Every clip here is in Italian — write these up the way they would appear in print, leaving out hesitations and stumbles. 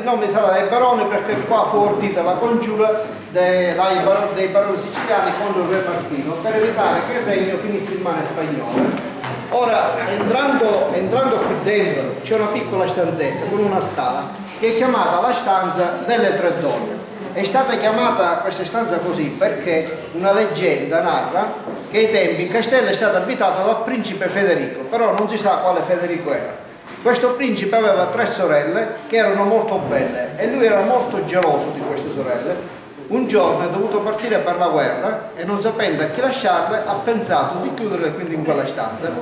nome di Sala dei Baroni perché qua fu ordita la congiura dei baroni siciliani contro il re Martino per evitare che il regno finisse in mani spagnole. Ora, entrando qui dentro c'è una piccola stanzetta con una scala che è chiamata la stanza delle tre donne. È stata chiamata questa stanza così perché una leggenda narra che ai tempi il castello è stato abitato dal principe Federico, però non si sa quale Federico era. Questo principe aveva tre sorelle che erano molto belle e lui era molto geloso di queste sorelle. Un giorno è dovuto partire per la guerra e non sapendo a chi lasciarle ha pensato di chiuderle quindi in quella stanza.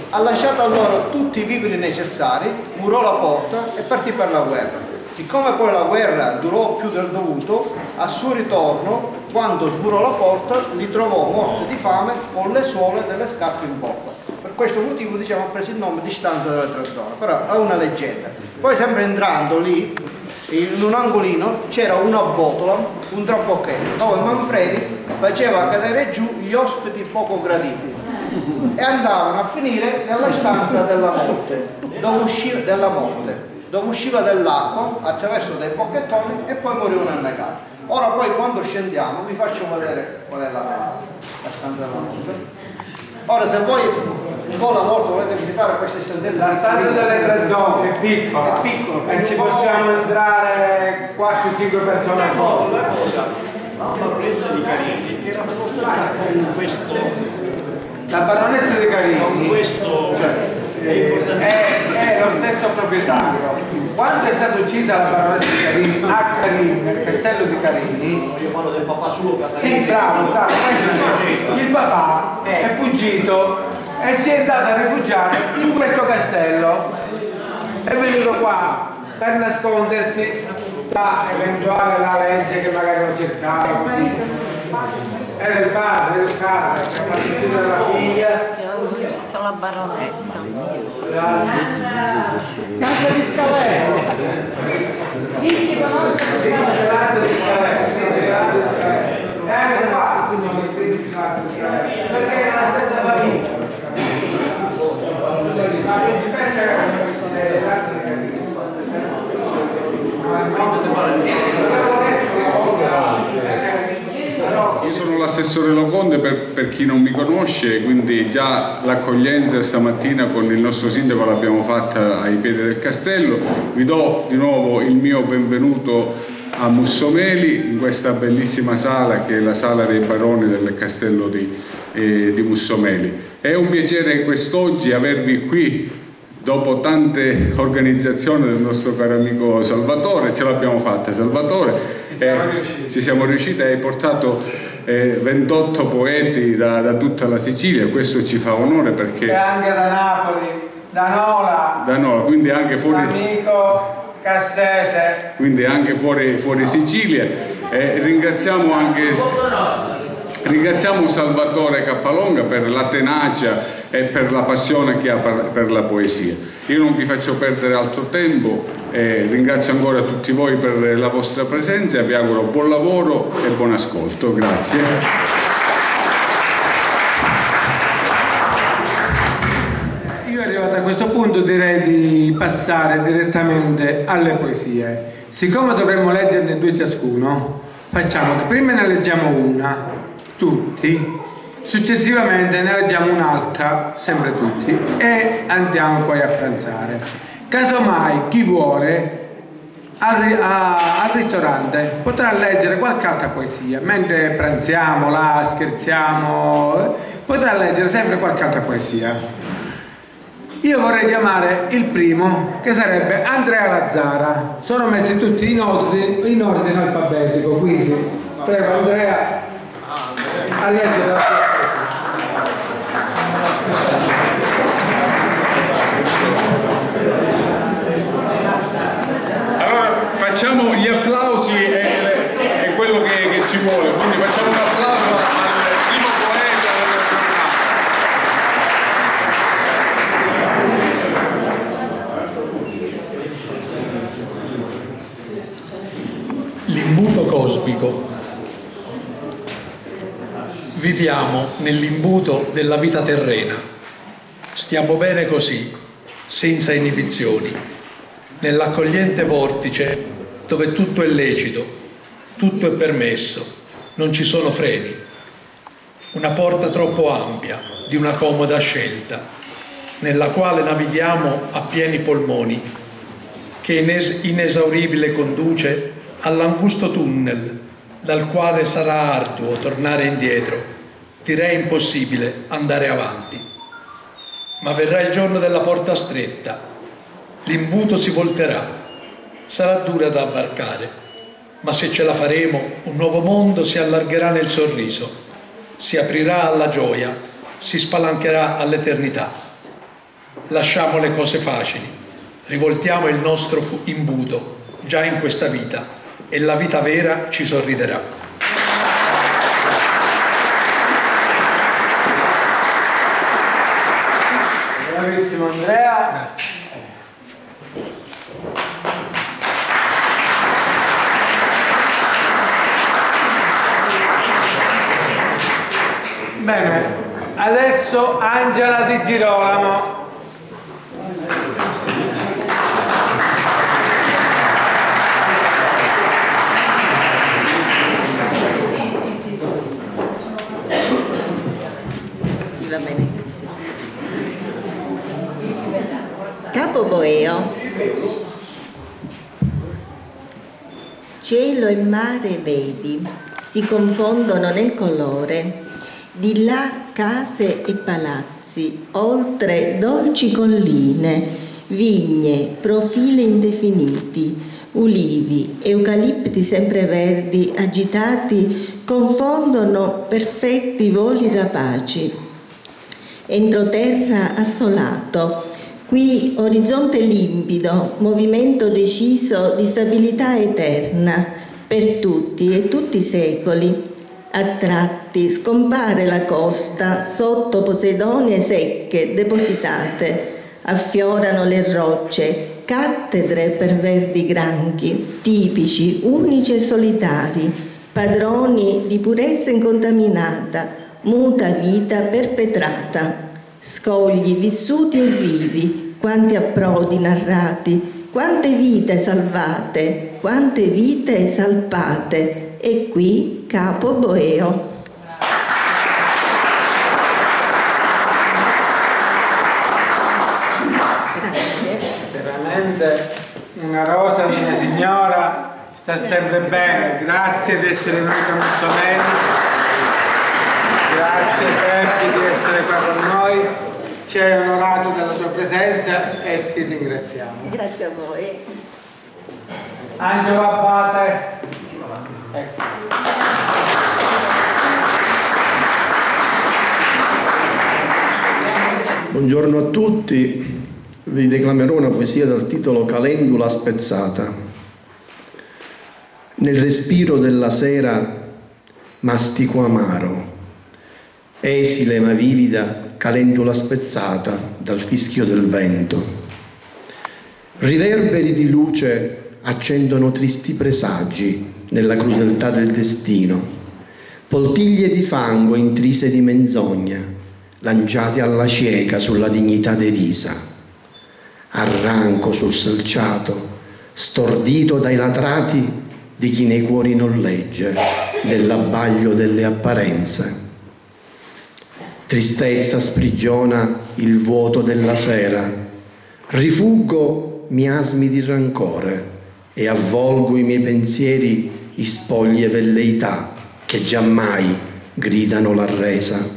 Ha lasciato a loro tutti i viveri necessari, murò la porta e partì per la guerra. Siccome poi la guerra durò più del dovuto, al suo ritorno, quando smurò la porta, li trovò morti di fame con le suole delle scarpe in bocca. Per questo motivo diciamo ha preso il nome di stanza delle tre donne, però è una leggenda. Poi sempre entrando lì, in un angolino c'era una botola, un trabocchetto, dove Manfredi faceva cadere giù gli ospiti poco graditi e andavano a finire nella stanza della morte, dove usciva dell'acqua attraverso dei bocchettoni e poi morivano annegati. Ora poi quando scendiamo vi faccio vedere qual è la stanza della morte. Ora se voi un po' la volta volete visitare queste stanzette, la stanza delle tre donne è piccola, e ci possiamo entrare 4-5 persone a volta. La baronessa di Carini che era portata con questo, la baronessa di Carini con questo è lo stesso proprietario. Quando è stata uccisa la baronessa di Carini a Carini, nel castello di Carini, io parlo del papà suo, sì, bravo, il papà è fuggito e si è andato a rifugiare in questo castello. È venuto qua per nascondersi da eventuale la legge che magari lo cercava così. Era il padre, il padre, che ha fatto uccidere la figlia. Sono la baronessa. Casa di Scaletta. Dici conosce Casa di Scaletta. E anche qua sono iscritti fino a perché è la stessa famiglia. La principessa era delle razze di Carini. Io sono l'assessore Loconte per chi non mi conosce, quindi già l'accoglienza stamattina con il nostro sindaco l'abbiamo fatta ai piedi del castello. Vi do di nuovo il mio benvenuto a Mussomeli in questa bellissima sala che è la sala dei baroni del castello di Mussomeli. È un piacere quest'oggi avervi qui. Dopo tante organizzazioni del nostro caro amico Salvatore, ce l'abbiamo fatta Salvatore, ci siamo riusciti, hai portato 28 poeti da tutta la Sicilia, questo ci fa onore perché... E anche da Napoli, da Nola, quindi anche fuori... Amico Cassese. Quindi anche fuori Sicilia. Ringraziamo Salvatore Cappalonga per la tenacia e per la passione che ha per la poesia. Io non vi faccio perdere altro tempo, ringrazio ancora tutti voi per la vostra presenza e vi auguro buon lavoro e buon ascolto. Grazie. Io arrivato a questo punto direi di passare direttamente alle poesie. Siccome dovremmo leggerne due ciascuno, facciamo che prima ne leggiamo una, tutti, successivamente ne leggiamo un'altra, sempre tutti, e andiamo poi a pranzare. Casomai chi vuole al ristorante potrà leggere qualche altra poesia, mentre pranziamo là, scherziamo, potrà leggere sempre qualche altra poesia. Io vorrei chiamare il primo, che sarebbe Andrea Lazzara. Sono messi tutti in ordine alfabetico, quindi prego Andrea a leggere la tua poesia. Allora facciamo gli applausi è quello che ci vuole, quindi facciamo un applauso al primo poeta della giornata. L'imbuto cosmico. Viviamo nell'imbuto della vita terrena. Stiamo bene così, senza inibizioni. nell'accogliente vortice dove tutto è lecito, tutto è permesso, non ci sono freni. Una porta troppo ampia di una comoda scelta, nella quale navighiamo a pieni polmoni, che inesauribile conduce all'angusto tunnel dal quale sarà arduo tornare indietro, direi impossibile andare avanti. Ma verrà il giorno della porta stretta, l'imbuto si volterà, sarà dura da varcare, ma se ce la faremo un nuovo mondo si allargherà nel sorriso, si aprirà alla gioia, si spalancherà all'eternità. Lasciamo le cose facili, rivoltiamo il nostro imbuto già in questa vita e la vita vera ci sorriderà. Bravissimo Andrea. Grazie. Bene, adesso Angela Di Girolamo. Sì, va bene. Capo Boeo. Cielo e mare vedi, si confondono nel colore. Di là case e palazzi, oltre dolci colline, vigne, profili indefiniti, ulivi, eucalipti sempreverdi agitati confondono perfetti voli rapaci. Entroterra assolato, qui orizzonte limpido, movimento deciso di stabilità eterna per tutti e tutti i secoli. A tratti scompare la costa sotto posidonie secche depositate, affiorano le rocce, cattedre per verdi granchi, tipici, unici e solitari, padroni di purezza incontaminata, muta vita perpetrata, scogli vissuti e vivi, quanti approdi narrati, quante vite salvate, quante vite salpate, e qui Capo Boeo. Grazie. Veramente una rosa di una signora, sta sempre bene. Grazie di essere venuta a Mussolini. Grazie Seppi di essere qua con noi. Ci hai onorato della tua presenza e ti ringraziamo. Grazie a voi. Angelo Abbate. Ecco. Buongiorno a tutti, vi declamerò una poesia dal titolo Calendula spezzata. Nel respiro della sera mastico amaro, esile ma vivida calendula spezzata dal fischio del vento. Riverberi di luce accendono tristi presagi nella crudeltà del destino, poltiglie di fango intrise di menzogna, lanciate alla cieca sulla dignità derisa. Arranco sul selciato, stordito dai latrati di chi nei cuori non legge, nell'abbaglio delle apparenze. Tristezza sprigiona il vuoto della sera, rifuggo miasmi di rancore e avvolgo i miei pensieri in spoglie velleità che giammai gridano la resa.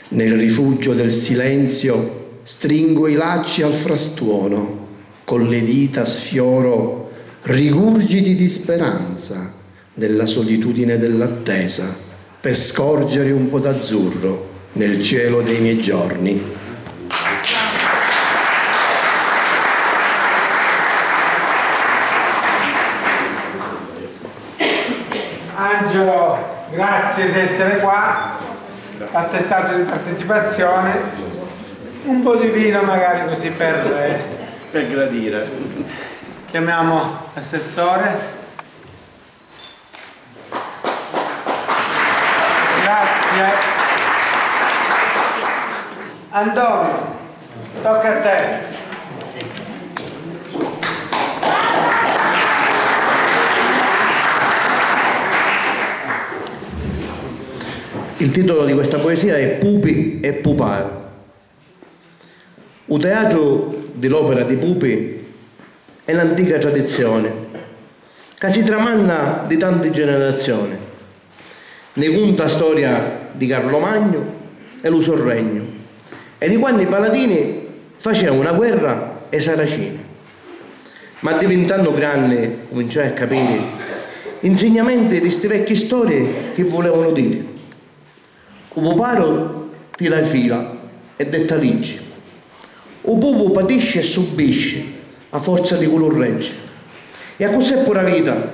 Nel rifugio del silenzio stringo i lacci al frastuono, con le dita sfioro rigurgiti di speranza nella solitudine dell'attesa per scorgere un po' d'azzurro nel cielo dei miei giorni. Angelo, grazie di essere qua, accettato di partecipazione, un po' di vino magari così per gradire. Chiamiamo l'assessore. Grazie. Antonio, tocca a te. Il titolo di questa poesia è Pupi e Puparo. Il teatro dell'opera di Pupi è l'antica tradizione che si tramanna di tante generazioni. Ne conta storia di Carlo Magno e lo suo regno e di quando i paladini facevano una guerra ai saraceni. Ma diventando grande cominciai a capire insegnamenti di queste vecchie storie che volevano dire. Il puparo tira le fila e detta legge. Il pupo patisce e subisce a forza di quello regge. E a cos'è pure la vita,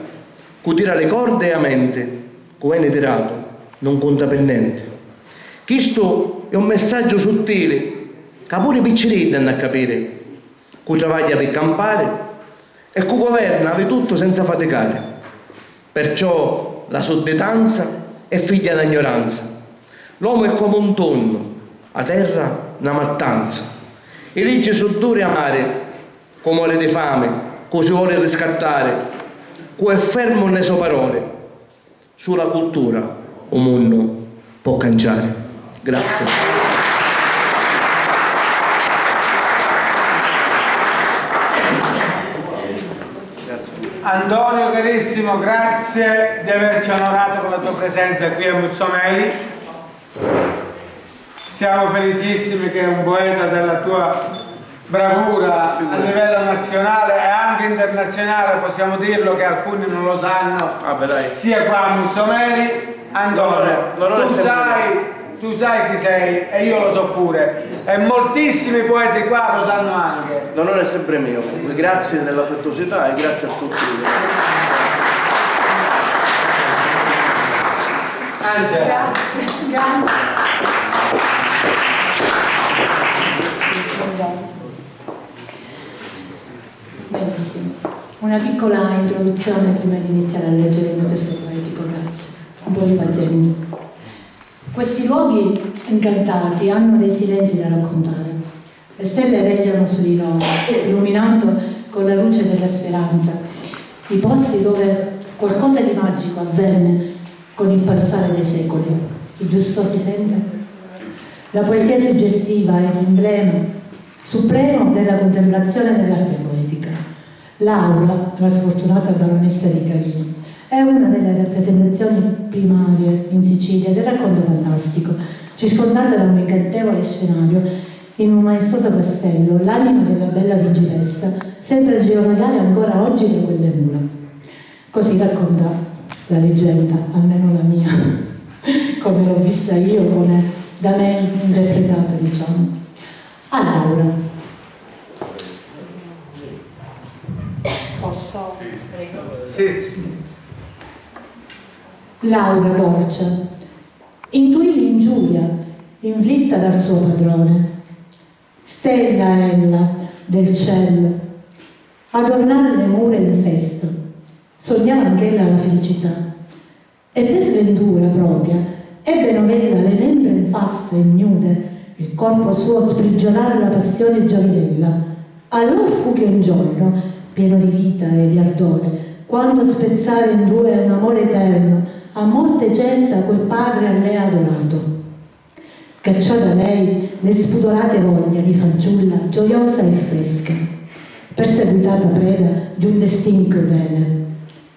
che tira le corde e a mente, che viene tirato, non conta per niente. Questo è un messaggio sottile, che pure i piccirelli hanno a capire, che travaglia per campare e che governa ave tutto senza faticare. Perciò la sudditanza è figlia dell'ignoranza. L'uomo è come un tonno, a terra una mattanza. E legge su dure amare, come muore di fame, così vuole riscattare, che è fermo nelle sue parole. Sulla cultura un mondo può cangiare. Grazie. Antonio carissimo, grazie di averci onorato con la tua presenza qui a Mussomeli. Siamo felicissimi che un poeta della tua bravura a livello nazionale e anche internazionale, possiamo dirlo che alcuni non lo sanno, sia qua a Mussomeli. Antonio, tu sai chi sei e io lo so pure, e moltissimi poeti qua lo sanno anche. L'onore è sempre mio, grazie dell'affettuosità e grazie a tutti. Angela. Grazie. Benissimo. Una piccola introduzione prima di iniziare a leggere il mio testo poetico, grazie. Un po' di pazienza. Questi luoghi incantati hanno dei silenzi da raccontare. Le stelle vegliano su di loro, illuminando con la luce della speranza i posti dove qualcosa di magico avvenne con il passare dei secoli. Il giusto si sente? La poesia suggestiva è l'emblema supremo della contemplazione dell'arte poetica. Laura, la sfortunata baronessa di Carini, è una delle rappresentazioni primarie in Sicilia del racconto fantastico, circondata da un incantevole scenario. In un maestoso castello, l'anima della bella principessa sembra girovagare ancora oggi da quelle mura. Così racconta la leggenda, almeno la mia, come l'ho vista io, come da me interpretata, diciamo. A Laura. Posso? Sì. Laura dolce, intuì l'ingiuria inflitta dal suo padrone. Stella ella del cielo, adornare le mura in festa, sognava anch'ella la felicità. E per sventura propria ebbe novella le membra infaste e ignude, il corpo suo sprigionare la passione giovinella. Allora fu che un giorno, pieno di vita e di ardore, quando spezzare in due un amore eterno, a morte certa quel padre a lei adorato. Cacciò da lei le spudorate voglia di fanciulla gioiosa e fresca, perseguitata preda di un destin crudele.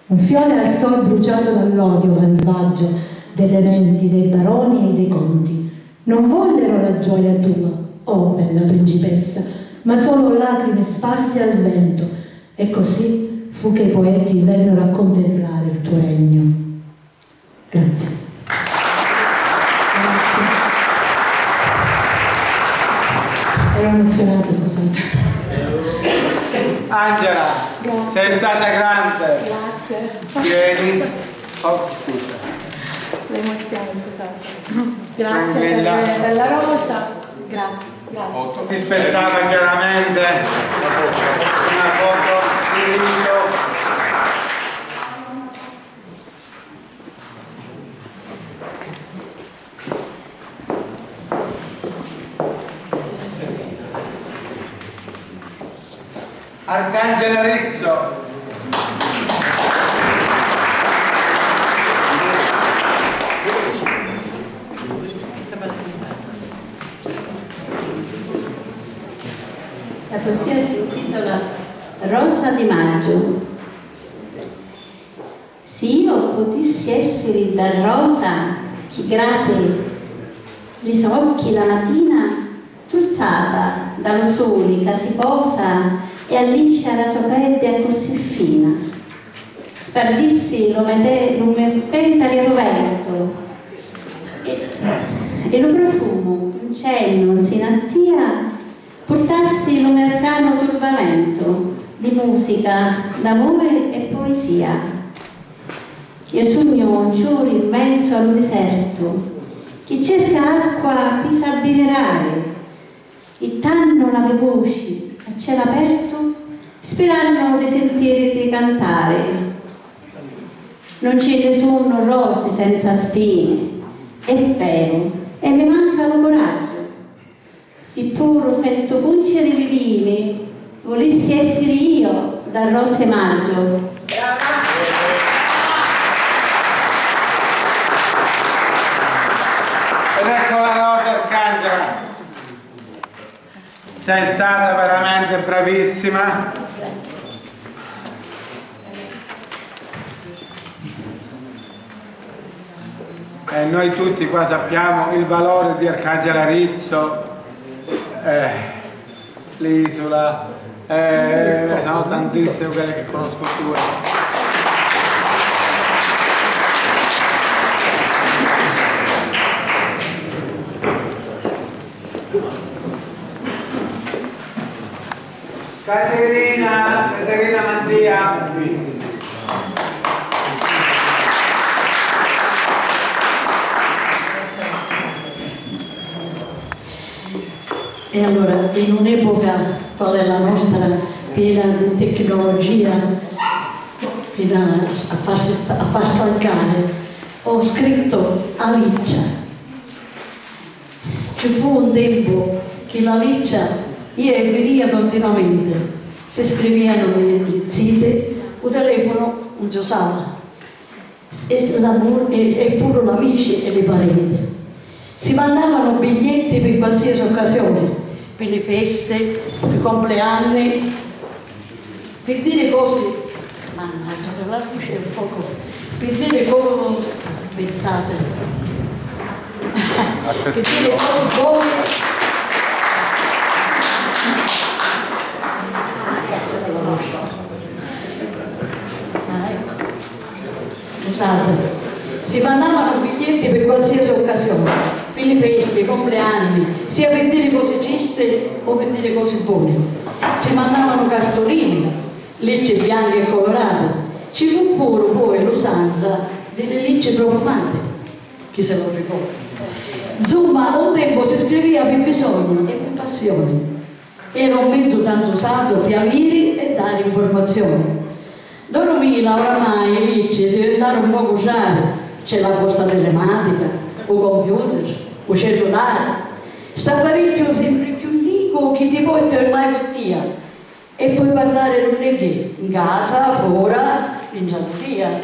Un fiore al sol bruciato dall'odio malvagio delle menti dei baroni e dei conti. Non vollero la gioia tua, oh bella principessa, ma solo lacrime sparse al vento, e così fu che i poeti vennero a contemplare il tuo regno. Grazie. Ero emozionata, scusate. Angela, Grazie. sei stata grande. Grazie. Vieni. Oh, scusa. L'emozione, scusate. Grazie Tranquilla. per la rosa. Grazie. Grazie. Ti spettava chiaramente una foto di video. Arcangelo Rizzo. La poesia si intitola Rosa di maggio. Se io potessi essere da rosa che grape gli suoi occhi la mattina, truzzata dallo sole che si posa e alliscia la sua pelle così fina, spargissi l'umepenta e rovetto e lo profumo, un cenno si nattia, portassi l'umercano turbamento di musica, d'amore e poesia. Io sogno un giorno immenso al deserto, chi cerca acqua qui sa abbeverare, e tanno la voci a cielo aperto, sperando di sentirti cantare. Non ce ne sono rose senza spine, è vero, e mi manca lo coraggio. Se pure sento puncere le vine, volessi essere io da rose maggio. Ed ecco la Rosa Arcangela. Sei stata veramente bravissima. Grazie. E noi tutti qua sappiamo il valore di Arcangela Rizzo, l'isola, sono tantissime quelle che conosco tue. Caterina Mattia. E allora, in un'epoca qual è la nostra, piena di tecnologia, fino a far stancare, ho scritto Alicia. Ci fu un tempo che la Alicia io veniva continuamente, si scrivevano le zite, il telefono non si usava, e pure gli amici e le parenti. Si mandavano biglietti per qualsiasi occasione, per le feste, per i compleanni, per dire cose, mannaggia, la luce è un poco, per dire cose, aspettate, per dire cose buone. Scusate, si mandavano biglietti per qualsiasi occasione, per le feste, i compleanni, sia per dire cose giuste o per dire cose buone. Si mandavano cartoline, lecce bianche e colorate. Ci fu pure poi l'usanza delle lecce profumate, chi se lo ricorda. Insomma, un tempo si scriveva per bisogno e per passione. Era un mezzo tanto usato per avere e dare informazioni. Da 2000 oramai le lecce diventarono un po' usate, c'è la posta telematica, o computer, o cellulare. Sta apparecchio sempre più unico che ti porta ormai via e puoi parlare non è che in casa, fuori, in giardino.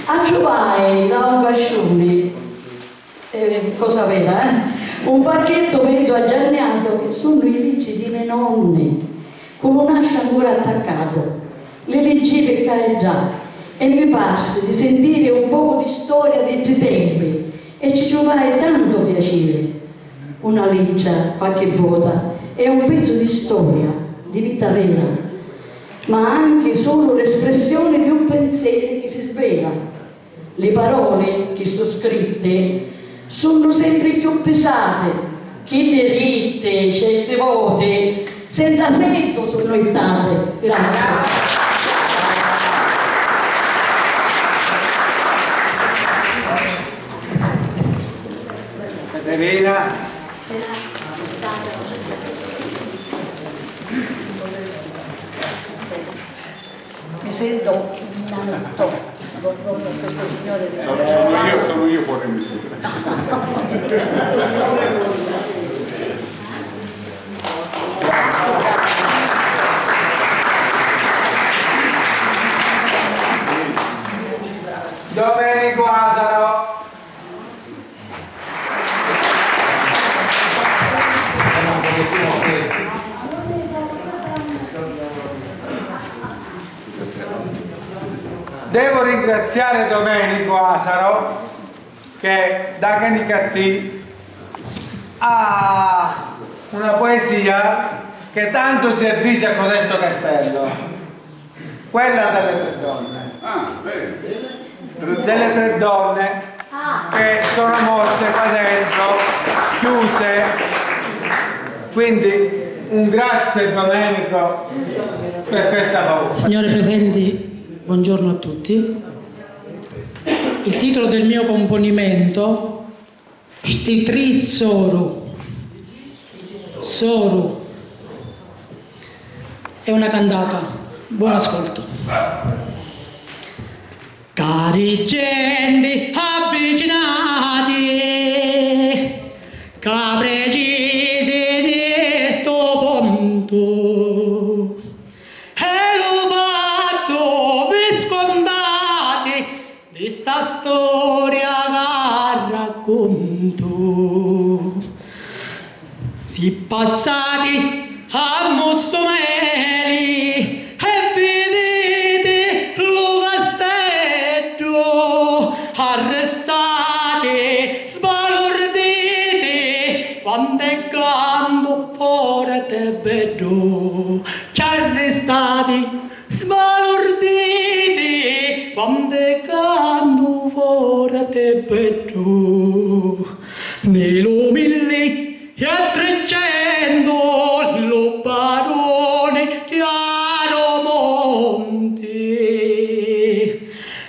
A trovare da un cascione, cosa vera, un pacchetto mezzo aggiornato che sono i lecce di mie nonne, con un ascio ancora attaccato. Le leggevo e careggiavo e mi parse di sentire un po' di storia dei tuoi tempi e ci trovai tanto piacere. Una leccia, qualche volta, è un pezzo di storia, di vita vera, ma anche solo l'espressione di un pensiero che si svela. Le parole che sono scritte sono sempre più pesate, che le ritte, certe volte, senza senso sono ittate. Grazie. Caterina. Mi sento un momento con questo signore. Sono io fuori misura. Domenico Asaro. Devo ringraziare Domenico Asaro che da Canicattì ha una poesia che tanto si addice a codesto castello, quella delle tre donne. Delle tre donne che sono morte qua dentro, chiuse. Quindi un grazie Domenico per questa pausa. Signori presenti, buongiorno a tutti. Il titolo del mio componimento, Sti tri soru. Soru. È una cantata. Buon ascolto. Cari genti avvicinati, che precisi di sto punto, e l'ho fatto viscontati di sta storia che racconto. Si passati a Mossomeli e vedete lo castello, arrestate, sbalordite, quando è canto forte vedo. Ci arrestate, sbalordite, quando è canto forte vedo. Nell'umilli e a 300 lo barone Chiaromonte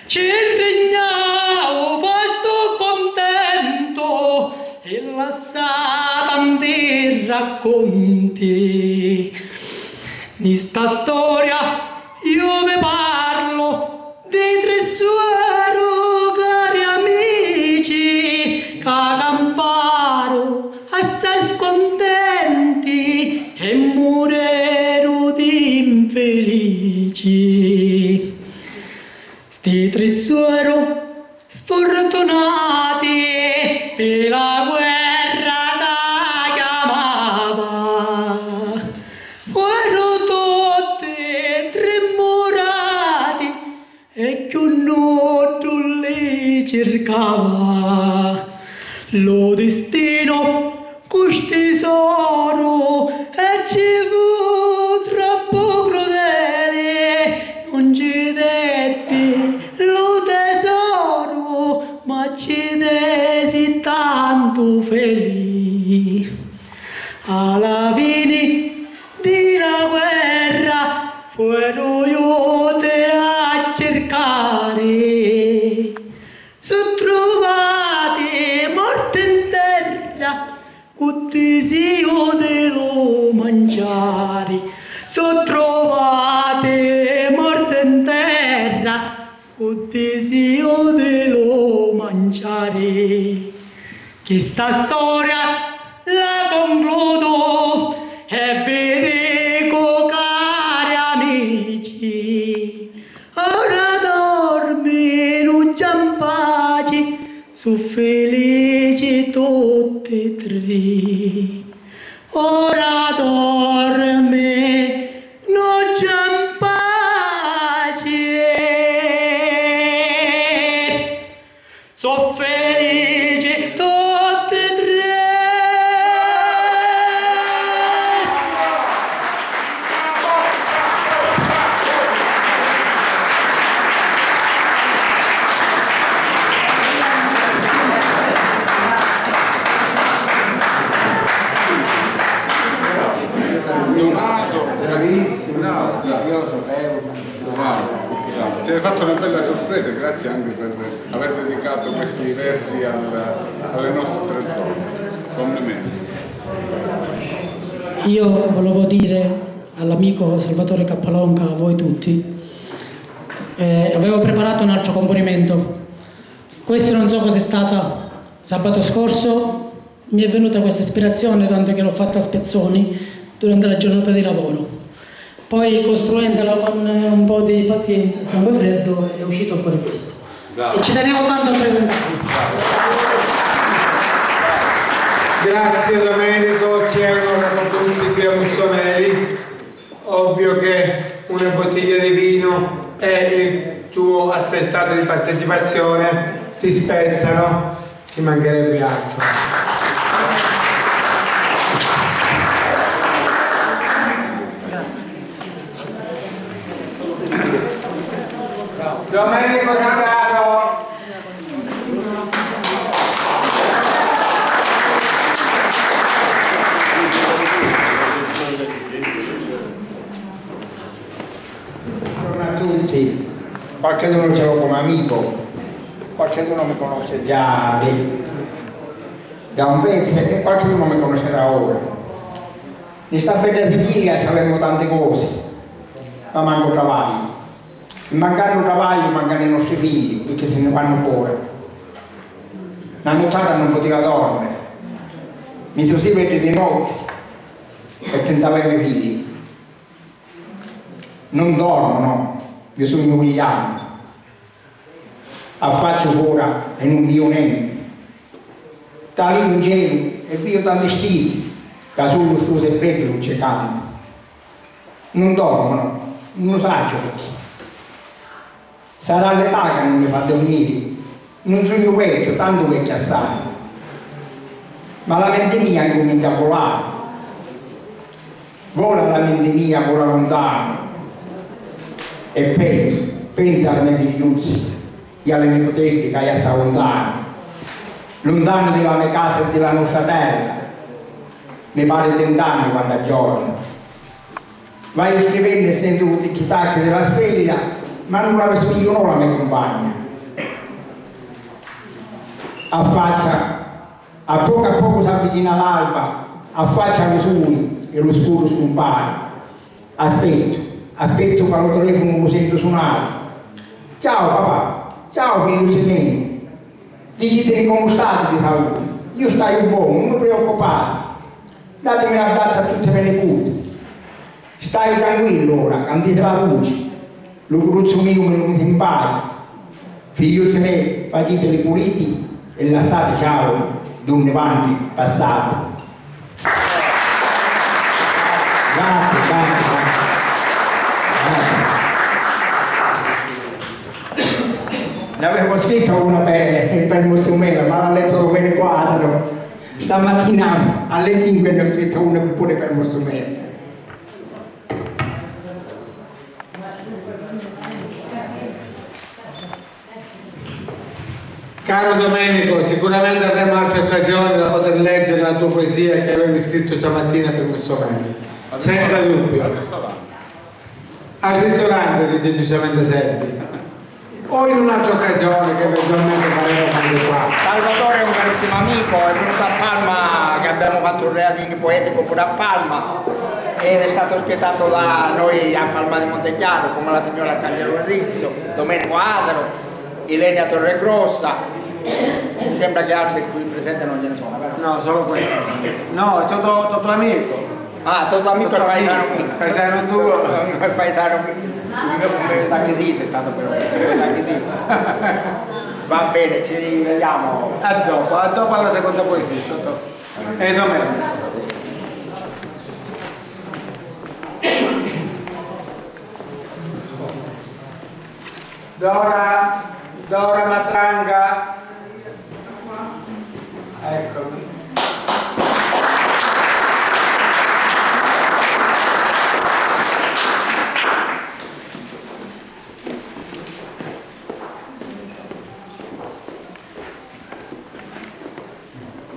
ci regnavo fatto contento e lasciata in racconti di sta storia io vi parlo dei tre suori cari amici che camparo assai scontenti e morero di infelici. Sti tre suori sfortunati per la guerra da chiamava, furono tutti tremorati e che un nodo li cercava. Lo destino costi sono e ci fu troppo crudele, non ci detti lo tesoro, ma ci desi tanto felice. Alla fine della guerra fuero io te a cercare, sono trovati morti in terra, cuttisi io te lo mangiare. Sono trovati morti in terra, cuttisi io te lo mangiare. Che sta storia la concludo e vi dico cari amici, ora dormi non c'è pace, su felici tutti e tre. Ora dormi non c'è pace, so felici tutti e tre. Bravissimo, io lo sapevo. Ci hai fatto una bella sorpresa, grazie anche per aver dedicato questi versi alle nostre tre donne. Complimenti. Io volevo dire all'amico Salvatore Cappalonca, a voi tutti, avevo preparato un altro componimento. Questo non so cos'è stato sabato scorso, mi è venuta questa ispirazione tanto che l'ho fatta a spezzoni durante la giornata di lavoro. Poi costruendola con un po' di pazienza, sangue freddo, è uscito fuori questo. Bravo. E ci tenevo tanto a presentarlo. Grazie Domenico, ci erano racconti qui a Mussomeli. Ovvio che una bottiglia di vino è il tuo attestato di partecipazione, ti spettano, ci mancherebbe altro. Domenico Carraro. Buongiorno a tutti, qualcuno ce l'ho come amico, qualcuno mi conosce già da un pezzo e qualcuno mi conoscerà ora. In sta bella Sicilia sappiamo tante cose, ma manco cavalli. Mancando cavalli, mancano i nostri figli, perché se ne vanno fuori. La nottata non poteva dormire, mi sono sempre di notte, perché non sapevo i figli. Non dormono, io sono umiliato. Affaccio fuori e non vedo niente. Da lì in gelo e vedo tanti stili, che solo su e bello non c'è canto. Non dormono, non lo saggio perché. Sarà l'età che non mi fa dormire, non sono vecchio, tanto vecchio assai, ma la mente mia comincia a volare, vola la mente mia, vola lontano, e penso alle mie figliuzze e alle mie potenti che io sto lontano, lontano dalla mia casa e della nostra terra, mi pare 100 anni quando è giorno. Vai scrivendo e sento il tic-tac della sveglia, ma non la respiro la mia compagna. Affaccia, a poco si avvicina l'alba, affaccia le sue e lo scuro scompare. Aspetto quando il telefono lo sento suonare. Ciao papà, ciao figlio mio, dicite come state di salute, io stai buono, non mi preoccupate, datemi un abbraccio a tutte le nipoti, stai tranquillo ora, candite la luce. Lo cruzzo mio me lo mise in pace, figliuzzi miei, faceteli puliti e lasciate ciao, donne vanti, passate. Grazie. Ne avevo scritto una per Mussumela, ma l'ha letto Domenico Quadro. Stamattina alle 5 ne ho scritto una pure per Mussumela. Caro Domenico, sicuramente avremo altre occasioni da poter leggere la tua poesia che avevi scritto stamattina per Mussumela, senza dubbio. Al ristorante, dice giustamente Serbi, o in un'altra occasione che eventualmente faremo anche qua. Salvatore è un carissimo amico, è venuto a Palma, che abbiamo fatto un reading poetico pure a Palma ed è stato ospitato da noi a Palma di Montechiaro, come la signora Candiero Rizzo, Domenico Asaro, Ilenia Torregrossa. Mi sembra che altri qui presenti non ce ne sono, vero? No, solo questo. No, è tutto tuo amico. Ah, tutto amico, il paesano mio. Paesano tuo. Il paesano mio, come taxista è stato però, taxista. Va bene, ci vediamo. A dopo alla seconda poesia. E domenica. Dora Matranga. Eccomi.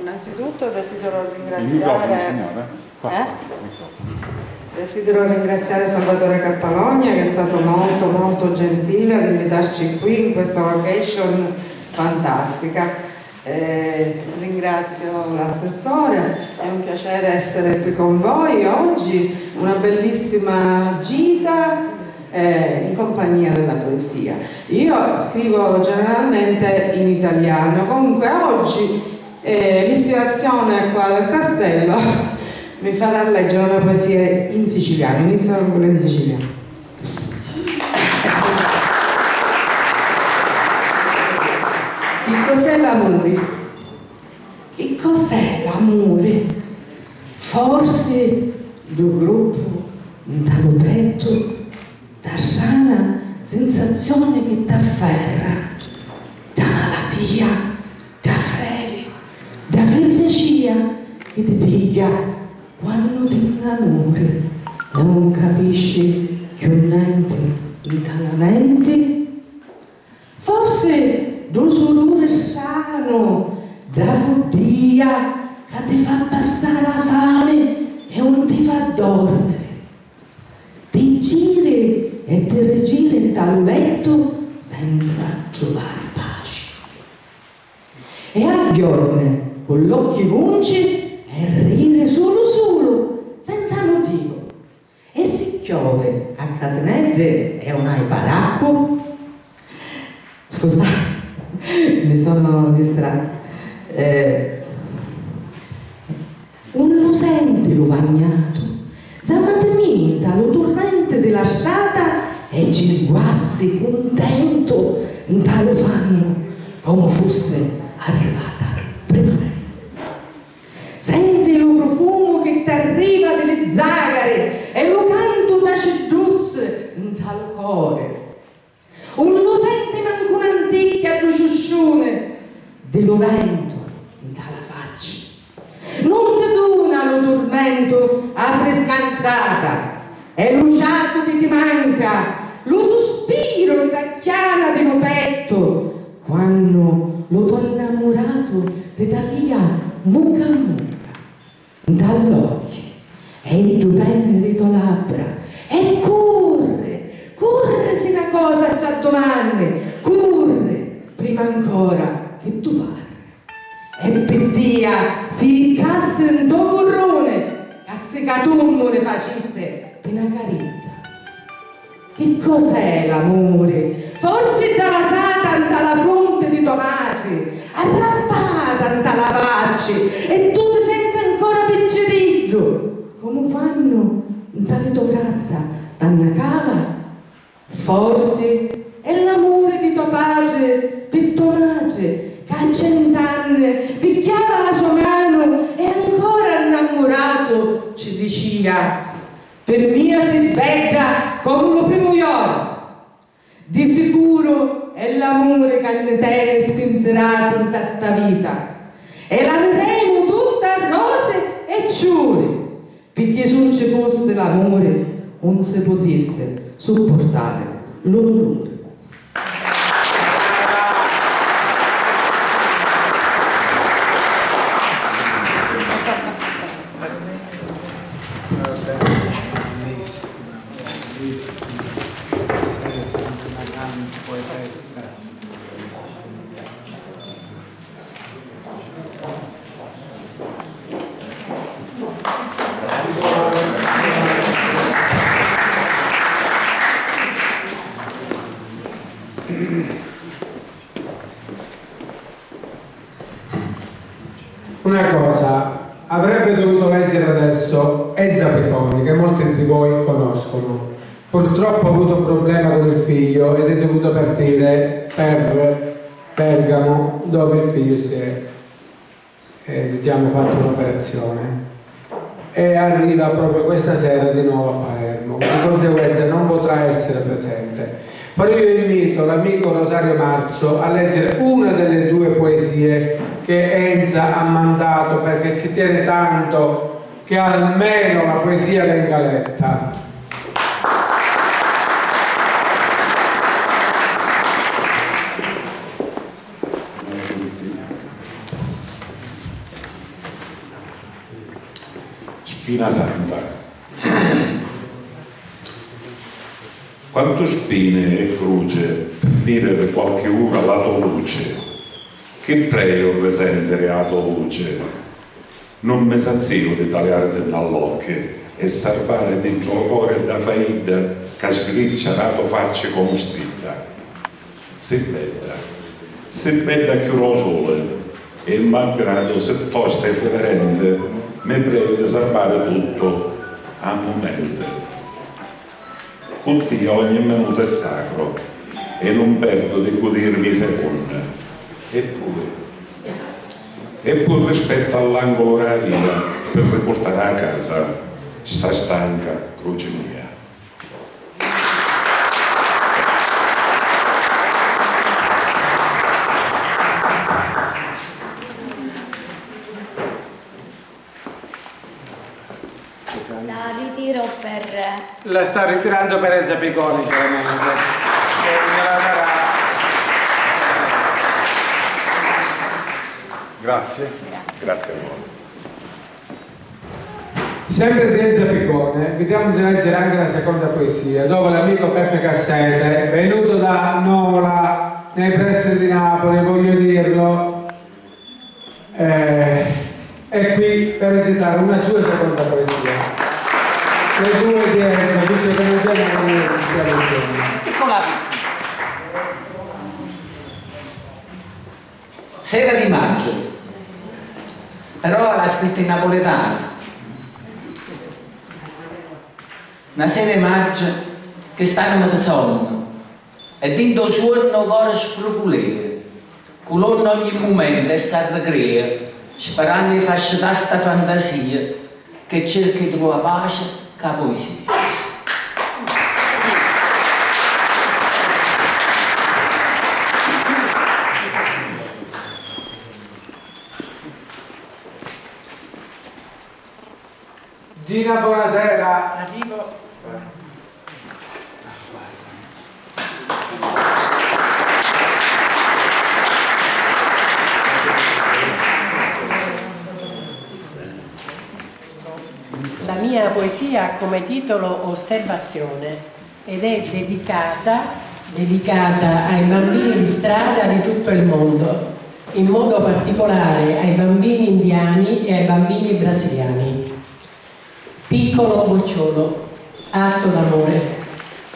Innanzitutto desidero ringraziare Salvatore Cappalogna, che è stato molto gentile ad invitarci qui in questa location fantastica. Ringrazio l'assessore, è un piacere essere qui con voi oggi, una bellissima gita in compagnia della poesia. Io scrivo generalmente in italiano, comunque oggi l'ispirazione qua del castello mi farà leggere una poesia in siciliano. Inizio con quella in siciliano. Che cos'è l'amore? Che cos'è l'amore? Forse do gruppo da detto da sana sensazione che ti afferra, da malattia, da freddi, da frenesia che ti piglia quando ti innamori e non capisci più niente italianamente. Forse d'usurure strano, da follia che ti fa passare la fame e non ti fa dormire. Ti giri e ti rigiri dal letto senza trovare pace. E a giorni con gli occhi vunci e ride solo, senza motivo. E si piove a catenette e un hai baracco. Scusate, mi sono distratta. Non lo senti lo bagnato, zamattinita, lo torrente della strada e ci sguazzi contento dallo fanno come fosse arrivata primavera. Senti lo profumo che ti arriva delle zagare e lo canto da ceduzze dal cuore. Non lo senti manco un'anticchia di ciuscione dello vento dalla faccia. Non ti dona lo tormento a frescanzata, è lo sciato che ti manca, lo sospiro che t'acchiana dello petto, quando lo tuo innamorato ti dà via mucca a mucca, dall'occhio e il tuo penne tuo labbra, e corre se una cosa c'ha domande, corre prima ancora che tu parli. E per dia si incassa in tuo burrone, cazzo che tu non ne facesse per una carezza. Che cos'è l'amore? Forse dalla sata dalla fronte di tua madre, arrampata dalla pace, e tu ti senti ancora piccerito, come quando dalle tua grazia danno cava. Forse è l'amore di tuo padre per tua madre, che a 100 anni picchiava la sua mano e ancora innamorato ci diceva: per mia sei bella come lo primo giorno. Di sicuro è l'amore che ne tiene spenserato in questa vita, e la vedremo tutta a rose e ciuri, perché se non ci fosse l'amore non si potesse sopportare lo dolore. Una cosa, avrebbe dovuto leggere adesso Ezza Peconi, che molti di voi conoscono. Purtroppo ha avuto un problema con il figlio ed è dovuto partire per Bergamo, dove il figlio si è diciamo, fatto un'operazione. E arriva proprio questa sera di nuovo a Palermo, di conseguenza non potrà essere presente. Però io invito l'amico Rosario Marzo a leggere una delle due poesie che Enza ha mandato, perché ci tiene tanto che almeno la poesia venga letta. Spina Santa. Quanto spine e croce per finire qualche ora la tua luce, che prego presendere a tua luce, non mi sazio di tagliare dall'occhio e salvare di giocare da faida che sgriccia la tua faccia come stilla. Sei bella che lo sole, e malgrado se tosta e reverente, mi prende a salvare tutto a momento. Con te ogni minuto è sacro e non perdo di godermi secondi. Eppure rispetto all'angolo della vita per riportare a casa sta stanca croce mia. La ritiro per... La sta ritirando per Elsa Picconi, chiaramente. Grazie. Grazie a voi. Sempre di Elsa Piccone, vediamo di leggere anche la seconda poesia, dove l'amico Peppe Cassese, venuto da Nola, nei pressi di Napoli, voglio dirlo, è qui per recitare una sua seconda poesia. Le due di Elsa, visto che non c'è una Eccola. Sera di maggio, però l'ha scritta in napoletano. Una sera di maggio che stanno di sonno e dentro il suono cuore sfruculere, colonna ogni momento e s'arrecrea, sperando di fascitare sta fantasia che cerca di trovare pace con la poesia. Gina, buonasera. Arrivo. La mia poesia ha come titolo Osservazione ed è dedicata ai bambini di strada di tutto il mondo, in modo particolare ai bambini indiani e ai bambini brasiliani. Piccolo bocciolo, atto d'amore,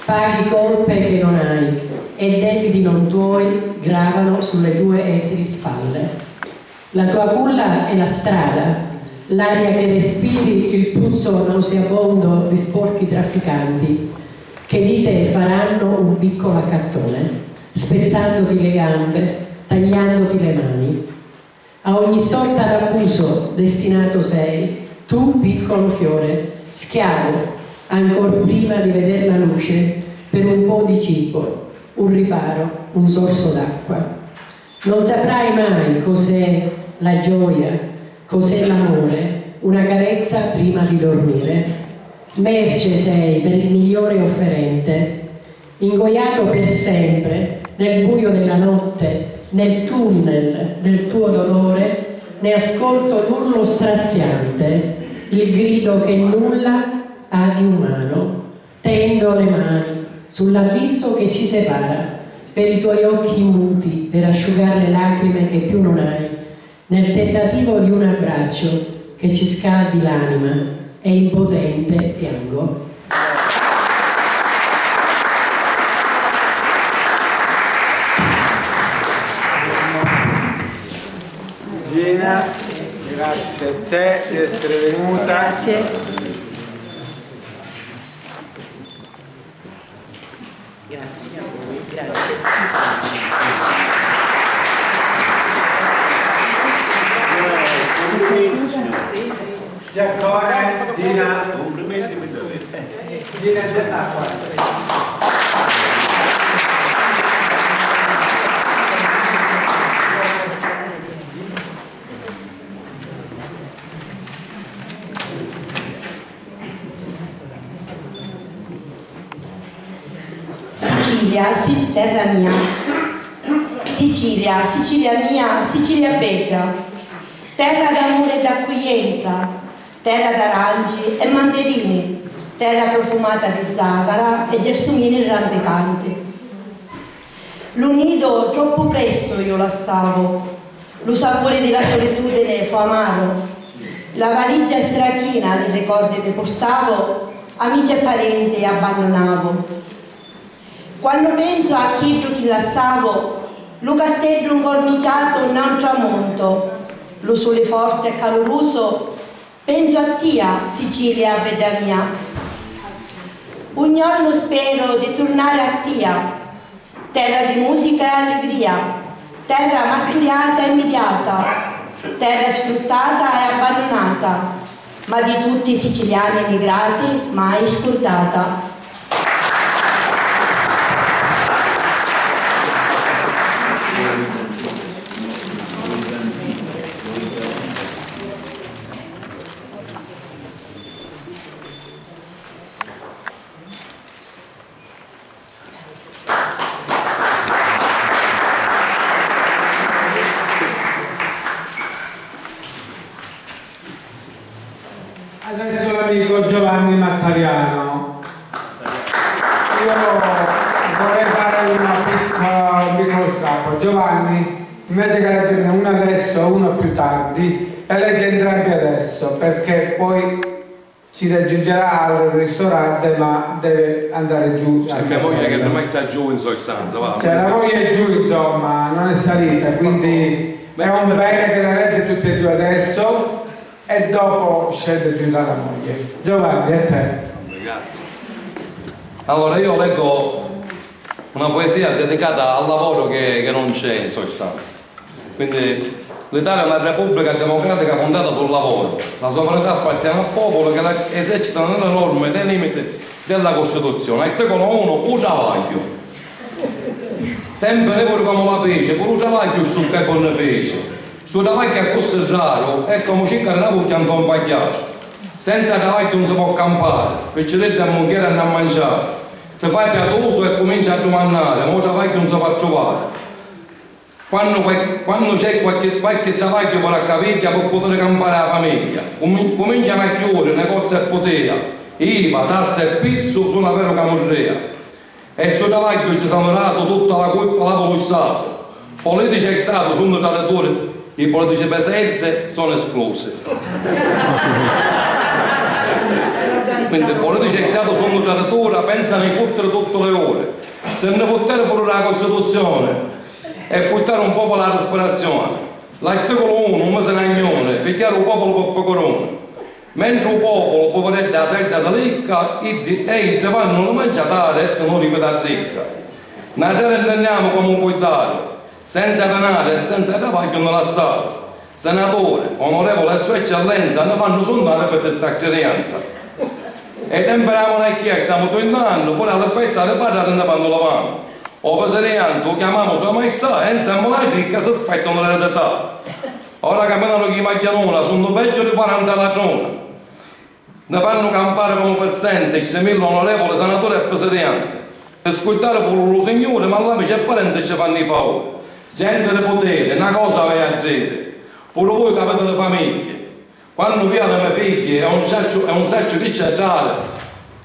paghi colpe che non hai e debiti non tuoi gravano sulle tue esili spalle. La tua culla è la strada, l'aria che respiri, il puzzo nauseabondo di sporchi trafficanti che di te faranno un piccolo accattone, spezzandoti le gambe, tagliandoti le mani. A ogni sorta d'abuso destinato sei, tu piccolo fiore, schiavo, ancor prima di vedere la luce, per un po' di cibo, un riparo, un sorso d'acqua. Non saprai mai cos'è la gioia, cos'è l'amore, una carezza prima di dormire. Merce sei per il migliore offerente, ingoiato per sempre nel buio della notte, nel tunnel del tuo dolore, ne ascolto l'urlo straziante, il grido che nulla ha di umano. Tendo le mani sull'abisso che ci separa, per i tuoi occhi muti, per asciugare le lacrime che più non hai, nel tentativo di un abbraccio che ci scaldi l'anima e impotente piango. Gina, grazie a te di essere venuta. Grazie. Grazie a voi, grazie. Giaccone, Gina. Complimenti mi dovete. Gina Giannacqua. Sicilia, sì, terra mia. Sicilia, Sicilia mia, Sicilia bella. Terra d'amore e d'accoglienza, terra d'aranci e mandarini, terra profumata di zagara e gelsomini rampicanti. L'unido troppo presto io lassavo, lo sapore della solitudine fu amaro, la valigia strachina di ricordi mi portavo, amici e parenti abbandonavo. Quando penso a chi lassavo, lo castello incorniciato non tramonto, lo sole forte e caloroso, penso a tia, Sicilia, bella mia. Un giorno spero di tornare a tia, terra di musica e allegria, terra marturiata e immediata, terra sfruttata e abbandonata, ma di tutti i siciliani emigrati mai scordata. Adesso l'amico Giovanni Mattariano. Io vorrei fare un piccolo strappo. Giovanni, invece che leggerne uno adesso e uno più tardi, le legge entrambi adesso, perché poi si raggiungerà al ristorante, ma deve andare giù. C'è mia moglie che ormai sta giù in sostanza, va. Cioè la moglie è giù, insomma, non è salita, quindi è un bene che la legge tutti e due adesso e dopo scende giù dalla moglie. Giovanni, a te. Grazie. Allora io leggo una poesia dedicata al lavoro che non c'è in sostanza. Quindi l'Italia è una repubblica democratica fondata sul lavoro. La sovranità appartiene al popolo che la esercita nelle norme e nei limiti della Costituzione. Articolo 1, il travaglio. Tempo ne pure come la pesce, pure il travaglio sul che ne fece. Sul travaglio è così raro, è come cercare la cuccia in un pagliaccio. Senza travaglio non si può campare, perché dentro a monchiere hanno a mangiare. Se fai piatoso e cominci a domandare, ma il travaglio non si fa trovare. Quando c'è qualche travaglio per la caviglia per poter campare la famiglia, cominciano a chiudere negozi e potere, IVA, tasse e pisso su una vera camorrea. E sul travaglio ci sono dato tutta la colpa lato lo Stato. Politici e Stato sono traditori, i politici presenti sono esplosi. Quindi i politici e Stato sono traditori, pensano di fottere tutte le ore. Se ne fottere pure la Costituzione e portare un popolo alla disperazione. L'articolo 1, un mese nagnone, pigliare un popolo per pecorone. Mentre un popolo, poveretto, la setta salicca, e vanno a mangiare e non ripetere ricca. Noi intendiamo come un coitario, senza denaro e senza travaglio nella sala. Senatore, onorevole e sua eccellenza, ne fanno sondare per tutta credenza. E temperiamo noi che stiamo tornando, pure alle pette alle barre ne vanno lavando. O peserianto, lo chiamiamo sua maestà e insieme alla ricca si aspettano l'eredità. Ora camminano chi maglianona, sono peggio di 40 ragioni. Ne fanno campare come pezzente, il semillo onorevole senatore e peseriante. Per ascoltare pure lo signore, ma l'amici e parenti ci fanno i favori. Gente di potere, una cosa vai a dire. Pure voi che avete le famiglie. Quando vi le mie figlie è un saccio di centrale,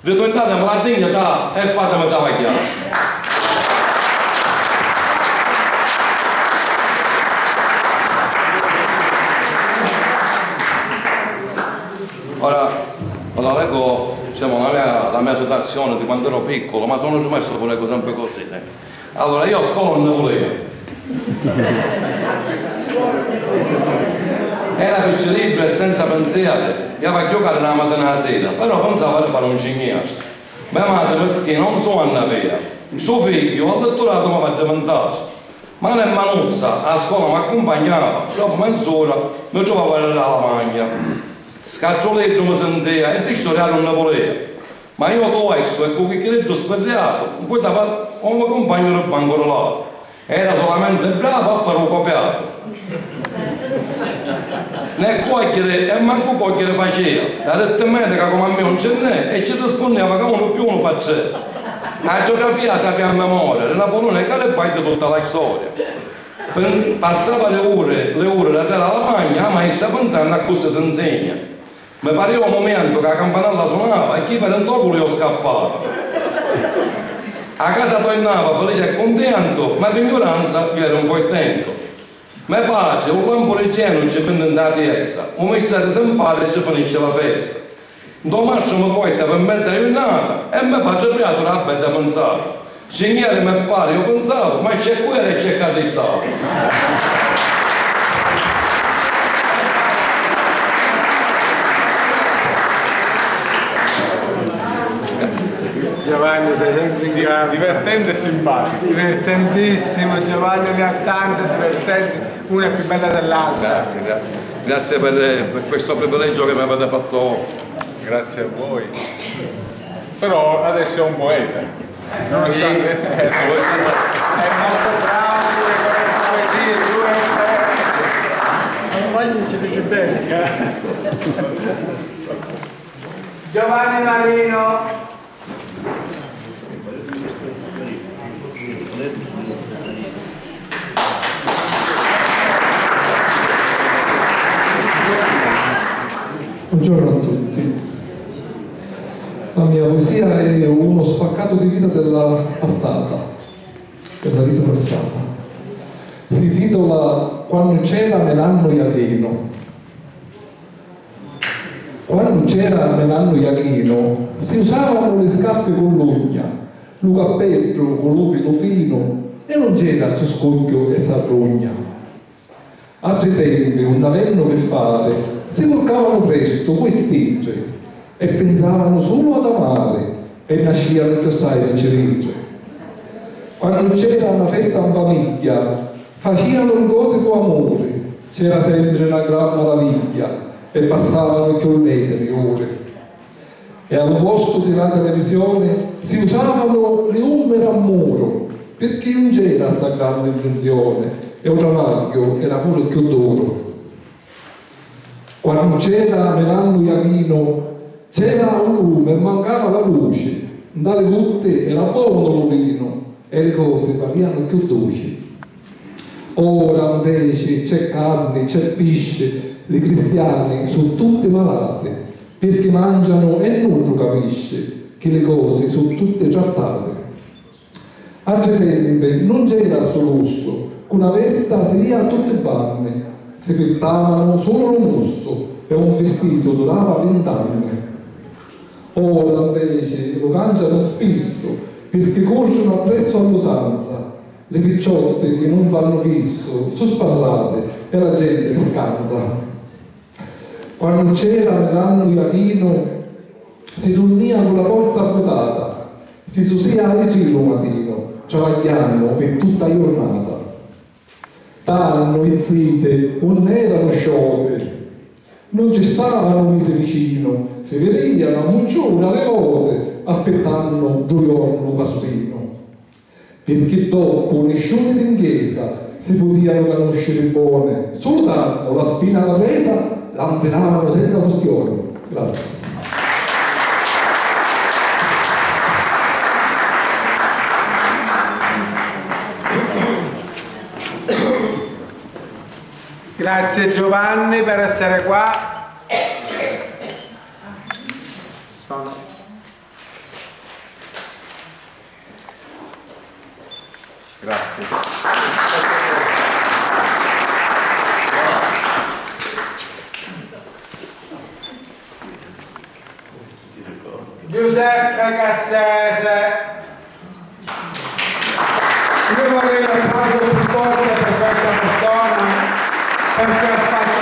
ritornatemi la dignità e fatemi travagliare. Ora leggo diciamo, la mia situazione di quando ero piccolo, ma sono rimasto pure sempre così. Allora io a scuola non ne volevo. Era piccolo e senza pensiero, io avevo giocato la mattina alla sera, però pensavo di fare un ingegnere. Mia madre meschina non so Anna vera, suo figlio al dottorato mi ha fatto diventare. Ma nel Manuzza a scuola mi accompagnava, dopo mezz'ora mi trovavo alla lavagna. Scaccioletto mi sentiva e ristoriare non ne voleva. Ma io ho questo e con chicchiretto sperriato, poi dava un mio compagno del banco rollato. Era solamente bravo a fare un copiato. Né cogliere e manco cogliere faceva. La aritmetica come a me non ce n'è e ci rispondeva che uno più uno fa tre. La geografia sapeva a memoria, la Napoleone che le batte tutta la storia. Passava le ore da terra alla lavagna, la maestra pensando a cosa si insegna. Mi pareva un momento che la campanella suonava e chi per un io scappava. A casa tornava felice e contento, ma l'ignoranza io ero un po' attento. Mio padre, un lampo reggiano ci prende da testa, un messaggio esemplare e ci finisce la festa. Domani mi porta per mezza giornata e mio padre apriato la bella pensare. Scegliere mi fare, io pensavo, ma c'è qui e c'è cadessato. Giovanni, sei sempre in grado. Divertente e simpatico. Divertentissimo, Giovanni, ne ha tante divertenti, una è più bella dell'altra. Grazie, grazie. Grazie per questo privilegio che mi avete fatto. Grazie a voi. Però adesso è un poeta. Nonostante è molto bravo, lui con le poesie, lui è un poeta. Giovanni ci fece bene. Giovanni Marino. Buongiorno a tutti. La mia poesia è uno spaccato di vita della vita passata. Si titola Quando c'era Melanno Iachino. Quando c'era Melanno Iachino si usavano le scarpe con l'ugna, lo cappeggio con l'upilo fino e non c'era soscoglio e sarrogna. Altri tempi, un avenno per fare, si corcavano presto questi tinge e pensavano solo ad amare e nascevano chiossai di ceringe. Quando c'era una festa in famiglia, facevano le cose con amore, c'era sempre una gran meraviglia e passavano chiullette le ore. E al posto della televisione si usavano le umere a muro, perché non c'era questa grande invenzione e un travaglio era pure più d'oro. Quando c'era Melanno Iachino c'era un lume e mancava la luce, dalle tutte era buono il vino e le cose parivano più dolci. Ora invece c'è carne, c'è pesce, i cristiani sono tutte malate perché mangiano e non si capisce che le cose sono tutte trattate. Altri tempi non c'era solo lusso, con una vesta si via a tutte banne, si pettavano solo un musso e un vestito durava 20 anni. Ora invece lo cangiano spesso perché corrono appresso all'usanza, le picciotte che non vanno fisso sono sparlate e la gente scansa. Quando c'era Melanno Iachino si dormia con la porta buttata, si susia alle giro mattino, travagliando per tutta la giornata. Tanno e zite non erano sciolte, non ci stavano mise vicino, si vedevano a muccione alle volte, aspettando un giorno pastorino. Perché dopo le sciole d'inghesa si potevano conoscere buone, solo tanto la spina alla presa l'amperavano senza questione. Grazie. Grazie Giovanni per essere qua. Grazie. Giuseppe Cassese. Io vorrei applauso più forte per questa persona perché ha fatto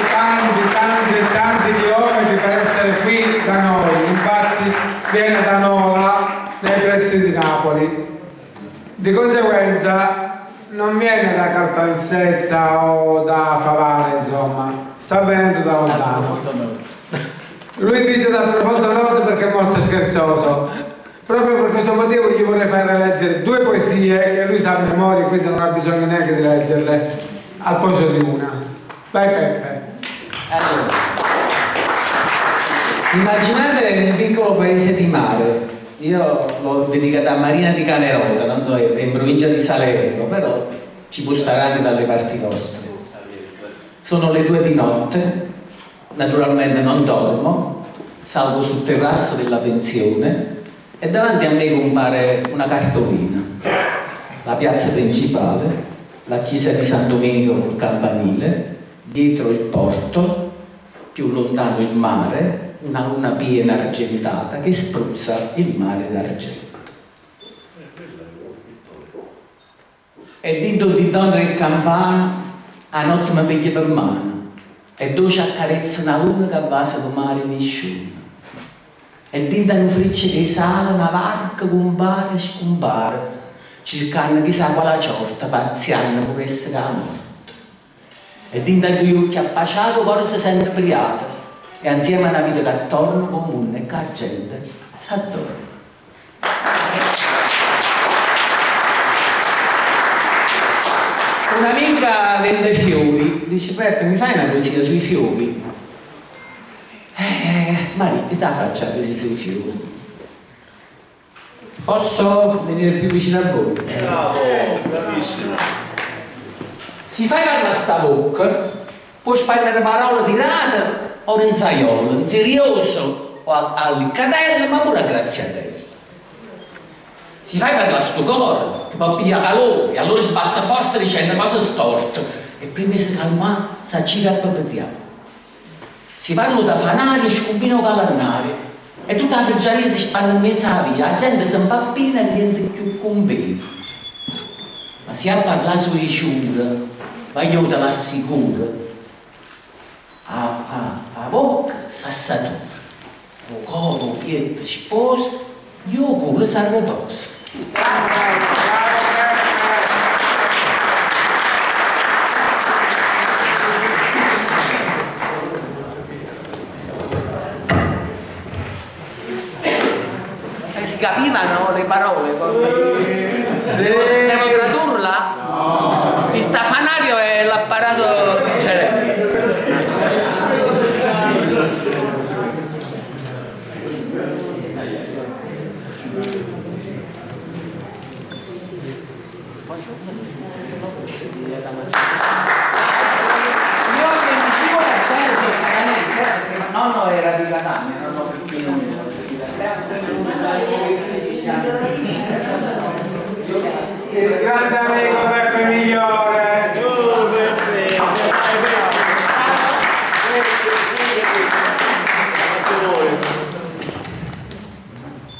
tanti chilometri per essere qui da noi. Infatti viene da Nola, nei pressi di Napoli. Di conseguenza non viene da Caltanissetta o da Favara, insomma, sta venendo da lontano. Lui dice dal profondo nord perché è molto scherzoso. Proprio per questo motivo gli vorrei fare leggere 2 poesie che lui sa a memoria, quindi non ha bisogno neanche di leggerle al posto di una. Vai Peppe. Allora, immaginate un piccolo paese di mare. Io l'ho dedicato a Marina di Canerota, non so, è in provincia di Salerno, però ci può stare anche dalle parti nostre. Sono le 2 di notte, naturalmente non dormo, salgo sul terrazzo della pensione e davanti a me compare una cartolina. La piazza principale, la chiesa di San Domenico col campanile, dietro il porto, più lontano il mare, una luna piena argentata che spruzza il mare d'argento. E dentro di donne e campana, a notte mi piglia per mano e dolce accarezza una luna che va a mare nessuno. E dentro una freccia che sale, una barca compare e scompare, cercando chissà quale sorta, pazziando per essere a morte. E dentro gli occhi appasciati, cuore si sente briato, e insieme a una vita che attorno comune e che la gente s'addorme. Un'amica vende fiori, dice Peppe mi fai una poesia sui fiori? Maria, che te la faccia così sui fiori? Posso venire più vicino a voi? Bravo, bravissimo. Si fa la sta bocca può spendere parole tirate o rinzaiolo, inserioso o all'iccadello, ma pure a graziatello. Si fa per la sto cuore, che poi piglia calore, e allora sbatte forte dicendo cose storte, e prima si calma, si aggira e poi vediamo. Si parla da fanari e scubino calannario, e tutta la pigiaria si spande in mezzo alla via, la gente si impappina e niente più conviene. Ma se a parlare sui ciure, ma io te l'assicuro, a bocca s'assatura, o codo, o pietto, sposa, io culo si riposa. Si capivano le parole? Devo tradurla? No. Il tafanario è l'apparato di cerebro. Io che non ci vuole accedere sul canalese, perché il nonno era di Catania, non ho più il grande amico Peppe Migliore.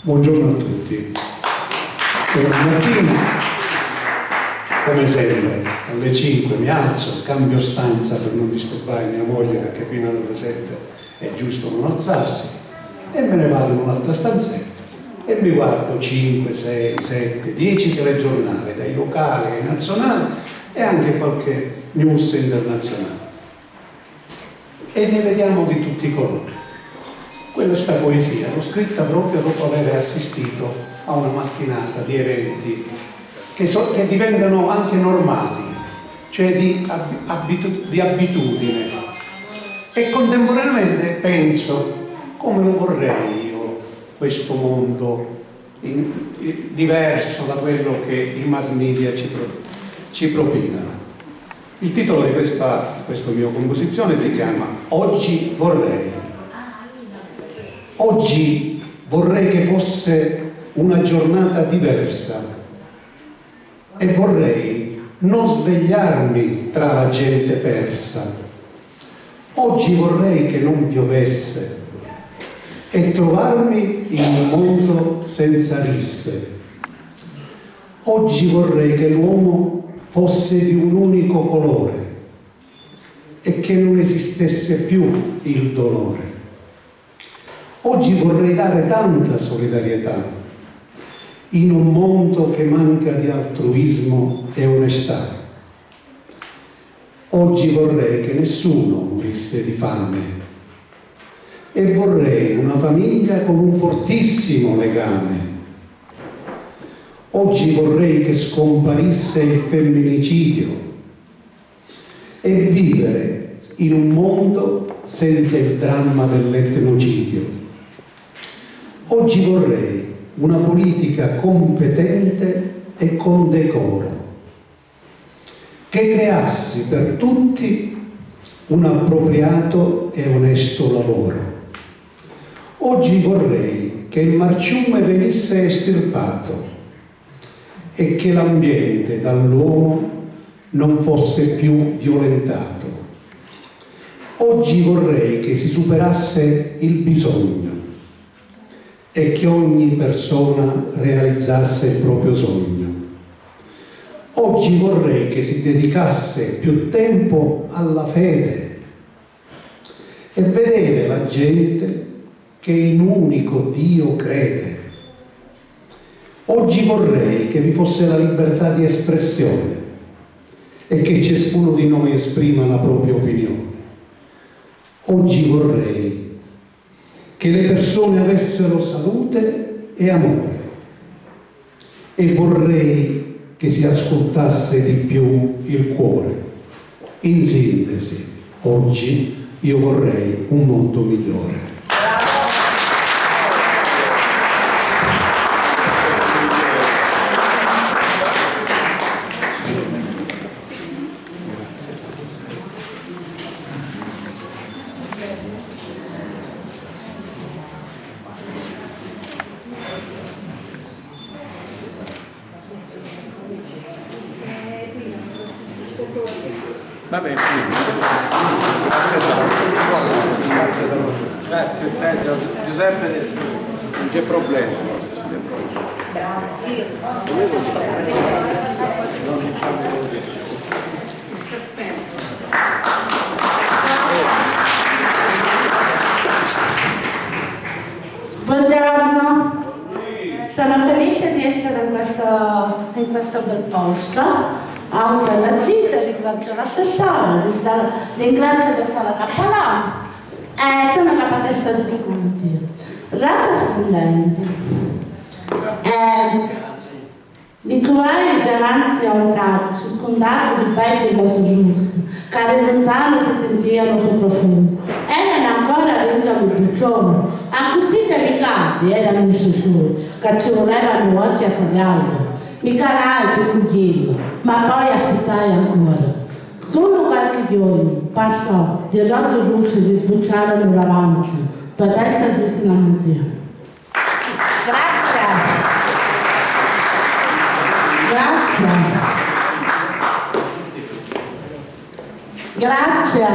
Buongiorno a tutti. Mattina, come sempre, alle 5 mi alzo, cambio stanza per non disturbare mia moglie, perché fino alle 7 è giusto non alzarsi, e me ne vado in un'altra stanzetta e mi guardo 5, 6, 7, 10 telegiornali, dai locali ai nazionali e anche qualche news internazionale. E ne vediamo di tutti i colori. Questa poesia l'ho scritta proprio dopo aver assistito a una mattinata di eventi che diventano anche normali, cioè di abitudine. E contemporaneamente penso come lo vorrei io, questo mondo diverso da quello che i mass media ci propinano. Il titolo di questa mia composizione si chiama Oggi vorrei. Oggi vorrei che fosse una giornata diversa e vorrei non svegliarmi tra la gente persa. Oggi vorrei che non piovesse e trovarmi in un mondo senza risse. Oggi vorrei che l'uomo fosse di un unico colore e che non esistesse più il dolore. Oggi vorrei dare tanta solidarietà in un mondo che manca di altruismo e onestà. Oggi vorrei che nessuno morisse di fame e vorrei una famiglia con un fortissimo legame. Oggi vorrei che scomparisse il femminicidio e vivere in un mondo senza il dramma dell'etnocidio. Oggi vorrei una politica competente e con decoro, che creasse per tutti un appropriato e onesto lavoro. Oggi vorrei che il marciume venisse estirpato e che l'ambiente dall'uomo non fosse più violentato. Oggi vorrei che si superasse il bisogno e che ogni persona realizzasse il proprio sogno. Oggi vorrei che si dedicasse più tempo alla fede e vedere la gente che in un unico Dio crede. Oggi vorrei che vi fosse la libertà di espressione e che ciascuno di noi esprima la propria opinione. Oggi vorrei che le persone avessero salute e amore e vorrei che si ascoltasse di più il cuore. In sintesi, oggi io vorrei un mondo migliore. Vabbè, grazie a te. Grazie a te, Giuseppe. Non c'è problema. Buongiorno, sono felice di essere in questo bel posto. Anche la gita, ringrazio l'assessore, ringrazio il dottor Cappolano e sono capatessa di tutti. Rata studenti, mi trovai davanti a un prato circondato di bei filosofie che da lontano si sentivano sul profumo. Erano ancora dentro l'uccione, ma così delicati erano i sussurri che ci volevano oggi a tagliarlo. Mi calai più cugino, ma poi aspettai ancora. Solo qualche giorno passò, di rose luci si sbucciarono davanti, per essere allucinanti. Grazie.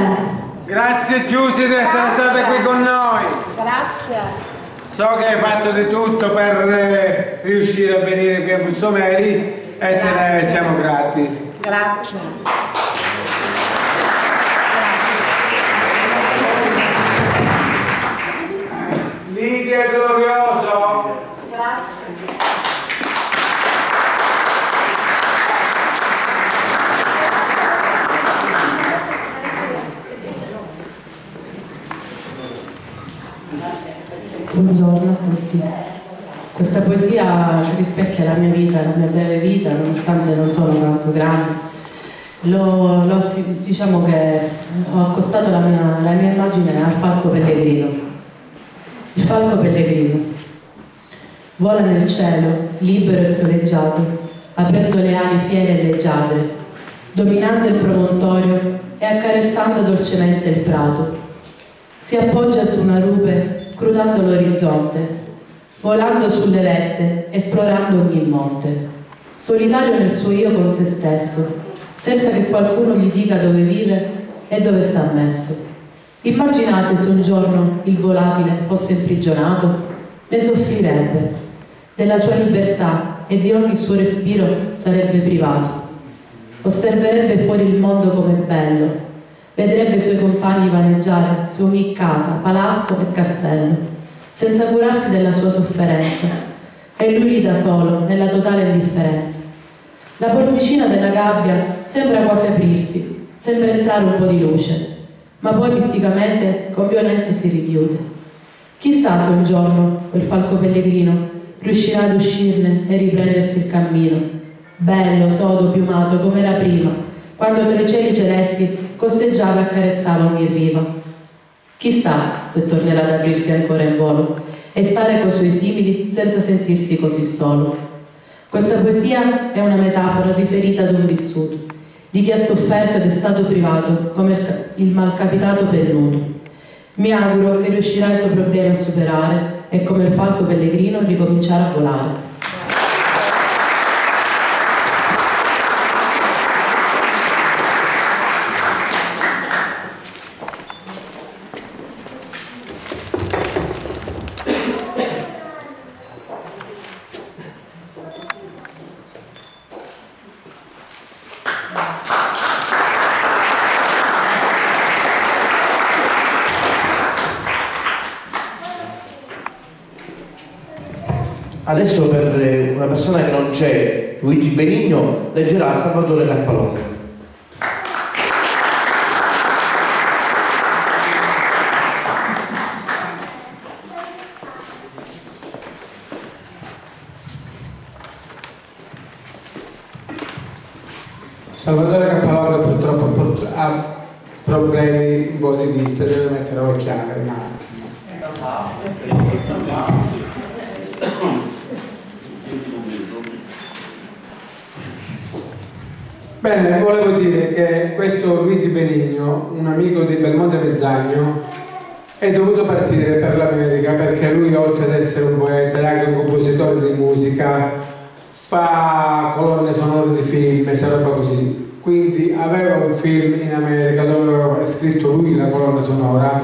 Grazie Giusy di essere stata qui con noi. Grazie. So che hai fatto di tutto per riuscire a venire qui a Bussomeli e te ne siamo grati. Grazie. Lidia Glorioso. Grazie. Buongiorno a tutti. Questa poesia rispecchia la mia vita, la mia breve vita, nonostante non sono tanto grande. Diciamo che ho accostato la mia immagine al falco pellegrino. Il falco pellegrino vola nel cielo, libero e soleggiato, aprendo le ali fiere e leggiadre, dominando il promontorio e accarezzando dolcemente il prato. Si appoggia su una rupe, scrutando l'orizzonte, volando sulle vette, esplorando ogni monte, solitario nel suo io con se stesso, senza che qualcuno gli dica dove vive e dove sta messo. Immaginate se un giorno il volatile fosse imprigionato, ne soffrirebbe, della sua libertà e di ogni suo respiro sarebbe privato. Osserverebbe fuori il mondo come bello, vedrebbe i suoi compagni vaneggiare su ogni casa, palazzo e castello, senza curarsi della sua sofferenza, e lui lì da solo, nella totale indifferenza. La porticina della gabbia sembra quasi aprirsi, sembra entrare un po' di luce, ma poi misticamente con violenza si richiude. Chissà se un giorno quel falco pellegrino riuscirà ad uscirne e riprendersi il cammino, bello, sodo, piumato come era prima, quando tra i cieli celesti costeggiava e accarezzava ogni riva. Chissà se tornerà ad aprirsi ancora in volo e stare coi suoi simili senza sentirsi così solo. Questa poesia è una metafora riferita ad un vissuto, di chi ha sofferto ed è stato privato come il malcapitato pennuto. Mi auguro che riuscirà i suoi problemi a superare e come il falco pellegrino ricominciare a volare. Adesso per una persona che non c'è, Luigi Benigno leggerà Salvatore Cappalone. Salvatore Cappalone purtroppo ha problemi un po' di vista, deve mettere occhiali un attimo. Bene, volevo dire che questo Luigi Benigno, un amico di Belmonte Mezzagno, è dovuto partire per l'America perché lui, oltre ad essere un poeta, è anche un compositore di musica, fa colonne sonore di film e roba così. Quindi aveva un film in America dove aveva scritto lui la colonna sonora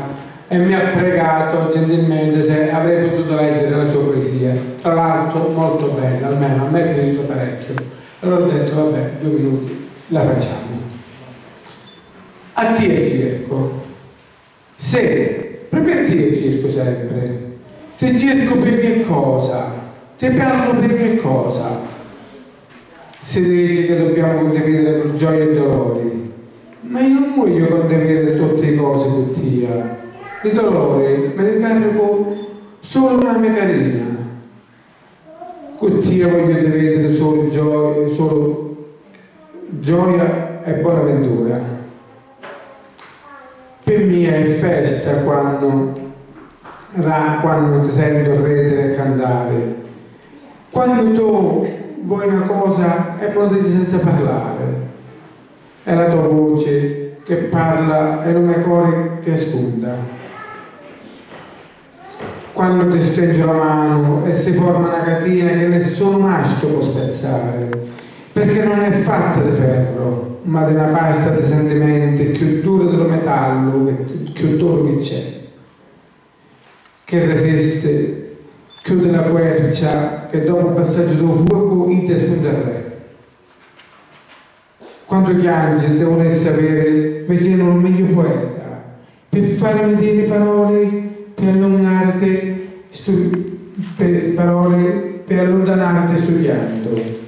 e mi ha pregato gentilmente se avrei potuto leggere la sua poesia. Tra l'altro molto bella, almeno a me è piaciuto parecchio. Allora ho detto vabbè, 2 minuti, la facciamo. A te cerco. Se, proprio a te cerco sempre. Ti cerco per che cosa? Ti parlo per che cosa? Si dice che dobbiamo condividere con gioia e dolori, ma io non voglio condividere tutte le cose con te. I dolori me li carico solo una mia carina. Con te voglio dividere solo gioia e buona ventura. Per me è festa quando ti sento credere e cantare. Quando tu vuoi una cosa e me lo dici senza parlare. È la tua voce che parla e il mio cuore che ascolta. Quando ti stringo la mano e si forma una catena che nessun maschio può spezzare, perché non è fatta di ferro, ma di una pasta di sentimenti più dura dello metallo, più duro che c'è, che resiste, chiude la quercia che dopo il passaggio del fuoco ti spunta il re. Quando piange te volessi avere vicino un meglio poeta, per farmi dire parole, per allontanarti per allontanarti studiando.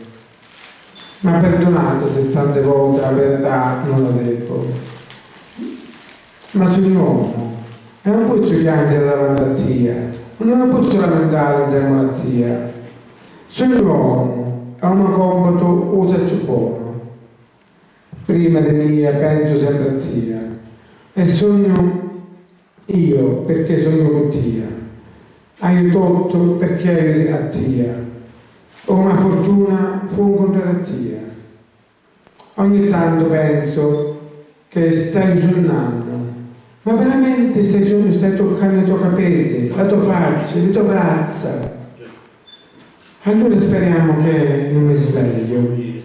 Ma perdonate se tante volte la verità non la devo. Ma sono un uomo e non posso piangere davanti a te, non posso lamentare in questa malattia. Sono un uomo e un compito usa più buono. Prima di me penso sempre a te e sogno io perché sogno con te. Aiuto perché aiuto a te. Ho una fortuna fu incontrare a te. Ogni tanto penso che stai suonando, ma veramente stai toccando i tuoi capelli, la tua faccia, le tue braccia. Allora speriamo che non mi sveglio.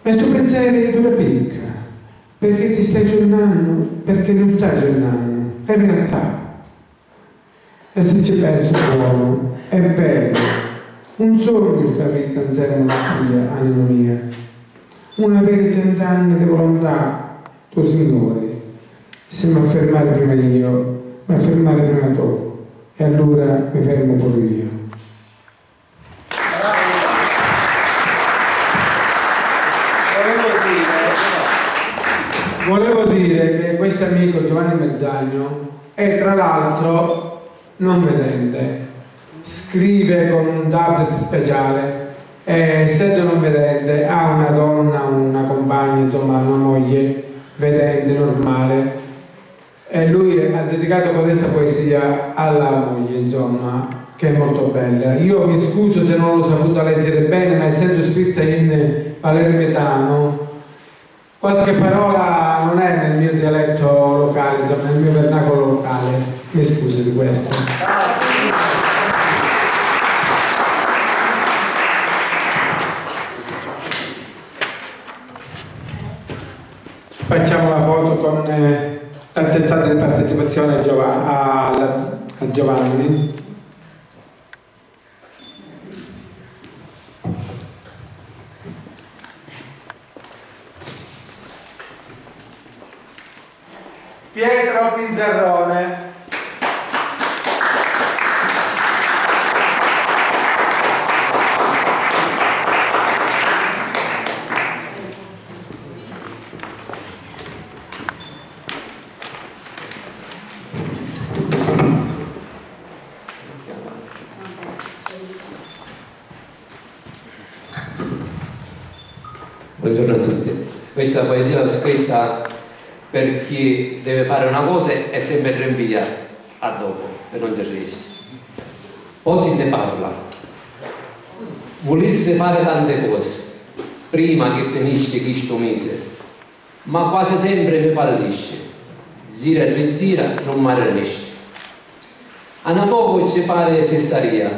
Ma sto pensiero dura picca, perché ti stai suonando, perché non stai suonando, è realtà. E se ci penso buono, è vero, un sogno sta vita insieme a tua anima mia, una vera 100 anni di volontà, tuo Signore, se mi affermare prima io, mi affermare prima tu, e allora mi fermo pure io. Volevo dire che questo amico Giovanni Mezzagno è tra l'altro non vedente, scrive con un tablet speciale e essendo non vedente ha una donna, una compagna, insomma una moglie vedente, normale, e lui ha dedicato questa poesia alla moglie, insomma, che è molto bella. Io mi scuso se non l'ho saputa leggere bene, ma essendo scritta in palermitano qualche parola non è nel mio dialetto locale, insomma nel mio vernacolo locale, mi scuso di questo. Facciamo la foto con l'attestato di partecipazione a Giovanni. Pietro Pinzerrone. Buongiorno a tutti. Questa poesia l'ho scritta per chi deve fare una cosa e sempre rinvia a dopo e non si riesce. Poi si ne parla. Volesse fare tante cose prima che finisce questo mese, ma quasi sempre mi fallisce. zira e rizira non mi riesce. A una poco ci pare festaria,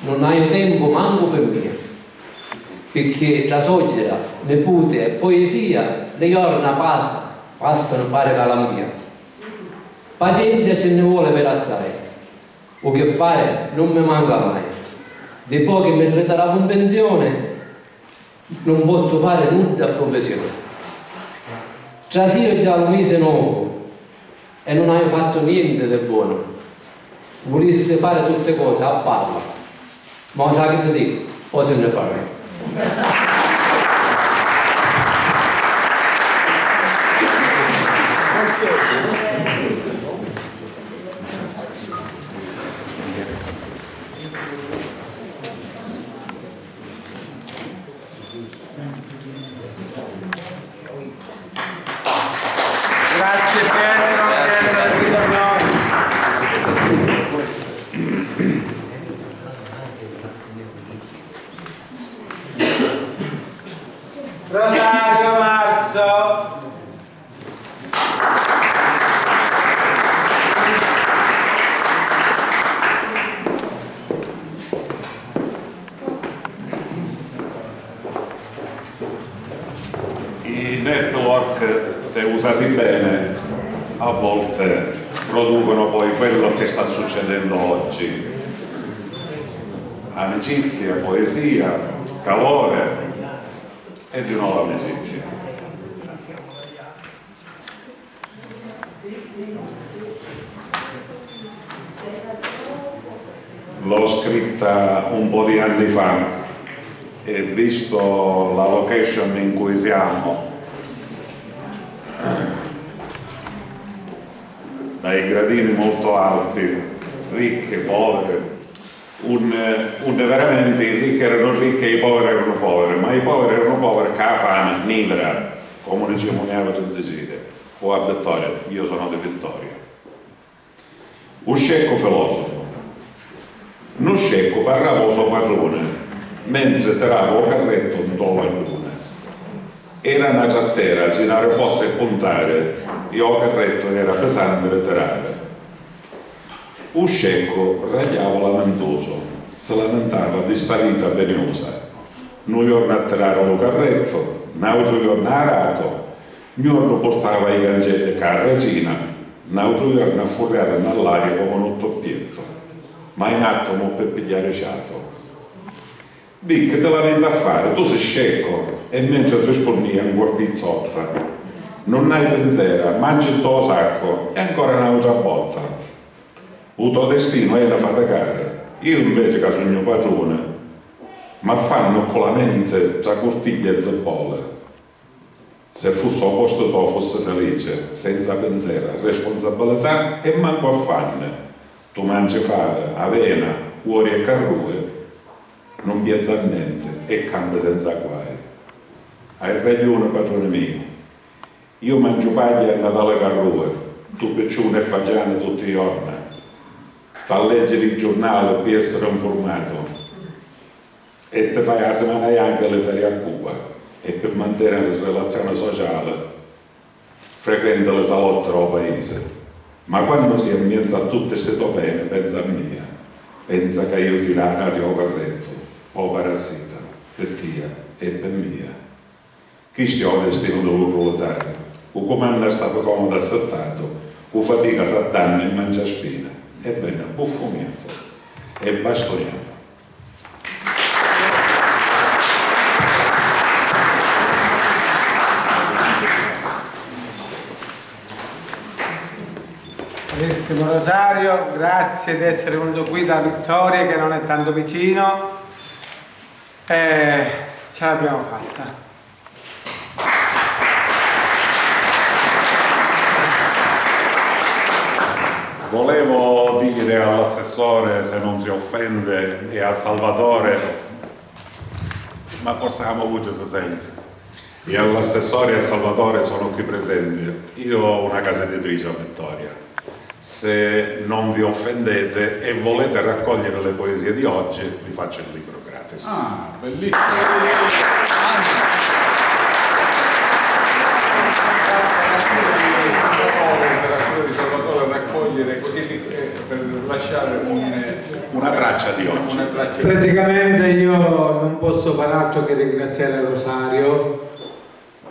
non hai tempo manco per me, perché la soglia, nepute e poesia le giorni passano pare calambia. Pazienza ce ne vuole per assai, o che fare non mi manca mai. Di pochi mi ritaravo in pensione, non posso fare nulla a professione. Trasiro già un mese nuovo e non hai fatto niente di buono. Volessi fare tutte cose a palla, ma sa che ti dico, poi se ne parla. Grazie Pietro di essere qui con noi. Rosario Marzo. I network, se usati bene, a volte producono poi quello che sta succedendo oggi. Amicizia, poesia, calore e di nuovo amicizia. L'ho scritta un po' di anni fa e visto la location in cui siamo, dai gradini molto alti, ricche, povere, veramente i ricchi erano ricchi e i poveri erano poveri, ma i poveri erano poveri che la fame, nivera, come diciamo in Sicilia, o a Vittoria, io sono di Vittoria. Un scecco filosofo, non scecco parlavo suo padrone, mentre tiravo il carretto in dove luna. Era una cazzera, se non fosse puntare, io carretto era pesante da tirare. Un scecco ragliava lamentoso, si lamentava di sta vita penosa. Un giorno a tirare lo carretto, un altro giorno arato, un giorno portava i cancelli con la regina, un altro giorno a furriare nell'aria come un toppietto, ma in attimo per pigliare ciato. Dic, che te la vendi a fare? Tu sei scecco e mentre ti spornia un guardizzotta, non hai pensiero, mangi il tuo sacco e ancora un'altra botta. Il tuo destino è da faticare. Io invece che sono mio padrone, ma fanno con la mente tra cortiglia e zeppole. Se fosse al posto tuo fosse felice, senza pensiero, responsabilità e manco affanne. Tu mangi fave, avena, cuori e carrue, non piazza a niente e cambia senza guai. Hai ragione, padrone mio. Io mangio paglia e Natale carrue, tu piccione e fagiane tutti i giorni. Fa leggere il giornale per essere informato e ti fai la settimana anche le ferie a Cuba e per mantenere la relazione sociale frequenta le salotte al paese. Ma quando si è in mezzo a tutte queste topene, pensa a mia, pensa che io ti la radio corretto, o parassita, per tia e per mia. Chi stia il destino del proletario? O comando è stato comodo assettato, o fatica s'addanna e mangia spina. Ebbene, buffumiato e bastoniato. Carissimo Rosario, grazie di essere venuto qui da Vittoria che non è tanto vicino. Ce l'abbiamo fatta. Volevo dire all'assessore, se non si offende, e a Salvatore, ma forse la voce si sente, e all'assessore e a Salvatore sono qui presenti. Io ho una casa editrice a Vittoria. Se non vi offendete e volete raccogliere le poesie di oggi, vi faccio il libro gratis. Ah, bellissimo! lasciare una traccia di oggi. Praticamente io non posso far altro che ringraziare Rosario,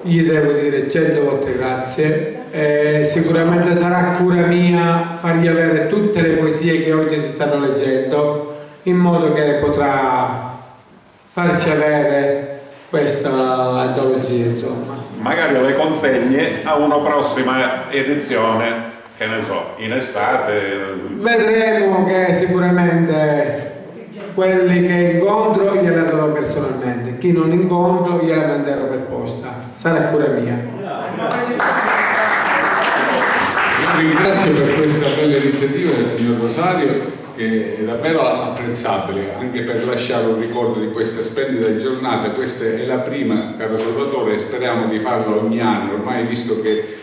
gli devo dire 100 volte grazie, sicuramente sarà cura mia fargli avere tutte le poesie che oggi si stanno leggendo, in modo che potrà farci avere questa antologia, insomma. Magari le consegne a una prossima edizione, che ne so, in estate. Vedremo che sicuramente quelli che incontro gliela darò personalmente, chi non incontro gliela manderò per posta, sarà cura mia. Io ringrazio per questa bella iniziativa del signor Rosario, che è davvero apprezzabile, anche per lasciare un ricordo di questa splendida giornata. Questa è la prima, caro Salvatore, e speriamo di farla ogni anno, ormai visto che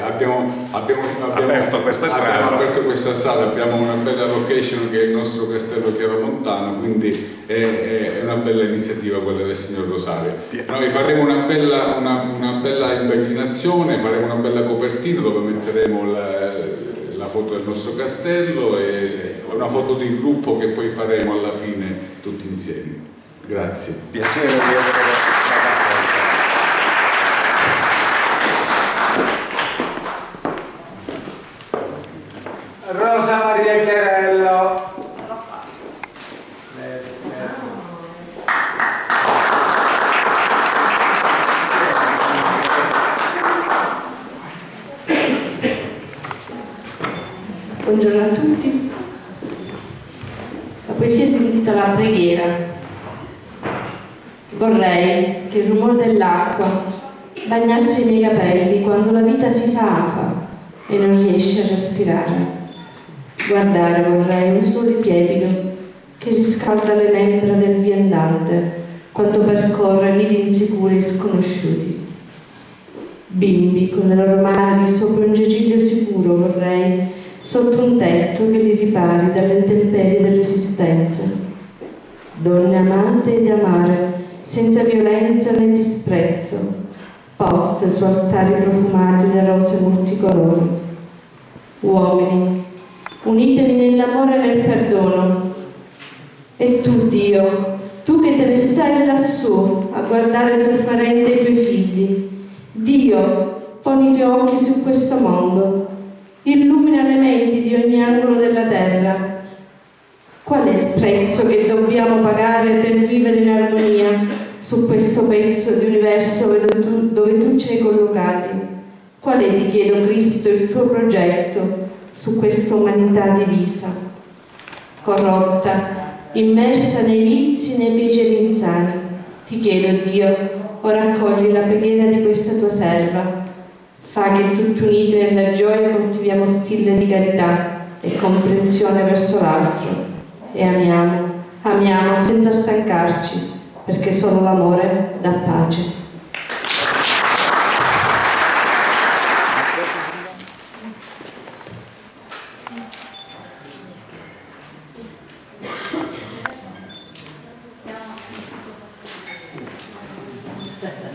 abbiamo aperto questa strada, abbiamo una bella location che è il nostro castello Chiaromontano, quindi è una bella iniziativa quella del signor Rosario. Noi faremo una bella impaginazione, faremo una bella copertina dove metteremo la foto del nostro castello e una foto di gruppo che poi faremo alla fine tutti insieme. Grazie. Piacere di essere Rosa Maria Chiarello. Buongiorno a tutti. La poesia si intitola Preghiera. Vorrei che il rumore dell'acqua bagnasse i miei capelli quando la vita si fa afa e non riesce a respirare. Guardare vorrei un sole tiepido che riscalda le membra del viandante quando percorre lidi insicuri e sconosciuti. Bimbi con le loro mani sopra un giaciglio sicuro vorrei, sotto un tetto che li ripari dalle intemperie dell'esistenza. Donne amate ed amare, senza violenza né disprezzo, poste su altari profumati da rose multicolori. Uomini, unitevi nell'amore e nel perdono. E tu, Dio, tu che te ne stai lassù a guardare sofferente i tuoi figli, Dio, poni i tuoi occhi su questo mondo, illumina le menti di ogni angolo della terra. Qual è il prezzo che dobbiamo pagare per vivere in armonia su questo pezzo di universo dove tu ci hai collocati? Qual è, ti chiedo, Cristo, il tuo progetto su questa umanità divisa, corrotta, immersa nei vizi e nei piaceri insani? Ti chiedo, Dio, ora accogli la preghiera di questa tua serva. Fa che tutti uniti nella gioia coltiviamo stille di carità e comprensione verso l'altro e amiamo senza stancarci, perché solo l'amore dà pace.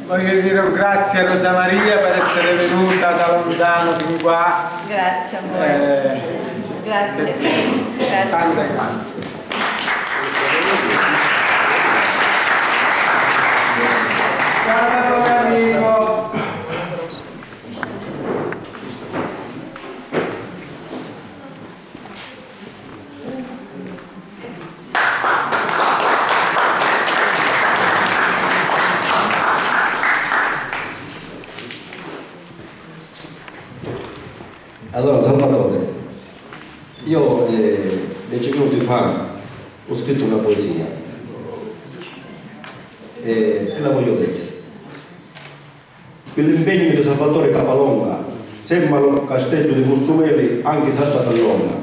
Voglio dire un grazie a Rosa Maria per essere venuta da lontano fin qua. Grazie a voi. Grazie. Tante grazie. Ciao amico. Allora Salvatore, io 10 minuti fa ho scritto una poesia e la voglio leggere. Quell'impegno di Salvatore Capalonga sembra un castello di Mussumeli anche da Statallonga,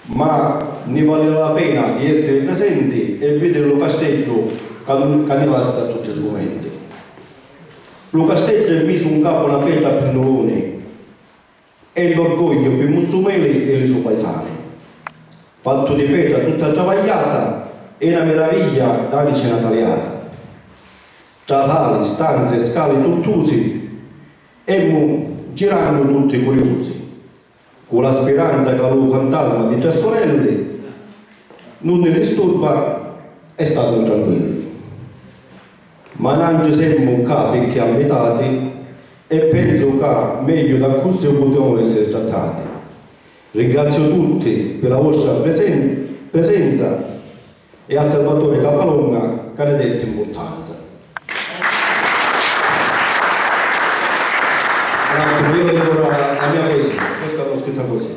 ma ne vale la pena di essere presenti e vedere lo castello che ne passa a tutti i momenti. Lo castello è messo un capo una pietra a pendoloni, è l'orgoglio per Mussumeli e i suoi paesani. Fatto di pietra tutta travagliata, è una meraviglia da vicina tagliata. Tra sali, stanze, scale tuttusi, e girando tutti curiosi. con la speranza che lo fantasma di Giasconelli non ne disturba, è stato tranquillo. Ma non ci siamo capi che abitati e penso che meglio da così possiamo essere trattati. Ringrazio tutti per la vostra presenza e a Salvatore Capalonna che ne dette importanza. Io dico la mia poesia, questa l'ho scritta così.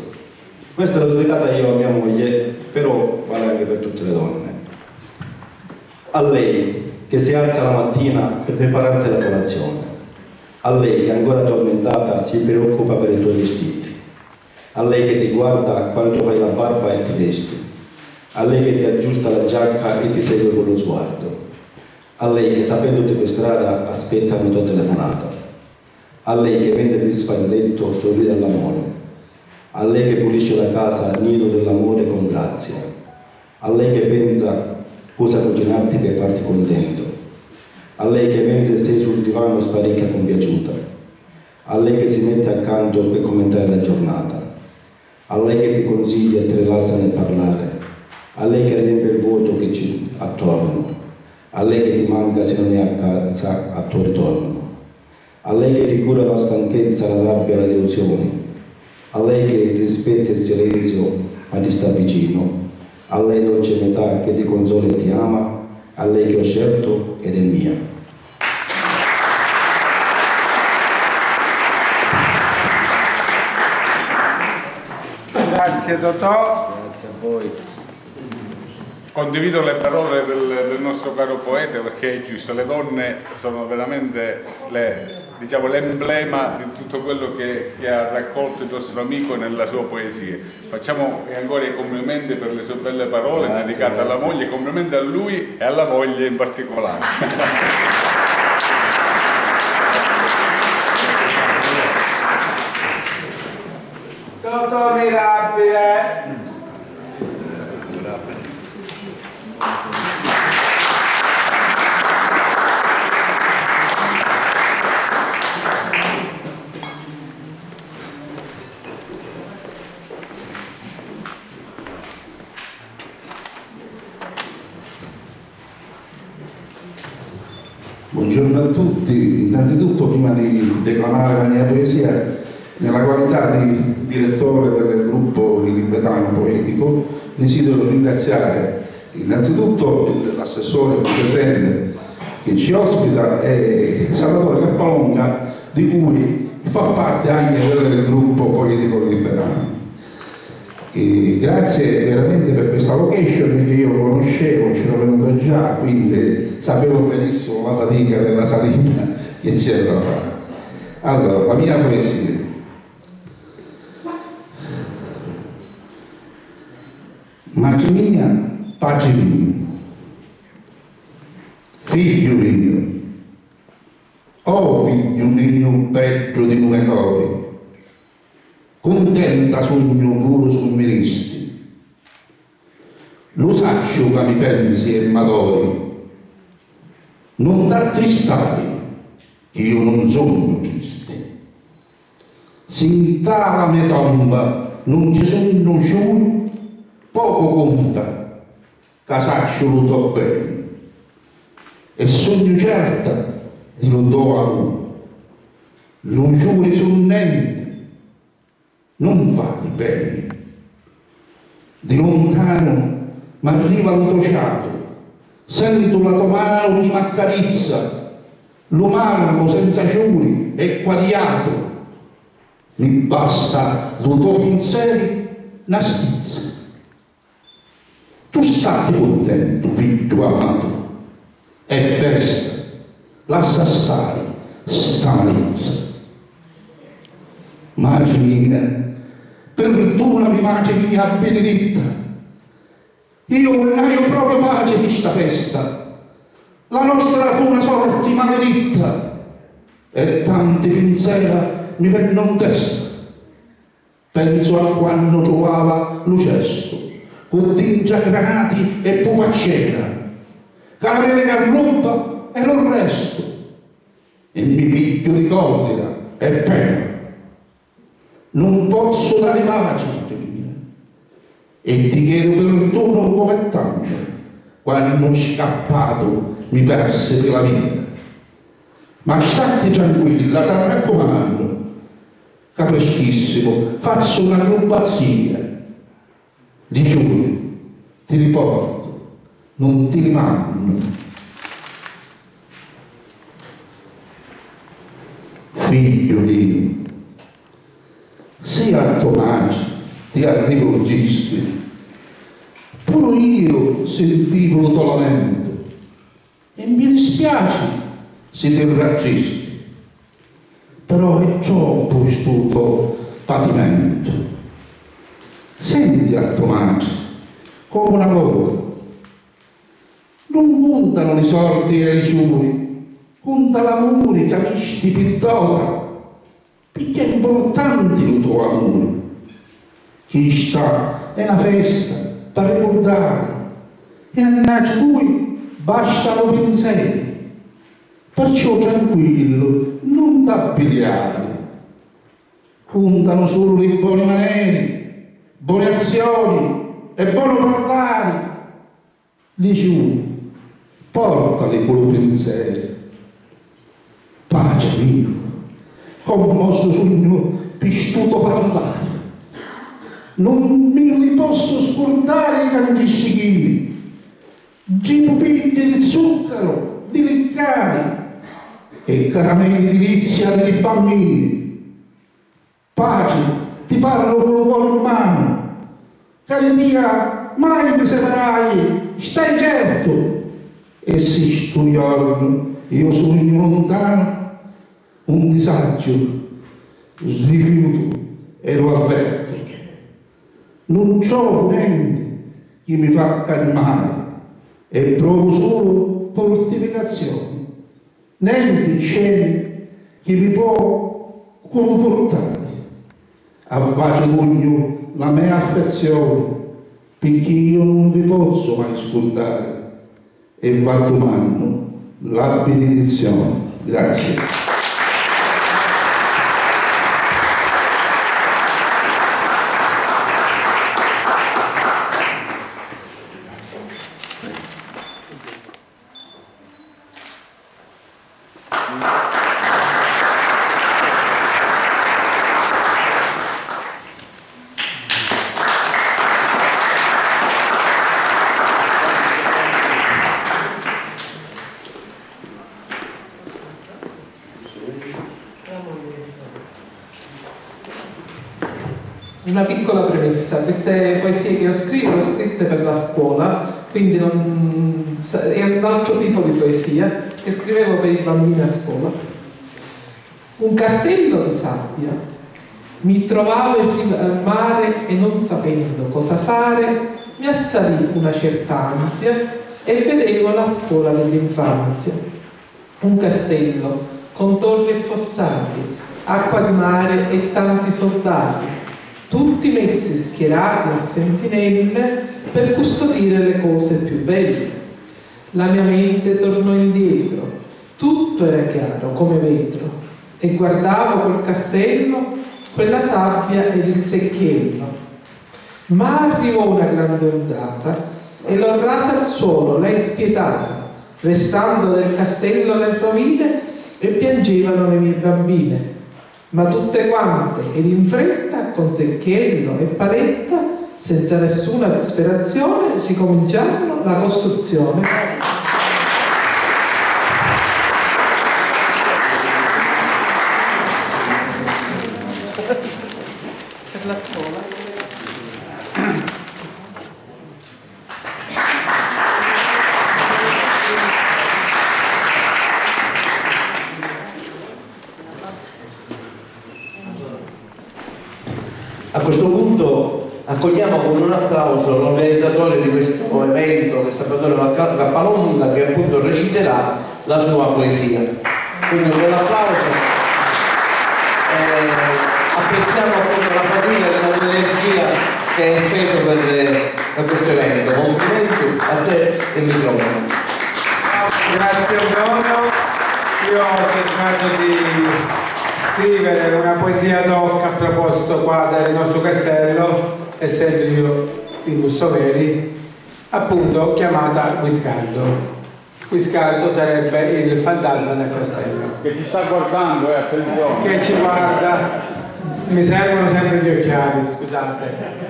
Questa l'ho dedicata io a mia moglie, però vale anche per tutte le donne. A lei che si alza la mattina per prepararti la colazione, a lei che ancora addormentata si preoccupa per i tuoi vestiti, a lei che ti guarda quando fai la barba e ti vesti, a lei che ti aggiusta la giacca e ti segue con lo sguardo, a lei che sapendoti per strada aspetta la tua telefonata, a lei che mentre ti sfai il letto sorride all'amore, a lei che pulisce la casa nido dell'amore con grazia, a lei che pensa cosa cucinarti per farti contento, a lei che mentre sei sul divano sparecchia compiaciuta, a lei che si mette accanto per commentare la giornata, a lei che ti consiglia e ti rilassa nel parlare, a lei che riempie il vuoto che ci attorno, a lei che ti manca se non è a casa a tuo ritorno, a lei che ti cura la stanchezza, la rabbia e le delusioni, a lei che rispetta il silenzio ma ti sta vicino, a lei dolce metà che ti consola e ti ama, a lei che ho scelto ed è mia. Grazie Totò. Grazie a voi. Condivido le parole del nostro caro poeta, perché è giusto, le donne sono veramente l'emblema di tutto quello che ha raccolto il nostro amico nella sua poesia. Facciamo ancora i complimenti per le sue belle parole dedicate alla moglie, complimenti a lui e alla moglie in particolare. Totò mirabile. Buongiorno a tutti, innanzitutto prima di declamare la mia poesia, nella qualità di direttore del gruppo Il Limbetano Poetico, desidero ringraziare innanzitutto l'assessore presente che ci ospita e Salvatore Capalonna, di cui fa parte anche del gruppo Poetico Limbetano. E grazie veramente per questa location, perché io lo conoscevo, ci ero venuto già, quindi sapevo benissimo la fatica della salita che c'era da fare. Allora, la mia poesia. Magia mia, pace mia, figlio mio, oh figlio mio peggio di nove cori, contenta sogno puro somministri, lo saccio che mi pensi e m'adori, non t'attristare, che io non sogno tristi. Sintà la mia tomba, non ci sono sciuri, poco conta, che saccio lo do bene, e sogno certa di lo do a lui. Non giuri sul niente, non fai bene. Di lontano m'arriva l'antociato, sento la tua mano che mi accarezza, lo marmo senza ciuri è quagliato, mi basta lo tuo pensieri una stizza. Tu stati contento, figlio amato, è festa, lascia stare sta malezza. Magia mia, perdonami magia mia benedetta, io non ho proprio pace di sta festa, la nostra fu una sorte maledetta, e tanti pensieri mi vengono in testa. Penso a quando trovava lo cesto, con tingia granati e pupaccera, caramelle carluppa e lo resto, e mi piglio di collera e pena. Non posso dare pace a te e ti chiedo perdono come tanto quando scappato mi perse per la vita. Ma state tranquilla, ti raccomando, capeschissimo, faccio un'acrobazia. Di giuro, ti riporto, non ti rimando. Figlio mio, sia a Tommaso ti rivolgisti, pure io sentivo il tuo lamento e mi dispiace se ti raggisti, però è troppo questo patimento. Senti a Tommaso come una cosa, non contano i sordi e i suoi, conta l'amore che amici pittota, perché è importante il tuo amore. Chi sta è una festa per ricordare e a lui bastano pensieri. Perciò tranquillo, non t'abbigliare. Contano solo i buoni maneri, buone azioni e buono parlare. Di giù, portali quello pensiero. Pace mia, commosso sogno pistuto parlare. Non mi li posso scordare i candischini, di pupilli di zucchero, di leccari e caramelli di vizia dei bambini. Pace, ti parlo con lo cuore in mano, cari mia, mai mi separai, stai certo. E se sto giorno io sogno lontano, un disagio, rifiuto e lo avverto. Non trovo niente che mi fa calmare e provo solo fortificazione, niente scene che mi può confortare. Avvacio d'ogno la mia affezione, perché io non vi posso mai scordare e va domando la benedizione. Grazie. Una piccola premessa, queste poesie che io scrivo le ho scritte per la scuola, quindi è un altro tipo di poesia che scrivevo per i bambini a scuola. Un castello di sabbia, mi trovavo in riva al mare e non sapendo cosa fare, mi assalì una certa ansia e vedevo la scuola dell'infanzia. Un castello con torri e fossati, acqua di mare e tanti soldati, tutti messi schierati a sentinelle per custodire le cose più belle. La mia mente tornò indietro, tutto era chiaro come vetro, e guardavo quel castello, quella sabbia ed il secchiello. Ma arrivò una grande ondata e lo rase al suolo, lei spietata, restando del castello le rovine, e piangevano le mie bambine. Ma tutte quante, ed in fretta, con secchiello e paletta, senza nessuna disperazione, ricominciarono la costruzione. Per la scuola. A questo punto accogliamo con un applauso l'organizzatore di questo evento, che è Salvatore Cappalonga, che appunto reciterà la sua poesia. Quindi con l'applauso apprezziamo appunto la fatica e l'energia che hai speso per questo evento. Complimenti a te e il microfono. Grazie Antonio, io ho cercato di scrivere una poesia ad hoc a proposito qua del nostro castello, essendo io di Mussomeri, appunto chiamata Guiscardo. Guiscardo sarebbe il fantasma del castello. Che ci sta guardando, attenzione. Che ci guarda, mi servono sempre gli occhiali, scusate.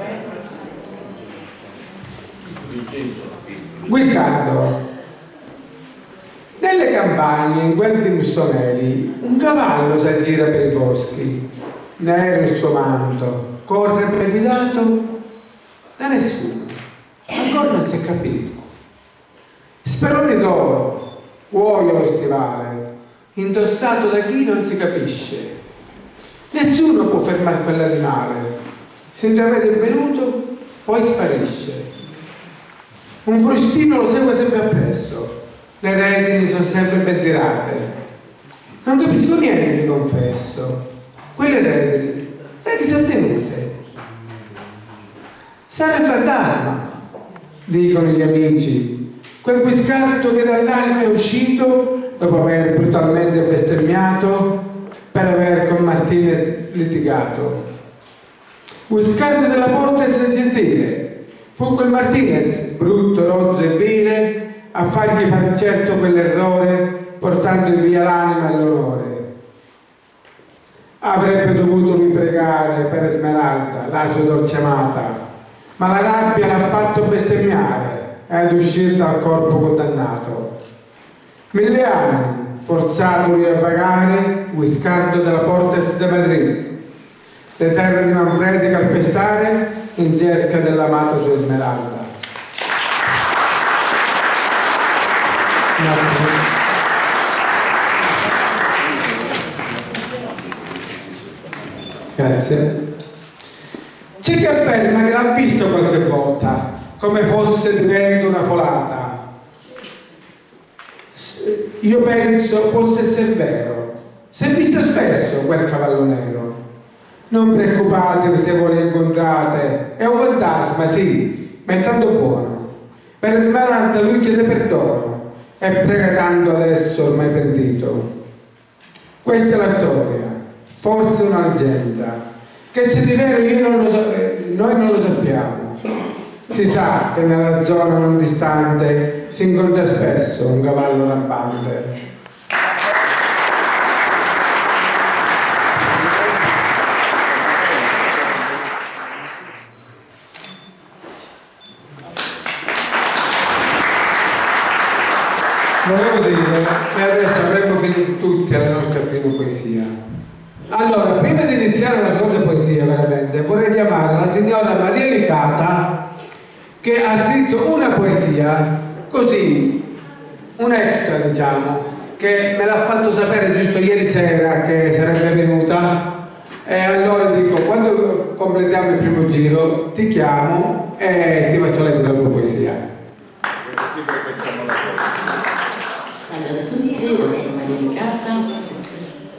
Guiscardo. Nelle campagne, in quel di Mussomeri, un cavallo si aggira per i boschi, nero il suo manto, corre guidato da nessuno, ancora non si è capito. Speroni d'oro, cuoio lo stivale, indossato da chi non si capisce. Nessuno può fermare quell'animale, si intravede venuto, poi sparisce. Un frustino lo segue sempre appresso, le redini sono sempre ben tirate. Non capisco niente, vi confesso. Quelle redini, vedi, sono tenute. Sarà il fantasma, dicono gli amici. Quel Guiscardo che dall'anima è uscito dopo aver brutalmente bestemmiato per aver con Martinez litigato. Guiscardo della Portes è gentile, fu quel Martinez, brutto, rozzo e vile, a fargli far certo quell'errore, portando via l'anima e l'onore. Avrebbe dovuto lui pregare per Esmeralda, la sua dolce amata, ma la rabbia l'ha fatto bestemmiare ed uscire dal corpo condannato. 1000 anni, forzato lui a vagare, Guiscardo della Portes de Madrid, le terre di Manfredi calpestare in cerca dell'amata sua Esmeralda. Grazie. C'è chi afferma che l'ha visto qualche volta, come fosse divento una folata. Io penso possa essere vero. Si è visto spesso quel cavallo nero. Non preoccupatevi se voi lo incontrate, è un fantasma, sì, ma è tanto buono. Per Esmeralda lui chiede perdono e prega tanto adesso ormai pentito. Questa è la storia, forse una leggenda, che c'è di vero noi non lo sappiamo. Si sa che nella zona non distante si incontra spesso un cavallo rampante. Volevo dire che adesso avremmo finito tutti alla nostra prima poesia. Allora, prima di iniziare la seconda poesia, veramente, vorrei chiamare la signora Maria Licata, che ha scritto una poesia, così, un extra, diciamo, che me l'ha fatto sapere giusto ieri sera che sarebbe venuta, e allora dico, quando completiamo il primo giro, ti chiamo e ti faccio leggere la tua poesia. Salve a tutti, io sono Maria Licata.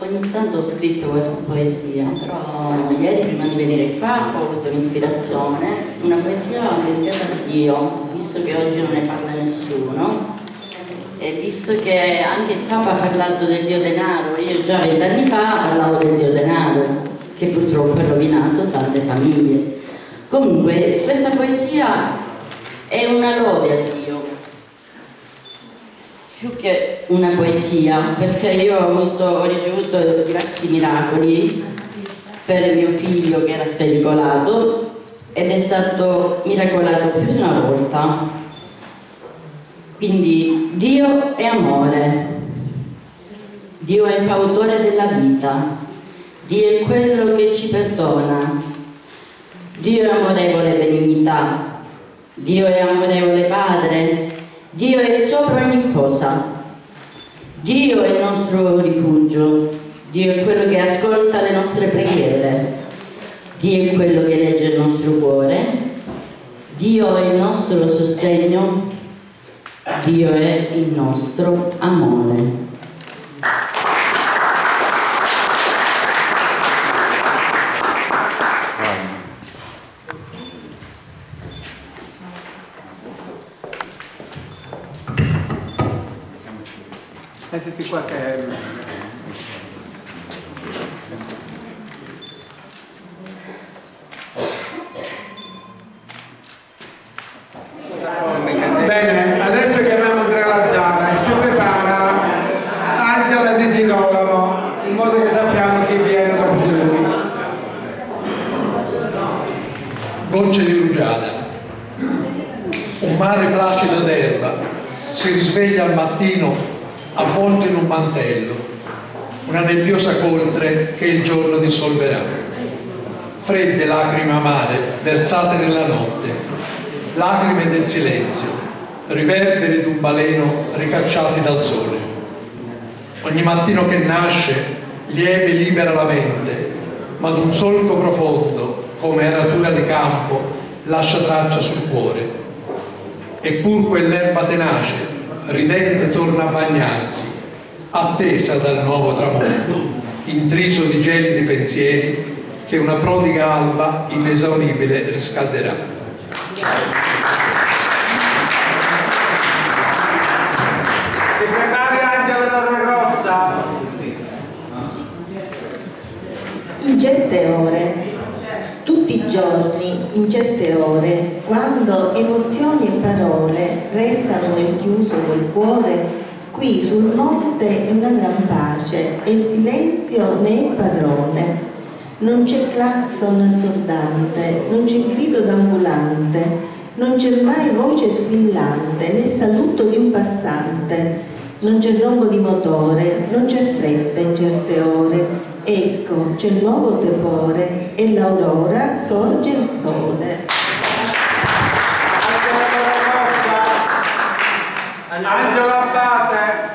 Ogni tanto ho scritto qualche poesia, però ieri prima di venire qua ho avuto un'ispirazione, una poesia dedicata a Dio, visto che oggi non ne parla nessuno, e visto che anche il Papa ha parlato del Dio denaro, io già 20 anni fa parlavo del Dio denaro, che purtroppo ha rovinato tante famiglie. Comunque, questa poesia è una lode a Dio, più che una poesia, perché io ho ricevuto diversi miracoli per mio figlio che era spericolato ed è stato miracolato più di una volta. Quindi Dio è amore, Dio è il fautore della vita, Dio è quello che ci perdona, Dio è amorevole benignità, Dio è amorevole Padre, Dio è sopra ogni cosa. Dio è il nostro rifugio. Dio è quello che ascolta le nostre preghiere. Dio è quello che legge il nostro cuore. Dio è il nostro sostegno. Dio è il nostro amore. Mettiti qua che... Bene, adesso chiamiamo Andrea Lazzara e si prepara Angela Di Girolamo, in modo che sappiamo chi viene dopo di lui. Gocce di rugiada, un mare placido d'erba, si risveglia al mattino avvolto in un mantello, una nebbiosa coltre che il giorno dissolverà. Fredde lacrime amare versate nella notte, lacrime del silenzio, riverberi d'un baleno ricacciati dal sole. Ogni mattino che nasce, lieve libera la mente, ma d'un solco profondo, come aratura di campo, lascia traccia sul cuore. Eppur quell'erba tenace, ridente torna a bagnarsi, attesa dal nuovo tramonto, intriso di gelidi pensieri, che una prodiga alba inesauribile riscalderà. Si prepari Angela Rossa. In certe ore, tutti i giorni, in certe ore, quando emozioni e parole restano nel chiuso del cuore, qui sul monte è una gran pace e il silenzio ne è padrone. Non c'è clacson assordante, non c'è grido d'ambulante, non c'è mai voce squillante, né saluto di un passante, non c'è rombo di motore, non c'è fretta in certe ore. Ecco, c'è il nuovo tepore e l'aurora sorge il sole. Angela Abate.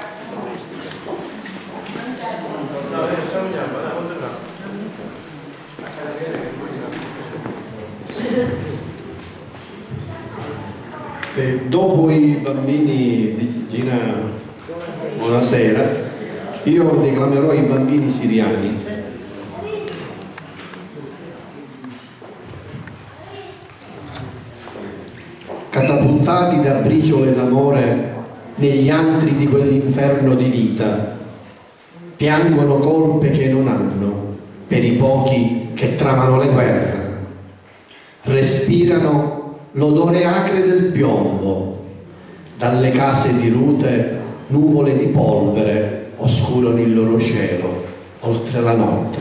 Dopo i bambini di Gina Buonasera, io declamerò i bambini siriani. Catapultati da briciole d'amore negli antri di quell'inferno di vita, piangono colpe che non hanno per i pochi che tramano le guerre, respirano l'odore acre del piombo, dalle case di rute nuvole di polvere oscurano il loro cielo oltre la notte.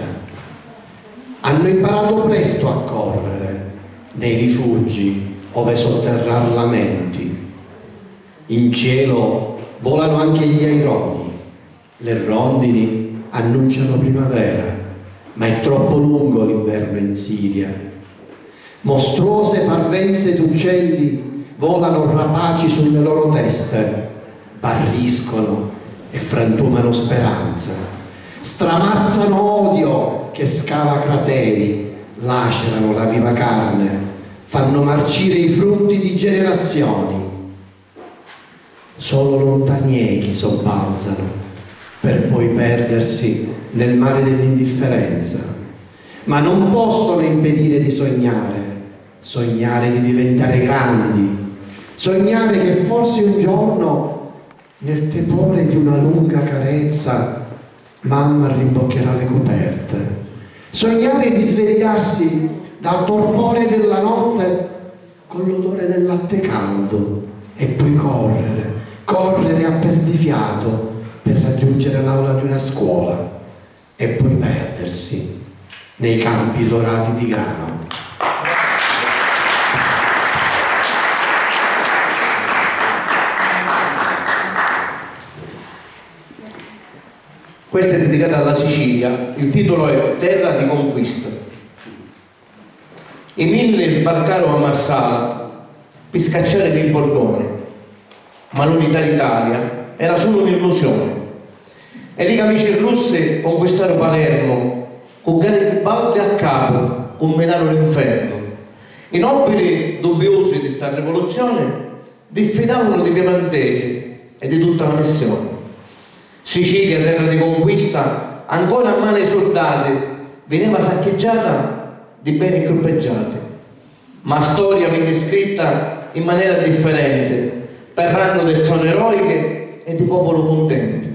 Hanno imparato presto a correre nei rifugi ove sotterrar lamenti. In cielo volano anche gli aironi, le rondini annunciano primavera, ma è troppo lungo l'inverno in Siria. Mostruose parvenze d'uccelli volano rapaci sulle loro teste, barriscono e frantumano speranza, stramazzano odio che scava crateri, lacerano la viva carne, fanno marcire i frutti di generazioni. Solo lontani echi sobbalzano per poi perdersi nel mare dell'indifferenza, ma non possono impedire di sognare di diventare grandi, sognare che forse un giorno nel tepore di una lunga carezza mamma rimboccherà le coperte, sognare di svegliarsi dal torpore della notte con l'odore del latte caldo e poi correre a perdifiato per raggiungere l'aula di una scuola e poi perdersi nei campi dorati di grano. Questa è dedicata alla Sicilia, il titolo è Terra di conquista. I 1000 sbarcarono a Marsala per scacciare il Borbone, ma l'unità d'Italia era solo un'illusione. E i camici russi conquistarono Palermo, con Garibaldi a capo, combinarono l'inferno. I nobili dubbiosi di questa rivoluzione diffidavano di piemontesi e di tutta la missione. Sicilia, terra di conquista, ancora a mano ai soldati, veniva saccheggiata di beni equipaggiati. Ma storia venne scritta in maniera differente, parlando del sonno eroiche e di popolo contento.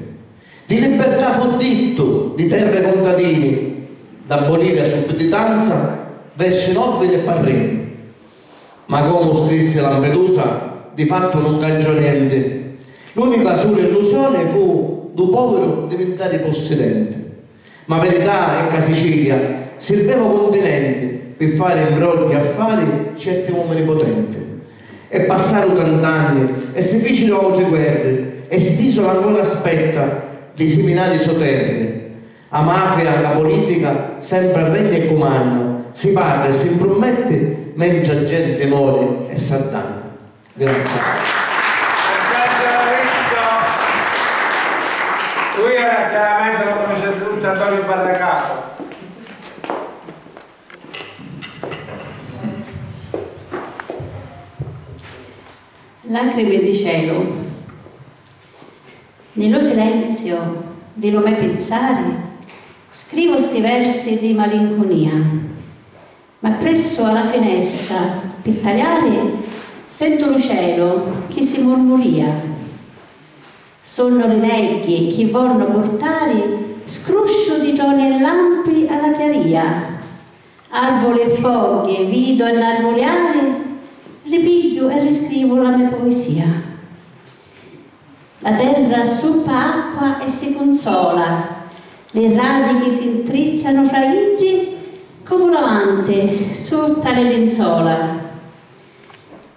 Di libertà fu detto, di terre contadini, da abolire la sudditanza verso i nobili e parrini. Ma come scrisse Lampedusa, di fatto non cangiò niente. L'unica sua illusione fu do povero diventare possedente. Ma verità è che a Sicilia serveva continente per fare imbrogli affari certi uomini potenti. E passarono 80 anni e si fecero altre guerre e st'isola ancora aspetta dei seminari soterri. La mafia, la politica sempre regna e comanda, si parla e si promette mentre la gente muore e s'addanna. Grazie. Lui era chiaramente lo conosce tutto, Antonio Barracato. Lacrime di cielo. Nello silenzio di non mai pensare, scrivo sti versi di malinconia, ma presso alla finestra per tagliare sento lo cielo che si mormoria. Sono le nebbie che vogliono portare scruscio di giorni e lampi alla chiaria. Arvoli e foglie vido annarvoleare, ripiglio e riscrivo la mia poesia. La terra assuppa acqua e si consola, le radiche si intrizzano fra iggi come un lavante sotto le lenzuola.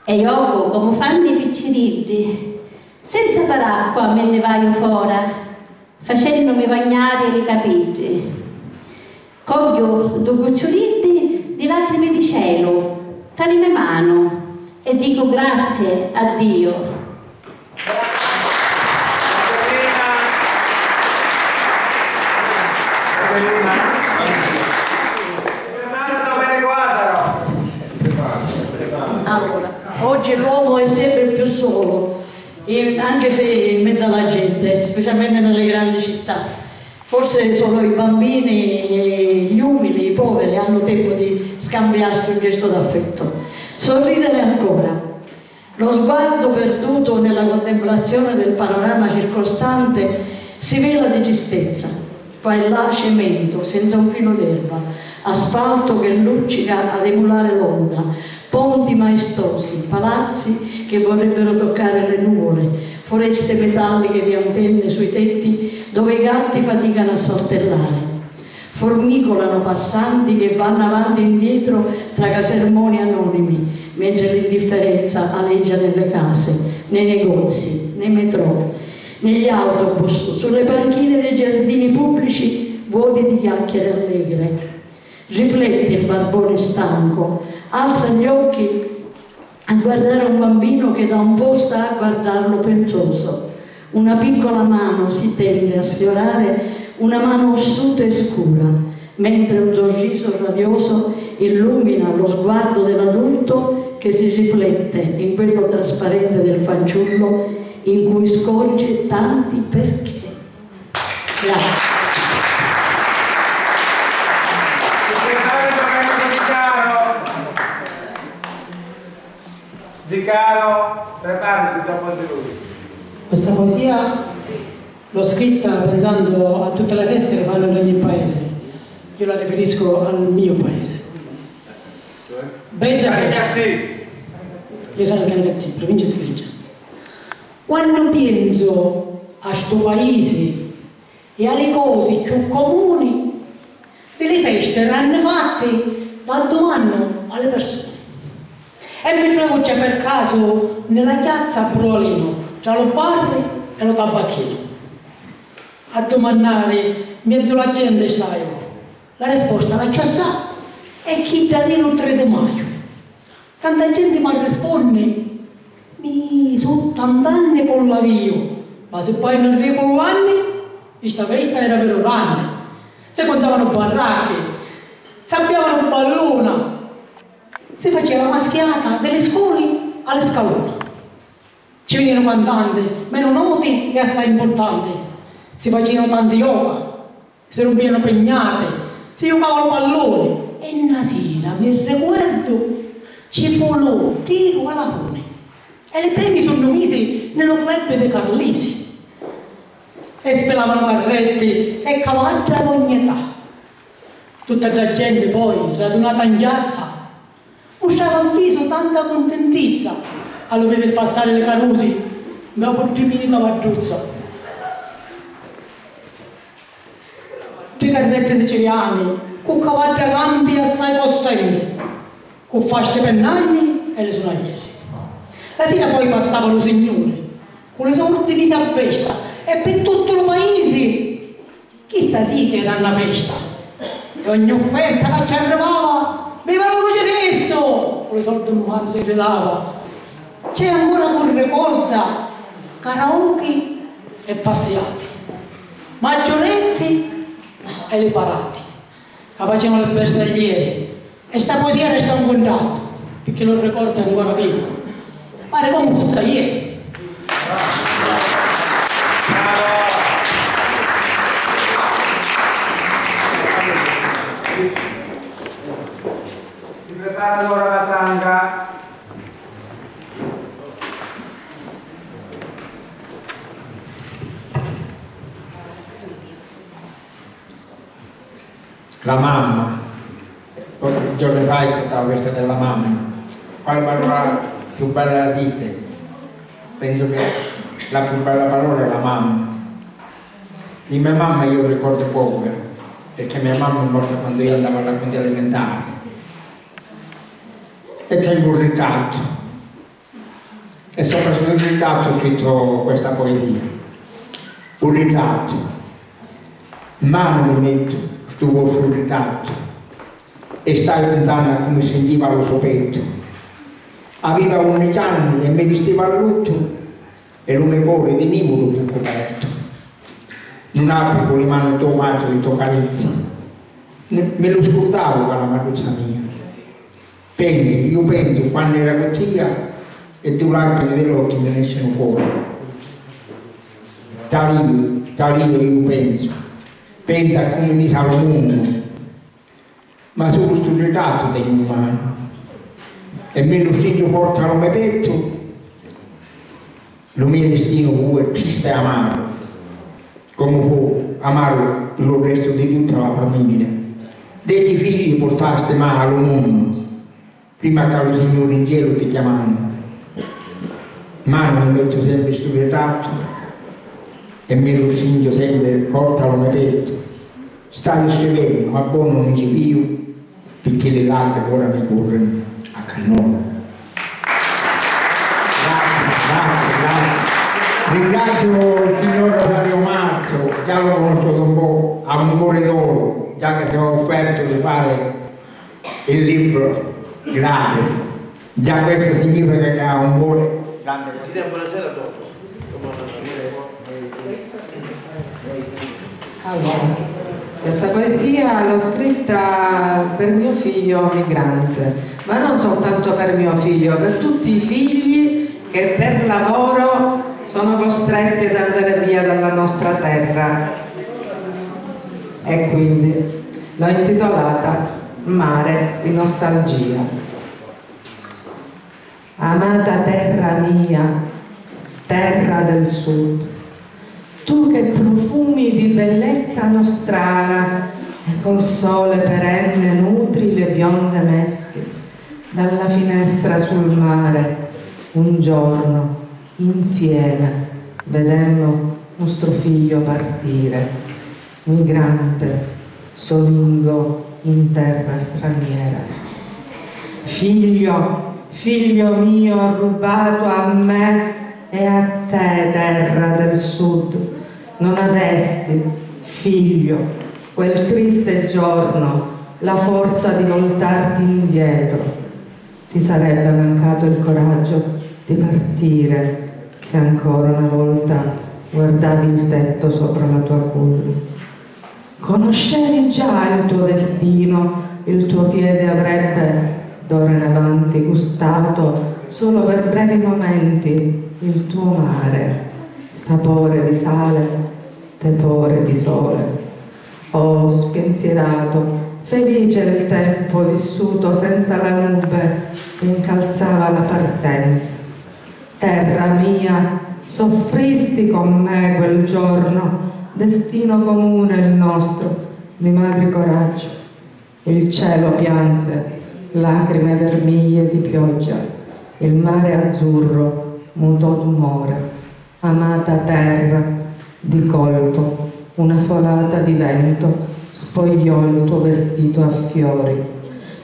E io come fanno i piccirilli, senza far acqua me ne vaio fora, facendomi bagnare i capigli. Coglio due gocciolini di lacrime di cielo, tali me mano, e dico grazie a Dio. Allora, oggi l'uomo è sempre più solo, anche se in mezzo alla gente, specialmente nelle grandi città. Forse solo i bambini, gli umili, i poveri hanno tempo di scambiarsi un gesto d'affetto. Sorridere ancora. Lo sguardo perduto nella contemplazione del panorama circostante si vela di tristezza. Qua e là cemento, senza un filo d'erba, asfalto che luccica ad emulare l'onda, ponti maestosi, palazzi che vorrebbero toccare le nuvole, foreste metalliche di antenne sui tetti dove i gatti faticano a saltellare. Formicolano passanti che vanno avanti e indietro tra casermoni anonimi, mentre l'indifferenza aleggia nelle case, nei negozi, nei metro, negli autobus, sulle panchine dei giardini pubblici vuoti di chiacchiere allegre. Riflette il barbone stanco, alza gli occhi a guardare un bambino che da un po' sta a guardarlo pensoso. Una piccola mano si tende a sfiorare una mano ossuta e scura, mentre un sorriso radioso illumina lo sguardo dell'adulto che si riflette in quello trasparente del fanciullo in cui scorge tanti perché. Grazie. Di Caro, preparati dopo di lui. Questa poesia l'ho scritta pensando a tutte le feste che fanno in ogni paese. Io la riferisco al mio paese. Bella festa. Io sono Canicattì, provincia di Grigia. Quando penso a sto paese e alle cose più comuni, delle feste erano fatte da domani alle persone. E mi trovo già per caso nella piazza a Brolino, tra lo bar e lo tabacchino. A domandare, mezzo la gente sta io. La risposta la chiassa è chi da dire il 3 di maggio. Tanta gente mi risponde, mi sono 80 anni con l'avvio, ma se poi non arrivo l'anno, questa festa era per un anno. Si contavano baracche, si abbiavano ballona, si faceva maschiata delle scuole alle scalone. Ci venivano cantanti, meno noti e assai importanti. Si facevano tanti yoga, si rompivano pegnate, si giocavano palloni. E una sera, mi ricordo, ci fu lo tiro alla fune. E le premi sono misi nello club dei Carlisi. E spelavano carretti e cavalli ad ogni età. Tutta la gente poi, radunata in piazza, usciva in viso tanta contentizza allo vede passare le Carusi, dopo il Rimini Cavarduzza. Tre carrette siciliane, con cavalli avanti assai possenti, con fasce pennagli e le sonagliere. La sera poi passava lo signore, con le sue divise a festa, e per tutto il paese, chissà sì che era una festa. E ogni offerta che ci arrivava, viva lo crocifisso! Con le soldi in mano si gridava. C'è ancora pure ricorda, karaoke e passiate, maggioretti e le parate, che facevano le bersagliere. E sta poesia resta un contratto, perché lo ricordo ancora vivo. Pare come fosse ieri. Si prepara ora la tanga. La mamma, pochi giorni fa è stata questa della mamma, quale parola più bella esiste? Penso che la più bella parola è la mamma. Di mia mamma io ricordo poco, perché mia mamma è morta quando io andavo alla quinta elementare. E tengo un ritratto, e sopra sul ritratto ho scritto questa poesia. Un ritratto, mano mi metto tuo sul ritratto e stai pensando a come sentiva lo suo petto. Aveva 11 anni e mi vestiva a lutto e lo mio cuore di nivolo fu coperto. Non apri con le mani tomate le tue carezze, me lo scordavo con la maruzza mia. Io penso quando era così e tu lacrime dell'occhio me ne escono fuori. Da lì io penso a come mi sa il mondo, ma solo sto ritratto tengo in mano e me lo stringo forte al mio petto. Lo mio destino fu triste e amaro, come fu amaro il resto di tutta la famiglia. Degli figli portaste male al mondo, prima che lo Signore in cielo ti chiamando. Ma non mi metto sempre sto ritratto e me lo stringo sempre forte al mio petto. Stai scrivendo, ma buono non ci più, perché le lacrime ora mi corrono a cannone. Grazie. Ringrazio il signor Rosario Marzo, già lo conosco da un po', ha un cuore d'oro, già che si è offerto di fare il libro grande. Già questo significa che ha un cuore grande. Buonasera dopo. Allora, questa poesia l'ho scritta per mio figlio migrante, ma non soltanto per mio figlio, per tutti i figli che per lavoro sono costretti ad andare via dalla nostra terra. E quindi l'ho intitolata Mare di nostalgia. Amata terra mia, terra del sud, tu che profumi di bellezza nostrana e col sole perenne nutri le bionde messi, dalla finestra sul mare un giorno insieme vedemmo nostro figlio partire, migrante, solingo in terra straniera. Figlio mio rubato a me e a te, terra del sud, non avesti, figlio, quel triste giorno, la forza di voltarti indietro. Ti sarebbe mancato il coraggio di partire se ancora una volta guardavi il tetto sopra la tua culla. Conoscevi già il tuo destino, il tuo piede avrebbe d'ora in avanti gustato solo per brevi momenti il tuo mare, sapore di sale, tepore di sole. Oh, spensierato, felice il tempo vissuto senza la nube che incalzava la partenza. Terra mia, soffristi con me quel giorno, destino comune il nostro, di madri coraggio. Il cielo pianse, lacrime vermiglie di pioggia. il mare azzurro mutò d'umore, amata terra, di colpo una folata di vento spogliò il tuo vestito a fiori.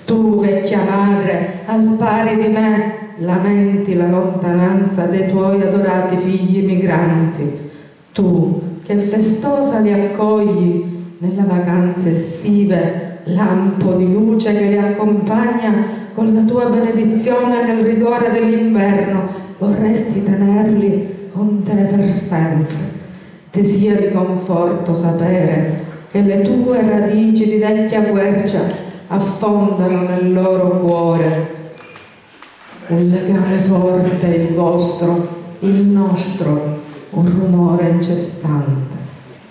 Tu, vecchia madre, al pari di me, lamenti la lontananza dei tuoi adorati figli migranti. Tu, che festosa li accogli nelle vacanze estive, lampo di luce che li accompagna con la tua benedizione nel rigore dell'inverno, vorresti tenerli con te per sempre. Ti sia di conforto sapere che le tue radici di vecchia quercia affondano nel loro cuore un legame forte, il vostro, il nostro, un rumore incessante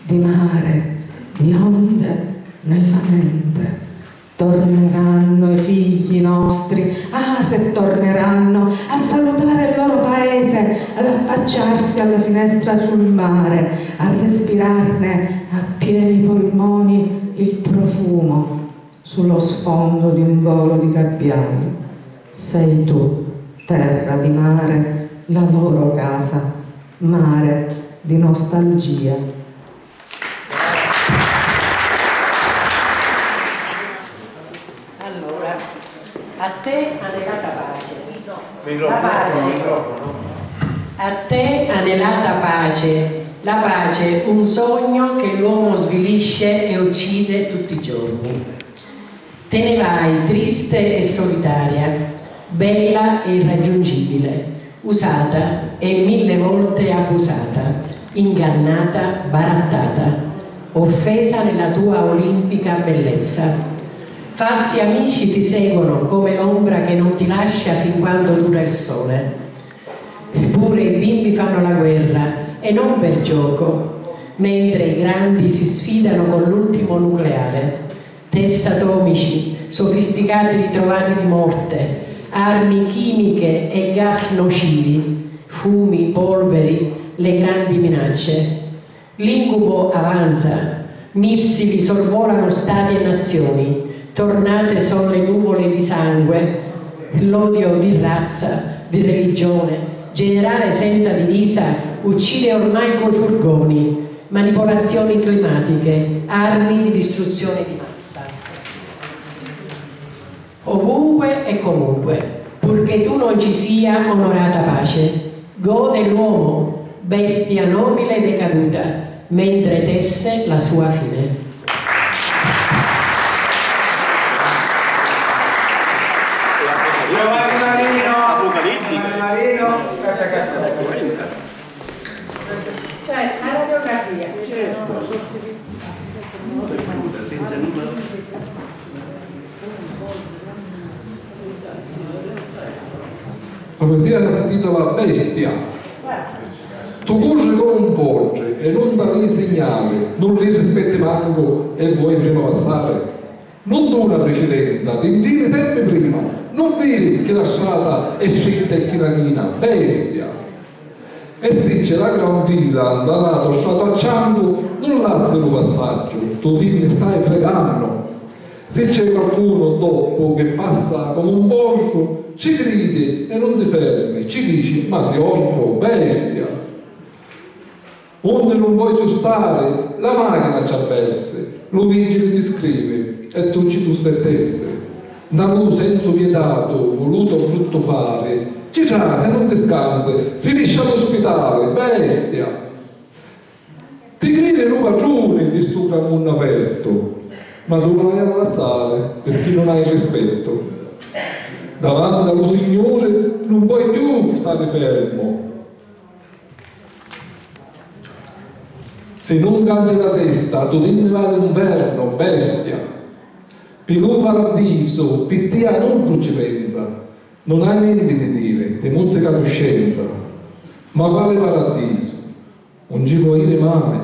di mare, di onde nella mente. Torneranno i figli nostri, ah se torneranno, a salutare il loro paese, ad affacciarsi alla finestra sul mare, a respirarne a pieni polmoni il profumo sullo sfondo di un volo di gabbiani. Sei tu, terra di mare, la loro casa, mare di nostalgia. A te anelata pace, la pace, a te anelata pace, la pace, un sogno che l'uomo svilisce e uccide tutti i giorni. Te ne vai triste e solitaria, bella e irraggiungibile, usata e 1000 volte abusata, ingannata, barattata, offesa nella tua olimpica bellezza. Falsi amici ti seguono come l'ombra che non ti lascia fin quando dura il sole. Eppure i bimbi fanno la guerra, e non per gioco, mentre i grandi si sfidano con l'ultimo nucleare. Test atomici, sofisticati ritrovati di morte, armi chimiche e gas nocivi, fumi, polveri, le grandi minacce. L'incubo avanza, missili sorvolano stati e nazioni, tornate sono le nuvole di sangue, l'odio di razza, di religione, generale senza divisa, uccide ormai coi furgoni, manipolazioni climatiche, armi di distruzione di massa. Ovunque e comunque, purché tu non ci sia onorata pace, gode l'uomo, bestia nobile e decaduta, mentre tesse la sua fine. Cioè, la radiografia. La poesia si intitola Bestia. Tu cuci come un fogge e non dai segnale, non li rispetti manco e vuoi prima passare. Non tu una precedenza, ti intiri sempre prima, non vedi che la strada è scelta e chinanina, bestia. E se c'è la gran fila, da lato stracciando, non lasci un passaggio, tu ti ne stai fregando. Se c'è qualcuno dopo che passa come un bosco, ci gridi e non ti fermi, ci dici, ma sei orfo, bestia. Onde non vuoi sostare, la macchina ci avverse, lo vigile ti scrive e tu ci tu settesse. Da lui senso vietato, voluto brutto fare, ci se non ti scanse, finisce all'ospedale, bestia. Ti grida in ragione di sto gran mondo aperto, ma tu non hai a passare perché non hai rispetto. Davanti allo Signore non puoi più stare fermo. Se non cangi la testa, tu te ne vai all'inverno, bestia. Per un paradiso, per te non tu ci pensa. Non hai niente di dire, ti mozzica la coscienza. Ma quale paradiso? Non ci puoi dire mai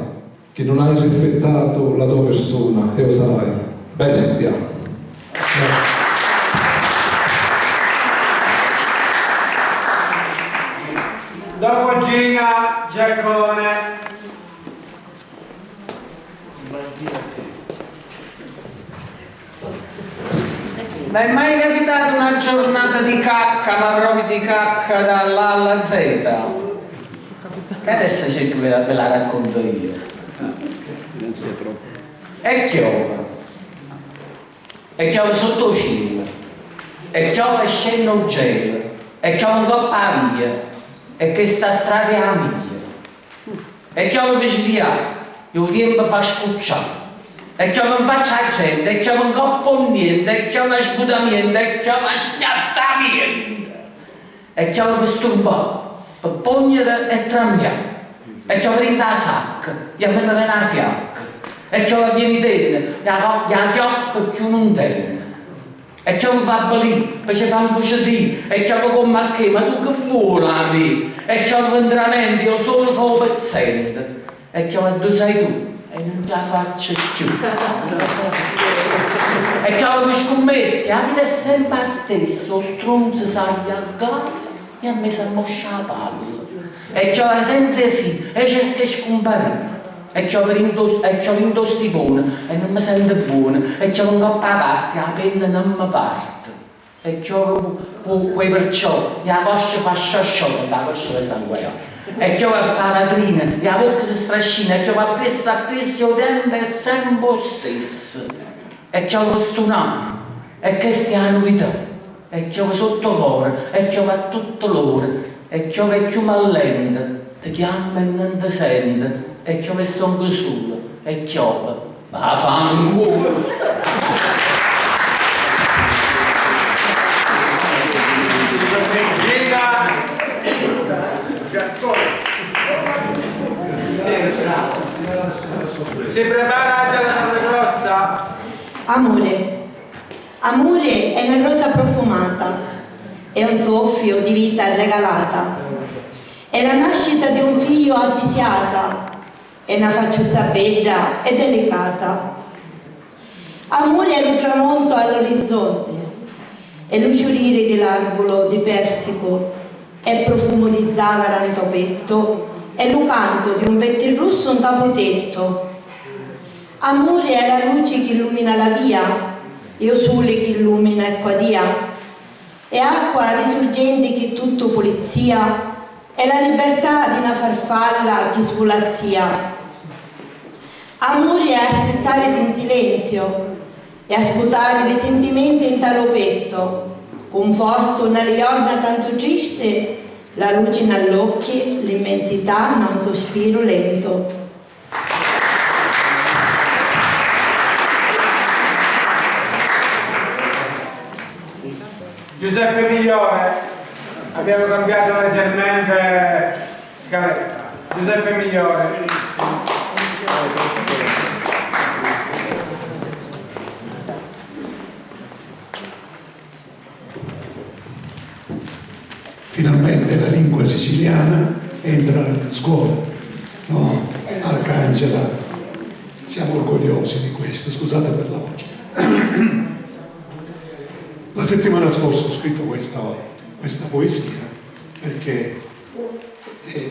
che non hai rispettato la tua persona, e lo sai, bestia. Dopo Gina Giaccone. Ma è mai capitata una giornata di cacca, ma proprio di cacca dall'A alla Z? Che adesso c'è che ve la racconto io. E chiove sotto cielo, e chiove scende un cielo, e chiove un coppa via, e che sta strada è la mia. E chiove per sviare, e il tempo fa scucciare. E che non faccia gente, e che non coppo niente, e che non sputamento, e che non schiattamento, e che non disturbare, per pognere e trambiare, e che non prende la sacca, e a me ne viene la fiacca, e che non viene tenne, e la chiocca più non tenne, e che non va lì, perché fa un fucetino, e che non come a che, ma tu che vuoi a me, e che non veramente io solo sono pezzente, e che non tu sei tu. E non la faccio più. E che avevo scommesso, la vita è sempre la stessa, lo stronzo sa gli aggali e a me si ammoscia la palla. E che avevo senza sì, e cerca di scomparire. E che avevo vinto stipone, e non mi sento buono, e che avevo un coppa a parte, la penna non mi parte. E che avevo quei perciò, la coscia fa sciosciò, la coscia mi sanguaia. E che va a fare la trina, e la bocca si strascina, e che va appresso il tempo è sempre lo stesso. E che va stunato, e che è la novità, e che va sotto cuore, e che va tutto l'ora, e che va più mallenta, ti chiama e non ti sente, e che va sonco solo, e che va fanculo. Si prepara già la cosa grossa? Amore. Amore è una rosa profumata, è un soffio di vita regalata, è la nascita di un figlio avvisiata, è una facciuzza bella e delicata. Amore è il tramonto all'orizzonte, è l'usciurire dell'arbolo di persico, è profumo di zagara nel tuo petto, è il canto di un vettil russo un capotetto. Amore è la luce che illumina la via, e il sole che illumina il quadia, è acqua risorgente che tutto pulizia, è la libertà di una farfalla che svolazzia. Amore è aspettare in silenzio, e ascoltare i sentimenti in talo petto, conforto nelle giornate tanto triste, la luce negli occhi, l'immensità in un sospiro lento. Giuseppe Migliore, abbiamo cambiato leggermente scaletta. Giuseppe Migliore. Finalmente la lingua siciliana entra nella scuola, no? Arcangela, siamo orgogliosi di questo, scusate per la voce. La settimana scorsa ho scritto questa poesia perché è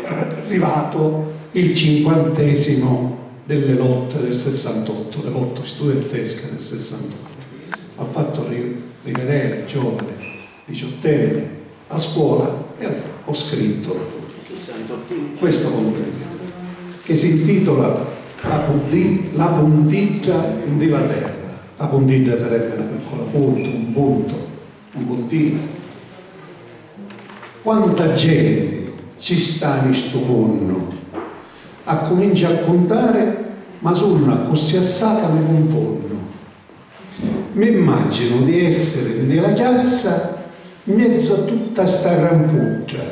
arrivato il 50° delle lotte del 68, le lotte studentesche del 68. Ha fatto rivedere giovane, 18enne, a scuola, e ho scritto questo complemento che si intitola La puntiggia della terra. La puntiglia sarebbe una piccola punta, un punto, un puntino. Quanta gente ci sta in sto mondo, a comincia a contare, ma sono così assai che mi confonno. Mi immagino di essere nella piazza in mezzo a tutta sta gran fuggia,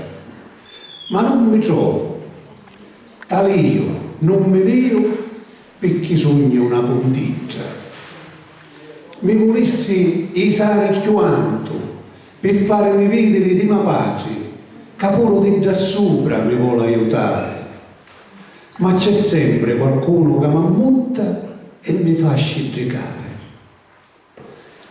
ma non mi trovo. Tale io non mi vedo perché sogno una puntiggia. Mi volessi isare chiuanto per farmi vedere di ma pace, capolo di già sopra mi vuole aiutare. Ma c'è sempre qualcuno che mi ammutta e mi fa sciggicare.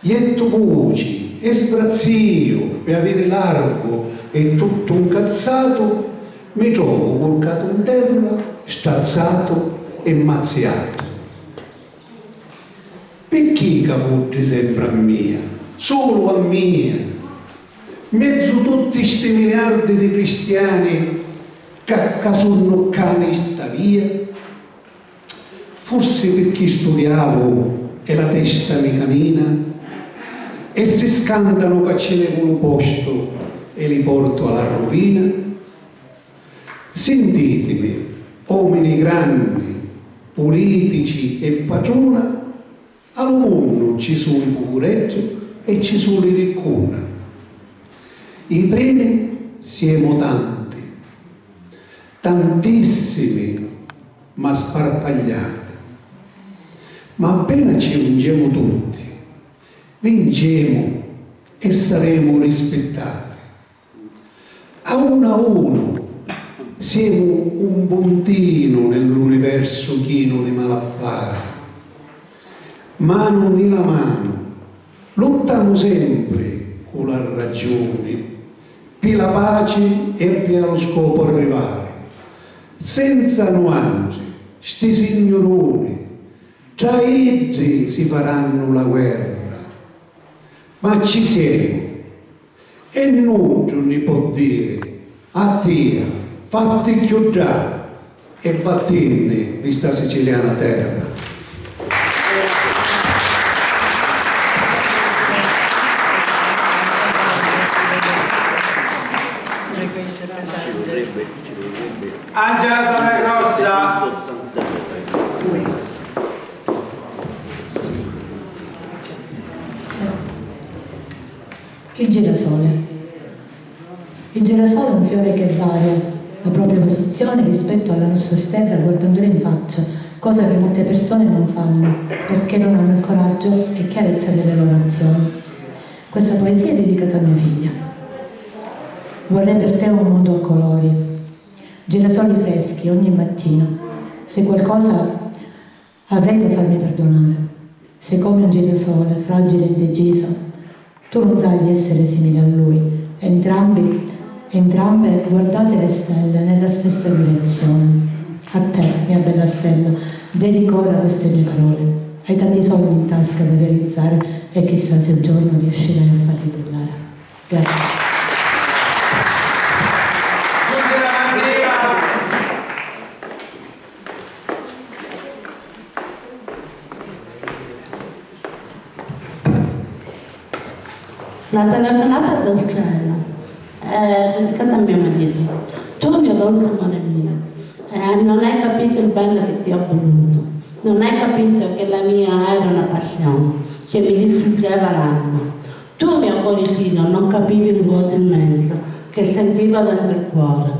Ietto voci e sbrazzio per avere largo e tutto un cazzato, mi trovo colcato in terra, stazzato e mazziato. Perché cavuti sempre a mia? Solo a mia? Mezzo tutti questi miliardi di cristiani che sono cani sta via? Forse perché studiavo e la testa mi cammina e si scandano che ce ne un posto e li porto alla rovina? Sentitemi, uomini grandi, politici e padrona, al mondo ci sono i poveretti e ci sono i ricconi. I primi siamo tanti, tantissimi, ma sparpagliati. Ma appena ci ungiamo tutti, vinciamo e saremo rispettati. A uno siamo un puntino nell'universo chino di malaffare. Mano nella mano, lottiamo sempre con la ragione, per la pace e per lo scopo arrivare. Senza nuanze, sti signoroni, tra essi si faranno la guerra, ma ci siamo e non ne può dire a te, fatti chiudere e battene di sta siciliana terra. Angela Torregrossa. Il girasole. Il girasole è un fiore che varia la propria posizione rispetto alla nostra stella guardandola in faccia, cosa che molte persone non fanno perché non hanno il coraggio e chiarezza delle loro azioni. Questa poesia è dedicata a mia figlia. Vorrei per te un mondo a colori, girasoli freschi ogni mattina. Se qualcosa avrei da farmi perdonare, sei come un girasole fragile e indeciso. Tu non sai di essere simile a lui. Entrambe guardate le stelle nella stessa direzione. A te, mia bella stella, dedico ora queste mie parole. Hai tanti soldi in tasca da realizzare e chissà se il giorno riuscirai a farli brillare. Grazie. La telefonata del cielo è dedicata a mio marito. Tu, mio dolce amore mio, non hai capito il bene che ti ho voluto. Non hai capito che la mia era una passione che mi distruggeva l'anima. Tu, mio cuoricino, non capivi il vuoto immenso che sentivo dentro il cuore.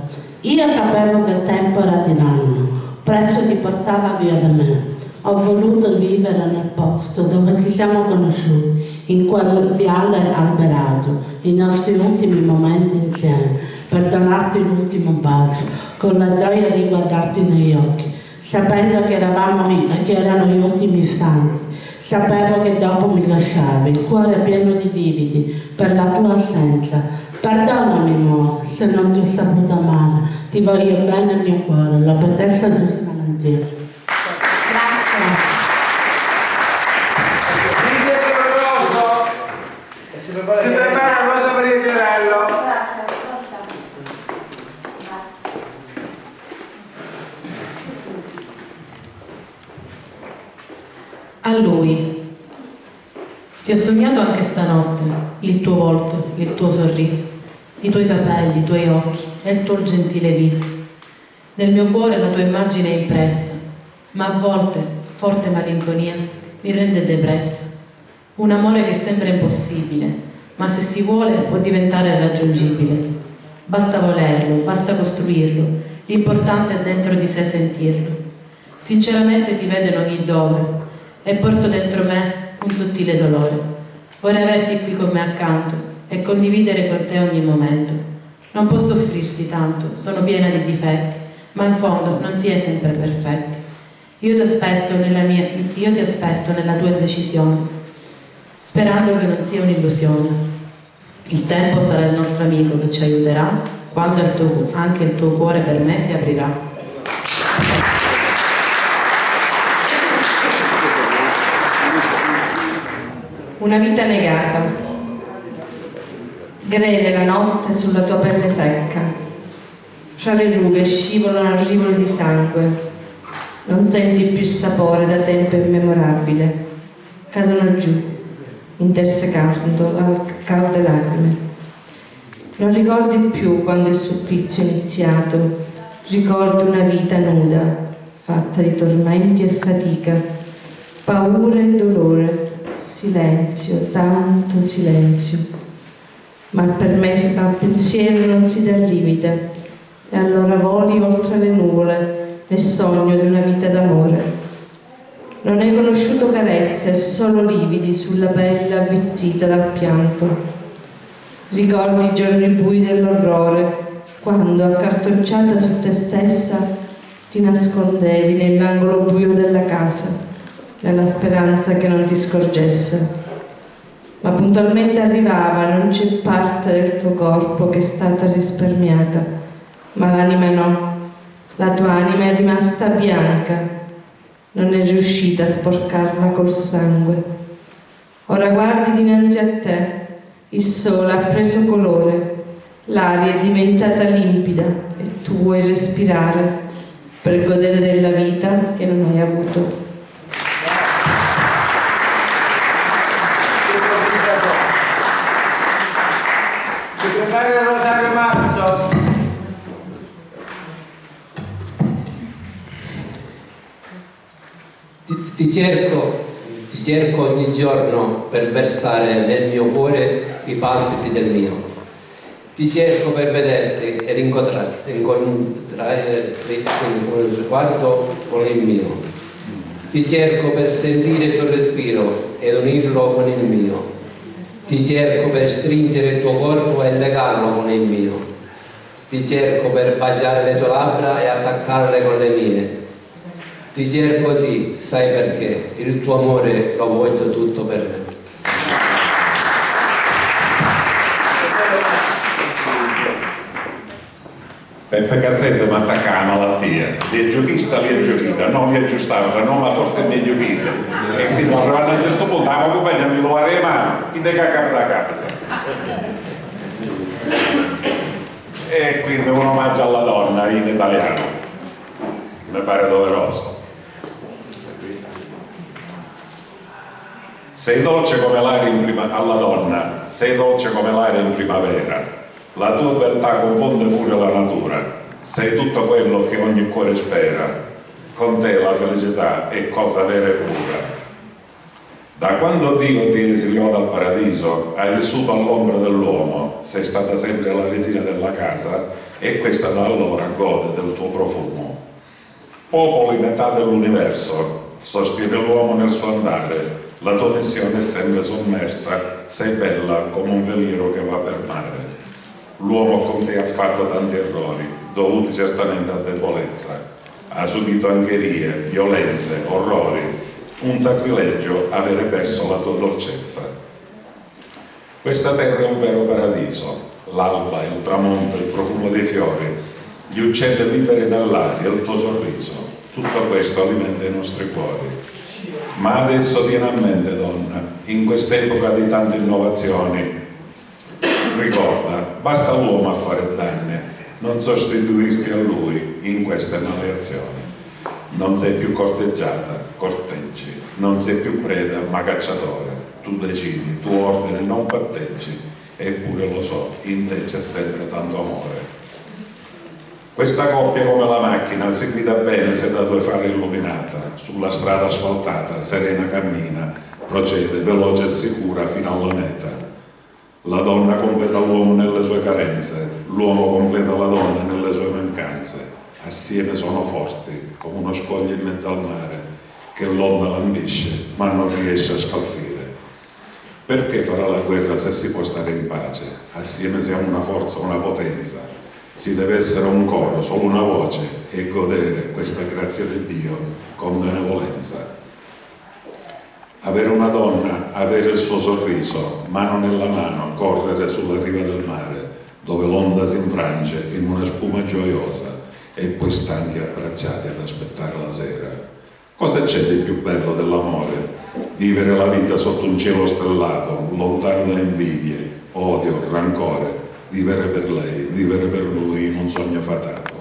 Io sapevo che il tempo era tiranno, presto ti portava via da me. Ho voluto vivere nel posto dove ci siamo conosciuti, in quel viale alberato, i nostri ultimi momenti insieme, per donarti l'ultimo bacio, con la gioia di guardarti negli occhi, sapendo che erano gli ultimi istanti. Sapevo che dopo mi lasciavi, il cuore pieno di lividi per la tua assenza. Perdonami, amore, se non ti ho saputo amare. Ti voglio bene il mio cuore, la potesse giusta mentire. Si prepara Rosa per il Fiorello. A lui. Ti ho sognato anche stanotte, il tuo volto, il tuo sorriso, i tuoi capelli, i tuoi occhi e il tuo gentile viso. Nel mio cuore la tua immagine è impressa, ma a volte forte malinconia mi rende depressa. Un amore che sembra impossibile, ma se si vuole può diventare raggiungibile. Basta volerlo, basta costruirlo, l'importante è dentro di sé sentirlo. Sinceramente ti vedo in ogni dove e porto dentro me un sottile dolore. Vorrei averti qui con me accanto e condividere con te ogni momento. Non posso offrirti tanto, sono piena di difetti, ma in fondo non si è sempre perfetti. Io ti aspetto nella tua indecisione, sperando che non sia un'illusione. Il tempo sarà il nostro amico che ci aiuterà quando anche il tuo cuore per me si aprirà. una vita negata. Greve la notte sulla tua pelle secca, fra le rughe scivolano rivoli di sangue, non senti più sapore da tempo immemorabile, cadono giù, intersecando calde lacrime. Non ricordi più quando il supplizio è iniziato, ricordi una vita nuda, fatta di tormenti e fatica, paura e dolore, silenzio, tanto silenzio. Ma per me al pensiero non si dà limite, e allora voli oltre le nuvole nel sogno di una vita d'amore. Non hai conosciuto carezze, solo lividi sulla pelle avvizzita dal pianto. Ricordi i giorni bui dell'orrore, quando, accartocciata su te stessa, ti nascondevi nell'angolo buio della casa, nella speranza che non ti scorgesse. Ma puntualmente arrivava, non c'è parte del tuo corpo che è stata risparmiata, ma l'anima no. La tua anima è rimasta bianca, non è riuscita a sporcarla col sangue. Ora guardi dinanzi a te, il sole ha preso colore, l'aria è diventata limpida e tu vuoi respirare per godere della vita che non hai avuto. Si prepara il Rosario Marzo. Ti cerco ogni giorno per versare nel mio cuore i palpiti del mio. Ti cerco per vederti ed incontrare il sguardo con il mio. Ti cerco per sentire il tuo respiro ed unirlo con il mio. Ti cerco per stringere il tuo corpo e legarlo con il mio. Ti cerco per baciare le tue labbra e attaccarle con le mie. Ti cerco così, sai perché? Il tuo amore lo voglio tutto per me. Peppe Cassese mi attaccava una malattia, lì è giochista, lì è giochina, non mi aggiustava, no, ma forse è meglio giochina. E quindi arrivando a un certo punto, la compagna mi lavare le mani, quindi che capita. E quindi un omaggio alla donna in italiano, mi pare doveroso. Sei dolce come l'aria alla donna, sei dolce come l'aria in primavera. La tua beltà confonde pure la natura, sei tutto quello che ogni cuore spera, con te la felicità è cosa vera e pura. Da quando Dio ti esiliò dal paradiso, hai vissuto all'ombra dell'uomo, sei stata sempre la regina della casa e questa da allora gode del tuo profumo. Popoli metà dell'universo, sostiene l'uomo nel suo andare, la tua missione è sempre sommersa, sei bella come un veliero che va per mare. L'uomo con te ha fatto tanti errori, dovuti certamente a debolezza. Ha subito angherie, violenze, orrori. Un sacrilegio avere perso la tua dolcezza. Questa terra è un vero paradiso. L'alba, il tramonto, il profumo dei fiori, gli uccelli liberi nell'aria, il tuo sorriso. Tutto questo alimenta i nostri cuori. Ma adesso tieni a mente, donna, in quest'epoca di tante innovazioni, ricorda, basta l'uomo a fare danni, non sostituirti a lui in queste maleazioni. Non sei più corteggiata, corteggi, non sei più preda, ma cacciatore. Tu decidi, tu ordini, non patteggi, eppure lo so, in te c'è sempre tanto amore. Questa coppia come la macchina si guida bene se da due fari illuminata, sulla strada asfaltata, serena cammina, procede veloce e sicura fino alla meta. La donna completa l'uomo nelle sue carenze, l'uomo completa la donna nelle sue mancanze. Assieme sono forti, come uno scoglio in mezzo al mare, che l'onda lambisce, ma non riesce a scalfire. Perché fare la guerra se si può stare in pace? Assieme siamo una forza, una potenza. Si deve essere un coro, solo una voce, e godere questa grazia di Dio con benevolenza. Avere una donna, avere il suo sorriso, mano nella mano, correre sulla riva del mare, dove l'onda si infrange in una spuma gioiosa, e poi stanchi abbracciati ad aspettare la sera. Cosa c'è di più bello dell'amore? Vivere la vita sotto un cielo stellato, lontano da invidie, odio, rancore, vivere per lei, vivere per lui in un sogno fatato.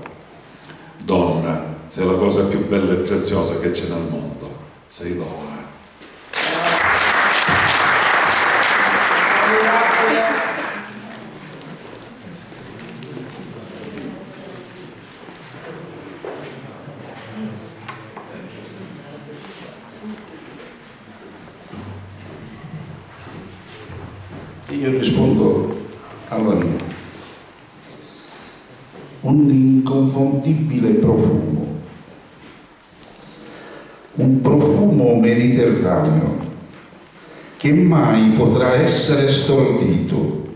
Donna, sei la cosa più bella e preziosa che c'è nel mondo, sei donna. Io rispondo alla mia. Un inconfondibile profumo, un profumo mediterraneo che mai potrà essere stordito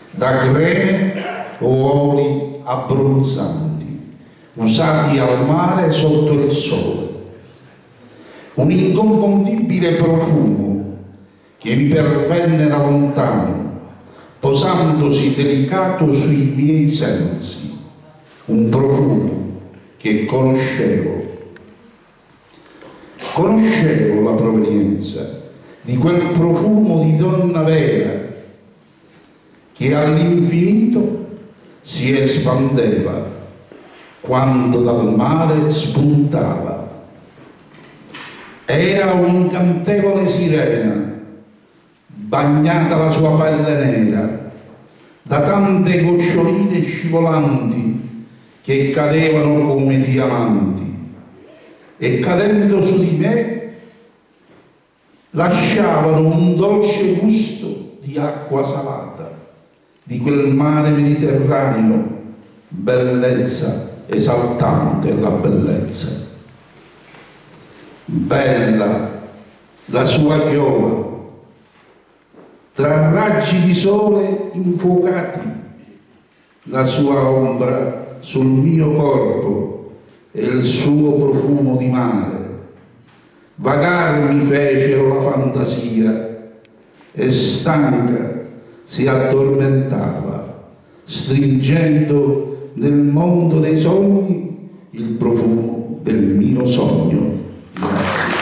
da creme o oli abbronzanti usati al mare sotto il sole. Un inconfondibile profumo che mi pervenne da lontano, posandosi delicato sui miei sensi, un profumo che conoscevo. Conoscevo la provenienza di quel profumo di donna vera che all'infinito si espandeva quando dal mare spuntava. Era un'incantevole sirena, bagnata la sua pelle nera da tante goccioline scivolanti che cadevano come diamanti e cadendo su di me lasciavano un dolce gusto di acqua salata di quel mare Mediterraneo, bellezza esaltante la bellezza. Bella la sua chioma, tra raggi di sole infuocati, la sua ombra sul mio corpo e il suo profumo di mare. Vagare mi fecero la fantasia e stanca si addormentava, stringendo nel mondo dei sogni il profumo del mio sogno. Grazie.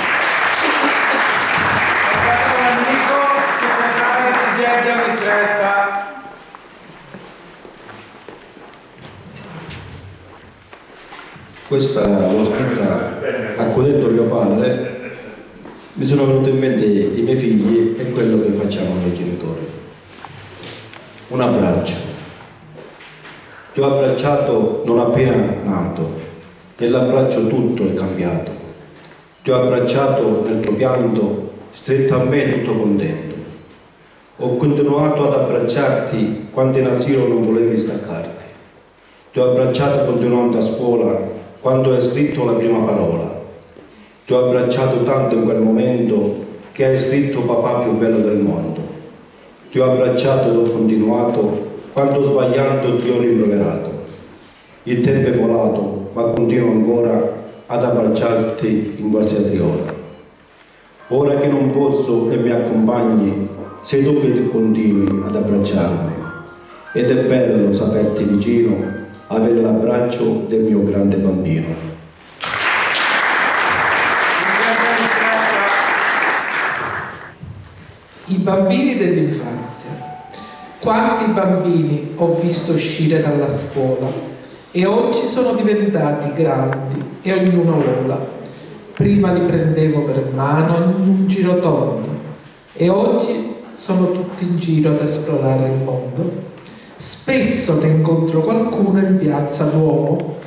Questa l'ho scritta accudendo mio padre, mi sono venuti in mente i miei figli e quello che facciamo noi genitori. Un abbraccio. Ti ho abbracciato non appena nato, nell'abbraccio tutto è cambiato. Ti ho abbracciato nel tuo pianto, stretto a me tutto contento. Ho continuato ad abbracciarti quando in asilo non volevi staccarti. Ti ho abbracciato continuando a scuola quando hai scritto la prima parola. Ti ho abbracciato tanto in quel momento che hai scritto papà più bello del mondo. Ti ho abbracciato ed ho continuato quando sbagliando ti ho rimproverato. Il tempo è volato, ma continuo ancora ad abbracciarti in qualsiasi ora. Ora che non posso e mi accompagni, sei tu che continui ad abbracciarmi. Ed è bello saperti vicino, avere l'abbraccio del mio grande bambino. I bambini dell'infanzia. Quanti bambini ho visto uscire dalla scuola e oggi sono diventati grandi e ognuno vola. Prima li prendevo per mano in un giro tondo e oggi sono tutti in giro ad esplorare il mondo. Spesso ne incontro qualcuno in piazza Duomo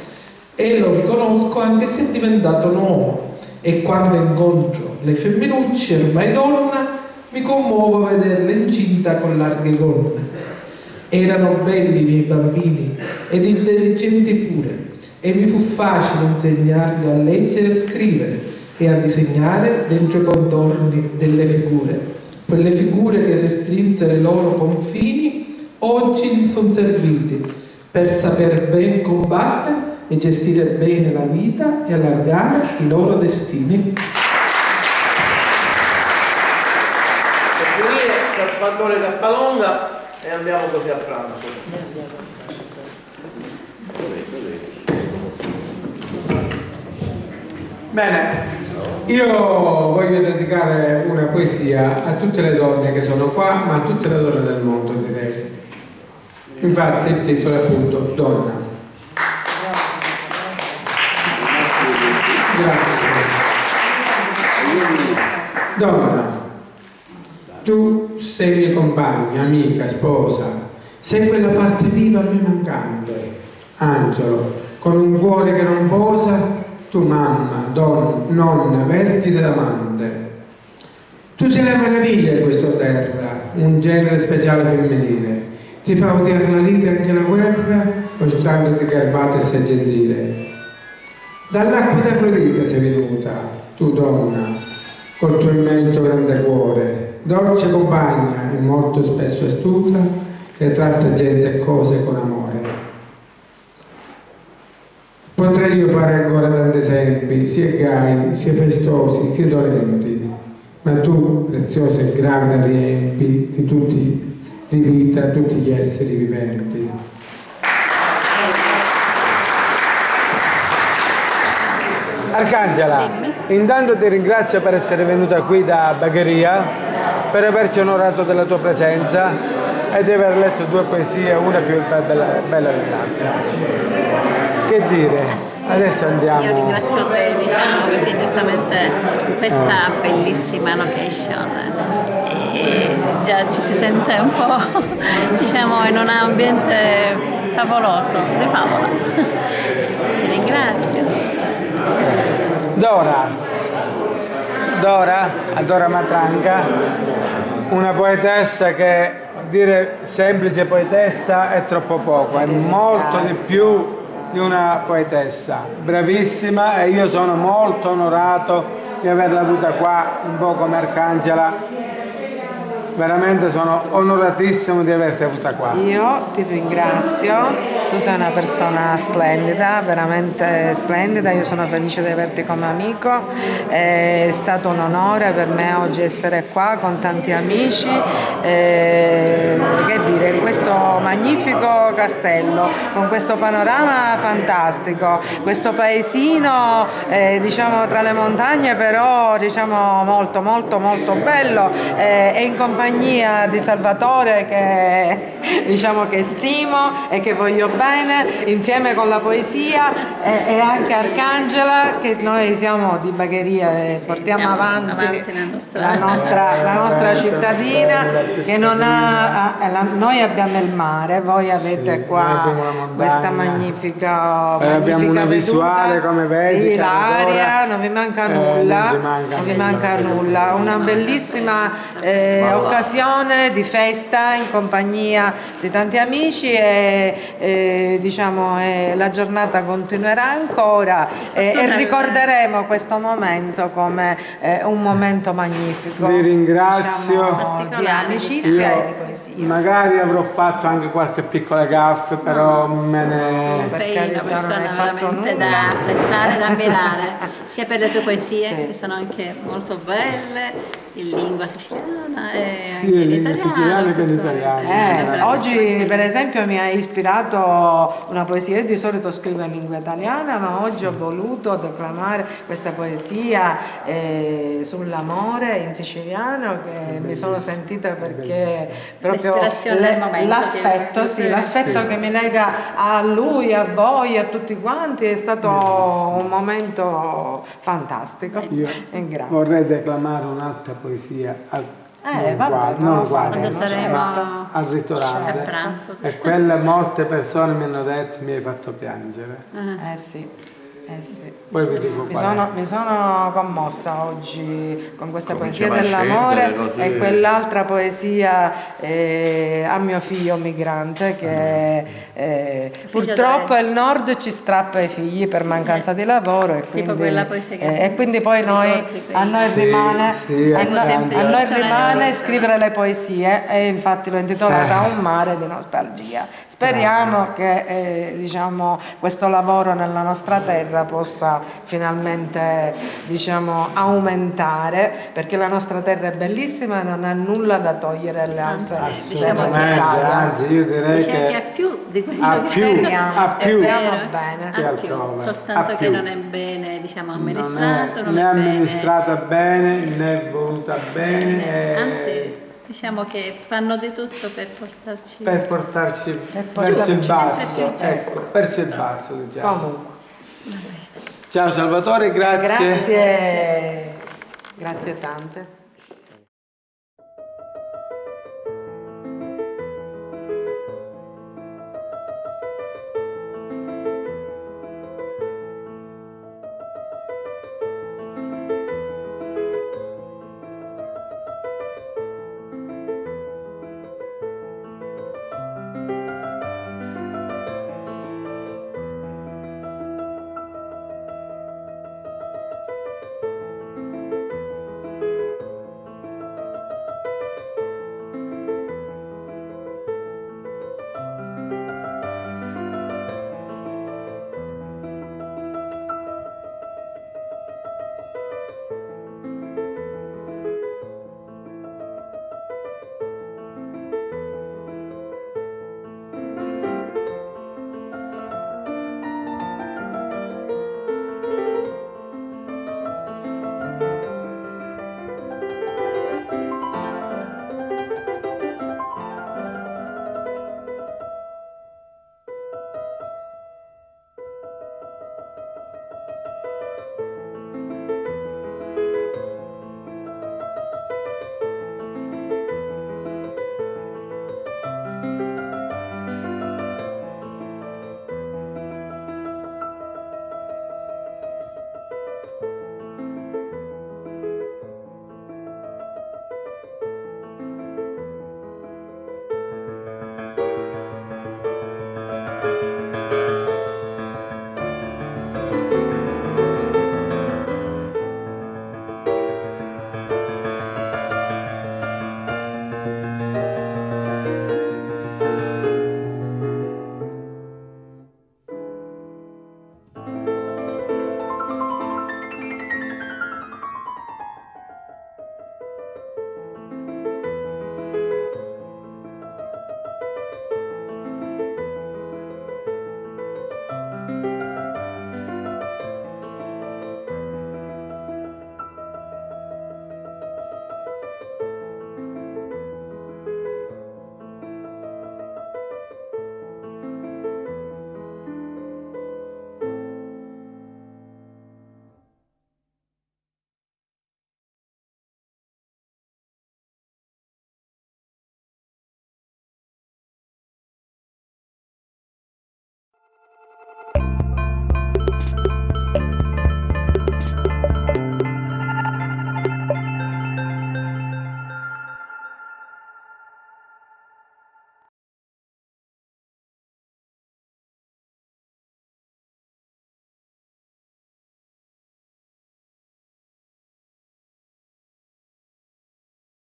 e lo riconosco anche se è diventato un uomo, e quando incontro le femminucce ormai donna mi commuovo a vederle incinta con larghe gonne. Erano belli i miei bambini ed intelligenti pure, e mi fu facile insegnarli a leggere e scrivere e a disegnare dentro i contorni delle figure. Quelle figure che restrinsero i loro confini oggi gli sono serviti per saper ben combattere e gestire bene la vita e allargare i loro destini. Salvatore Cappalonga e andiamo così a pranzo. Bene, Io voglio dedicare una poesia a tutte le donne che sono qua, ma a tutte le donne del mondo, direi. Infatti il titolo è appunto Donna. Grazie. Donna, tu sei mia compagna, amica, sposa, sei quella parte viva a me mancante. Angelo, con un cuore che non posa, tu mamma, donna, nonna, vergine d'amante. Tu sei la meraviglia di questa terra, un genere speciale femminile. Ti fa odiare la lite anche la guerra, mostrandoti garbata e sei gentile. Dall'acqua d'Afrodite sei venuta, tu donna, col tuo immenso grande cuore, dolce compagna e molto spesso astuta, che tratta gente e cose con amore. Potrei io fare ancora tanti esempi, sia gai, sia festosi, sia dolenti, ma tu, preziosa e grande, riempi di vita tutti gli esseri viventi. Arcangela, intanto ti ringrazio per essere venuta qui da Bagheria, per averci onorato della tua presenza e di aver letto 2 poesie, una più bella dell'altra. Che dire? Adesso andiamo. Io ringrazio te, diciamo, perché giustamente in questa bellissima location già ci si sente un po', diciamo, in un ambiente favoloso, di favola. Ti ringrazio. Dora Matranca, una poetessa che dire semplice poetessa è troppo poco, è molto di più di una poetessa, bravissima, e io sono molto onorato di averla avuta qua, un po' come Arcangela. Veramente sono onoratissimo di averti avuta qua. Io ti ringrazio, tu sei una persona splendida, veramente splendida, io sono felice di averti come amico, è stato un onore per me oggi essere qua con tanti amici, che dire, in questo magnifico castello, con questo panorama fantastico, questo paesino diciamo tra le montagne, però diciamo molto molto molto bello, e in compagnia di Salvatore che diciamo che stimo e che voglio bene, insieme con la poesia, e anche Arcangela, che noi siamo di Bagheria e portiamo avanti la nostra cittadina, che non ha, noi abbiamo il mare, voi avete qua questa magnifica abbiamo una veduta. Visuale, come vedi, sì, l'aria, non vi manca nulla, non vi manca nulla, una bellissima occasione di festa in compagnia di tanti amici, e diciamo la giornata continuerà ancora, e ricorderemo questo momento come un momento magnifico. Vi ringrazio, diciamo, di amicizia e di poesia. Magari avrò fatto anche qualche piccola gaffe, però me ne... Sei una persona veramente da apprezzare, da ammirare, sia per le tue poesie, che sono anche molto belle, in lingua siciliana e anche in italiano. Oggi per esempio mi ha ispirato una poesia, io di solito scrivo in lingua italiana, ma oggi ho voluto declamare questa poesia sull'amore in siciliano, che mi sono sentita perché proprio l'affetto, l'affetto che mi lega a lui, a voi, a tutti quanti, è stato un momento fantastico. Io vorrei declamare un'altra poesia al quando saremo al ristorante, a pranzo. E quelle molte persone mi hanno detto: mi hai fatto piangere. Sì. Poi vi dico mi sono commossa oggi con questa poesia dell'amore e quell'altra poesia a mio figlio migrante, che purtroppo il nord ci strappa i figli per mancanza di lavoro, e quindi poi a noi rimane scrivere le poesie, e infatti l'ho intitolata Un mare di nostalgia. Speriamo che diciamo, questo lavoro nella nostra terra possa finalmente diciamo, aumentare, perché la nostra terra è bellissima e non ha nulla da togliere alle altre. Anzi, io direi che ha più di di quello ha che più, ha più, vero, che ha più, altrove, soltanto ha che più. non è bene, diciamo, Non amministrato, è non né è bene. amministrata bene né voluta bene, Anzi, diciamo che fanno di tutto per portarci verso il basso, sempre più. ecco, verso il basso, diciamo. Comunque. Ciao Salvatore, grazie. Grazie tante.